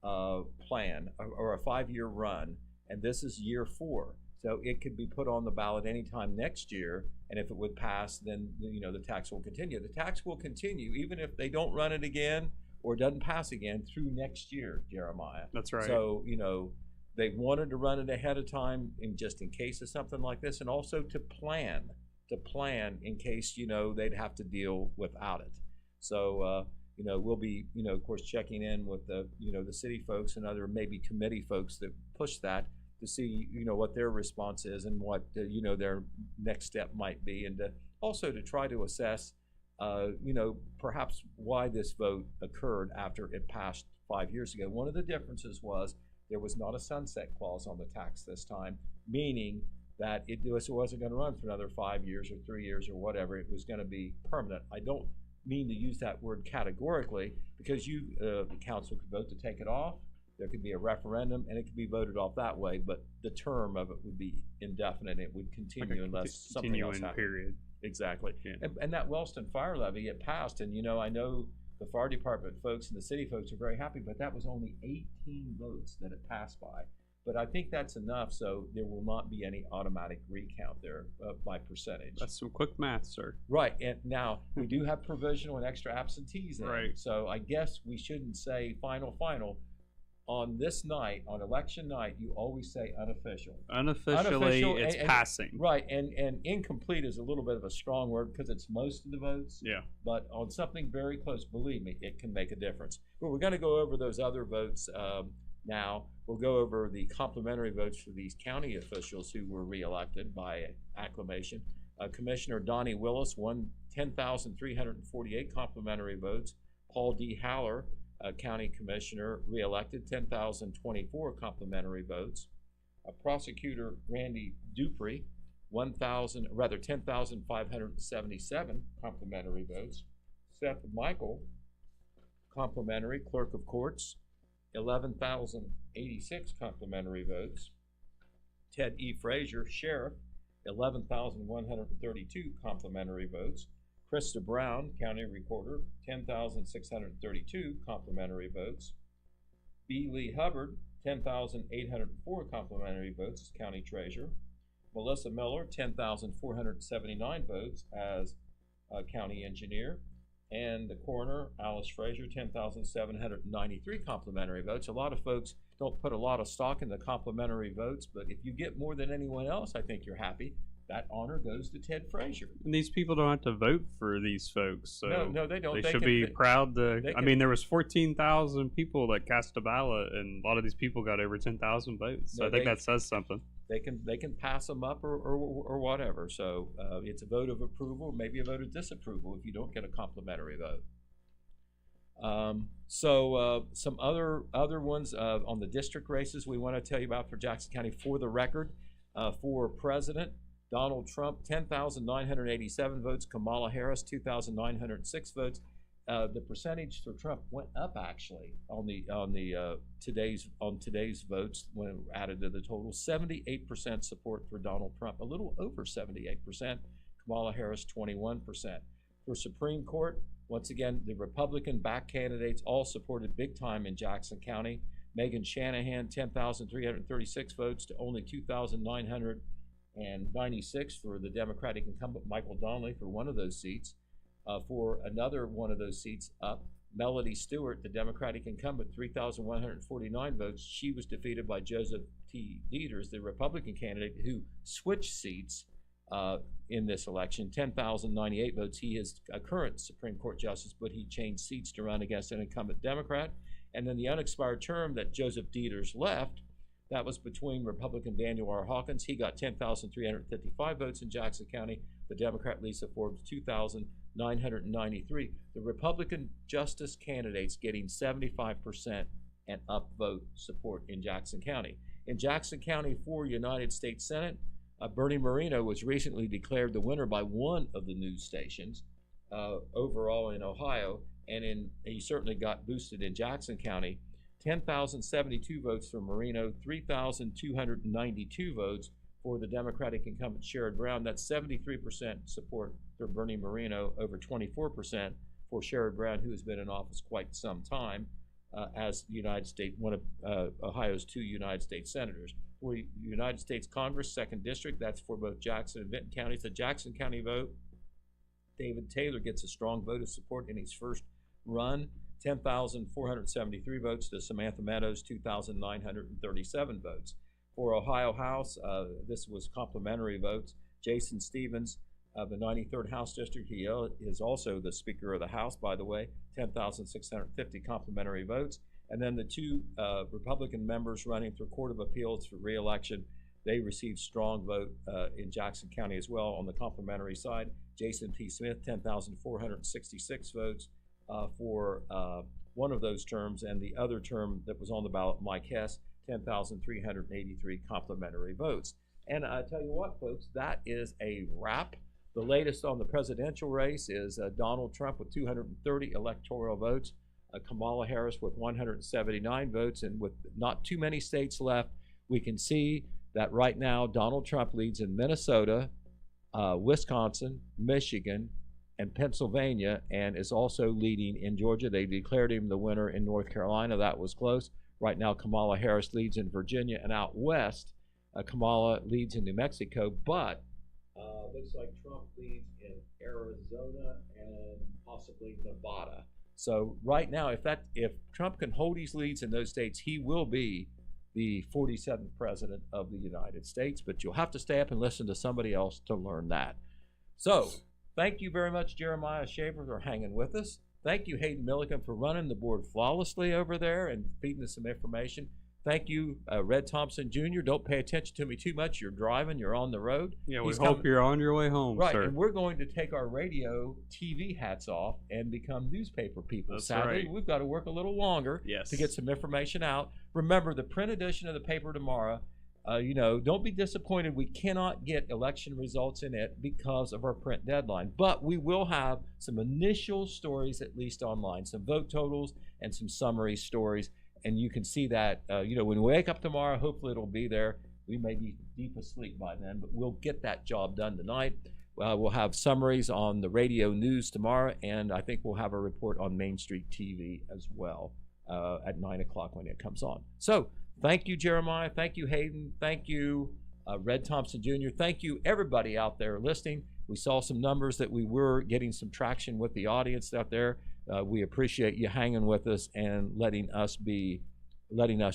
plan or a 5-year run, and this is year 4. So it could be put on the ballot anytime next year, and if it would pass, then the tax will continue. The tax will continue even if they don't run it again or it doesn't pass again through next year, Jeremiah. That's right. So they wanted to run it ahead of time just in case of something like this, and also to plan in case they'd have to deal without it. So we'll be of course checking in with the the city folks and other maybe committee folks that push that to see what their response is and what their next step might be, and also to try to assess perhaps why this vote occurred after it passed 5 years ago. One of the differences was there was not a sunset clause on the tax this time, meaning that it wasn't going to run for another 5 years or 3 years or whatever. It was going to be permanent. I don't mean to use that word categorically, because the council could vote to take it off. There could be a referendum, and it could be voted off that way, but the term of it would be indefinite. It would continue unless something else happened. Period. Exactly. Yeah. And that Wellston fire levy, it passed, and I know the fire department folks and the city folks are very happy, but that was only 18 votes that it passed by. But I think that's enough, so there will not be any automatic recount there by percentage. That's some quick math, sir. Right, and now we do have provisional and extra absentees in. Right. So I guess we shouldn't say final. On this night, on election night, you always say unofficial. Unofficially, it's and passing. Right, and incomplete is a little bit of a strong word because it's most of the votes. Yeah. But on something very close, believe me, it can make a difference. But we're going to go over those other votes now. We'll go over the complimentary votes for these county officials who were reelected by acclamation. Commissioner Donnie Willis won 10,348 complimentary votes. Paul D. Haller, County Commissioner, reelected, 10,024 complimentary votes. Prosecutor Randy Dupree, 10,577 complimentary votes. Seth Michael, complimentary clerk of courts, 11,086 complimentary votes. Ted E. Frazier, sheriff, 11,132 complimentary votes. Krista Brown, county recorder, 10,632 complimentary votes. B. Lee Hubbard, 10,804 complimentary votes as county treasurer. Melissa Miller, 10,479 votes as county engineer. And the coroner, Alice Frazier, 10,793 complimentary votes. A lot of folks don't put a lot of stock in the complimentary votes, but if you get more than anyone else, I think you're happy. That honor goes to Ted Frazier. And these people don't have to vote for these folks, so no, they don't. They should be proud to. they I can- mean, there was 14,000 people that cast a ballot, and a lot of these people got over 10,000 votes. So No, I think they- that says something. They can pass them up or whatever. So it's a vote of approval, maybe a vote of disapproval if you don't get a complimentary vote. Some other ones on the district races we want to tell you about for Jackson County. For the record, for president, Donald Trump, 10,987 votes. Kamala Harris, 2,906 votes. The percentage for Trump went up actually on today's votes when added to the total. 78% support for Donald Trump, a little over 78%. Kamala Harris, 21%. For Supreme Court, once again, the Republican-backed candidates all supported big time in Jackson County. Megan Shanahan, 10,336 votes to only 2,996 for the Democratic incumbent Michael Donnelly for one of those seats. For another one of those seats up, Melody Stewart, the Democratic incumbent, 3,149 votes. She was defeated by Joseph T. Dieters, the Republican candidate who switched seats in this election, 10,098 votes. He is a current Supreme Court justice, but he changed seats to run against an incumbent Democrat. And then the unexpired term that Joseph Dieters left, that was between Republican Daniel R. Hawkins. He got 10,355 votes in Jackson County. The Democrat Lisa Forbes, 2,993. The Republican justice candidates getting 75% and up vote support in Jackson County. In Jackson County for United States Senate, Bernie Moreno was recently declared the winner by one of the news stations overall in Ohio, and he certainly got boosted in Jackson County. 10,072 votes for Moreno, 3,292 votes for the Democratic incumbent Sherrod Brown. That's 73% support for Bernie Moreno, over 24% for Sherrod Brown, who has been in office quite some time as one of Ohio's 2 United States senators. For United States Congress, 2nd District, that's for both Jackson and Vinton counties. The Jackson County vote, David Taylor gets a strong vote of support in his first run. 10,473 votes to Samantha Meadows, 2,937 votes. For Ohio House, this was complimentary votes. Jason Stevens of the 93rd House District, he is also the Speaker of the House, by the way, 10,650 complimentary votes. And then the 2 Republican members running through Court of Appeals for re-election, they received strong vote in Jackson County as well on the complimentary side. Jason P. Smith, 10,466 votes for one of those terms, and the other term that was on the ballot, Mike Hess, 10,383 complimentary votes. And I tell you what, folks, that is a wrap. The latest on the presidential race is Donald Trump with 230 electoral votes, Kamala Harris with 179 votes, and with not too many states left, we can see that right now Donald Trump leads in Minnesota, Wisconsin, Michigan, and Pennsylvania, and is also leading in Georgia. They declared him the winner in North Carolina. That was close. Right now, Kamala Harris leads in Virginia, and out west, Kamala leads in New Mexico, but looks like Trump leads in Arizona and possibly Nevada. So right now, if Trump can hold his leads in those states, he will be the 47th president of the United States. But you'll have to stay up and listen to somebody else to learn that. So thank you very much, Jeremiah Shaver, for hanging with us. Thank you, Hayden Milliken, for running the board flawlessly over there and feeding us some information. Thank you, Red Thompson Jr. Don't pay attention to me too much. You're driving. You're on the road. Yeah, we hope you're on your way home, right, sir. And we're going to take our radio, TV hats off and become newspaper people. That's Sadly, right. we've got to work a little longer to get some information out. Remember, the print edition of the paper tomorrow, don't be disappointed. We cannot get election results in it because of our print deadline. But we will have some initial stories, at least online, some vote totals and some summary stories. And you can see that, when we wake up tomorrow, hopefully it'll be there. We may be deep asleep by then, but we'll get that job done tonight. We'll have summaries on the radio news tomorrow, and I think we'll have a report on Main Street TV as well at 9 o'clock when it comes on. So thank you, Jeremiah. Thank you, Hayden. Thank you, Red Thompson Jr. Thank you, everybody out there listening. We saw some numbers that we were getting some traction with the audience out there. We appreciate you hanging with us and letting us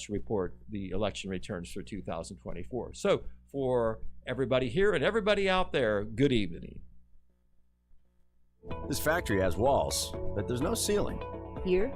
report the election returns for 2024. So for everybody here and everybody out there, good evening. This factory has walls, but there's no ceiling. Here,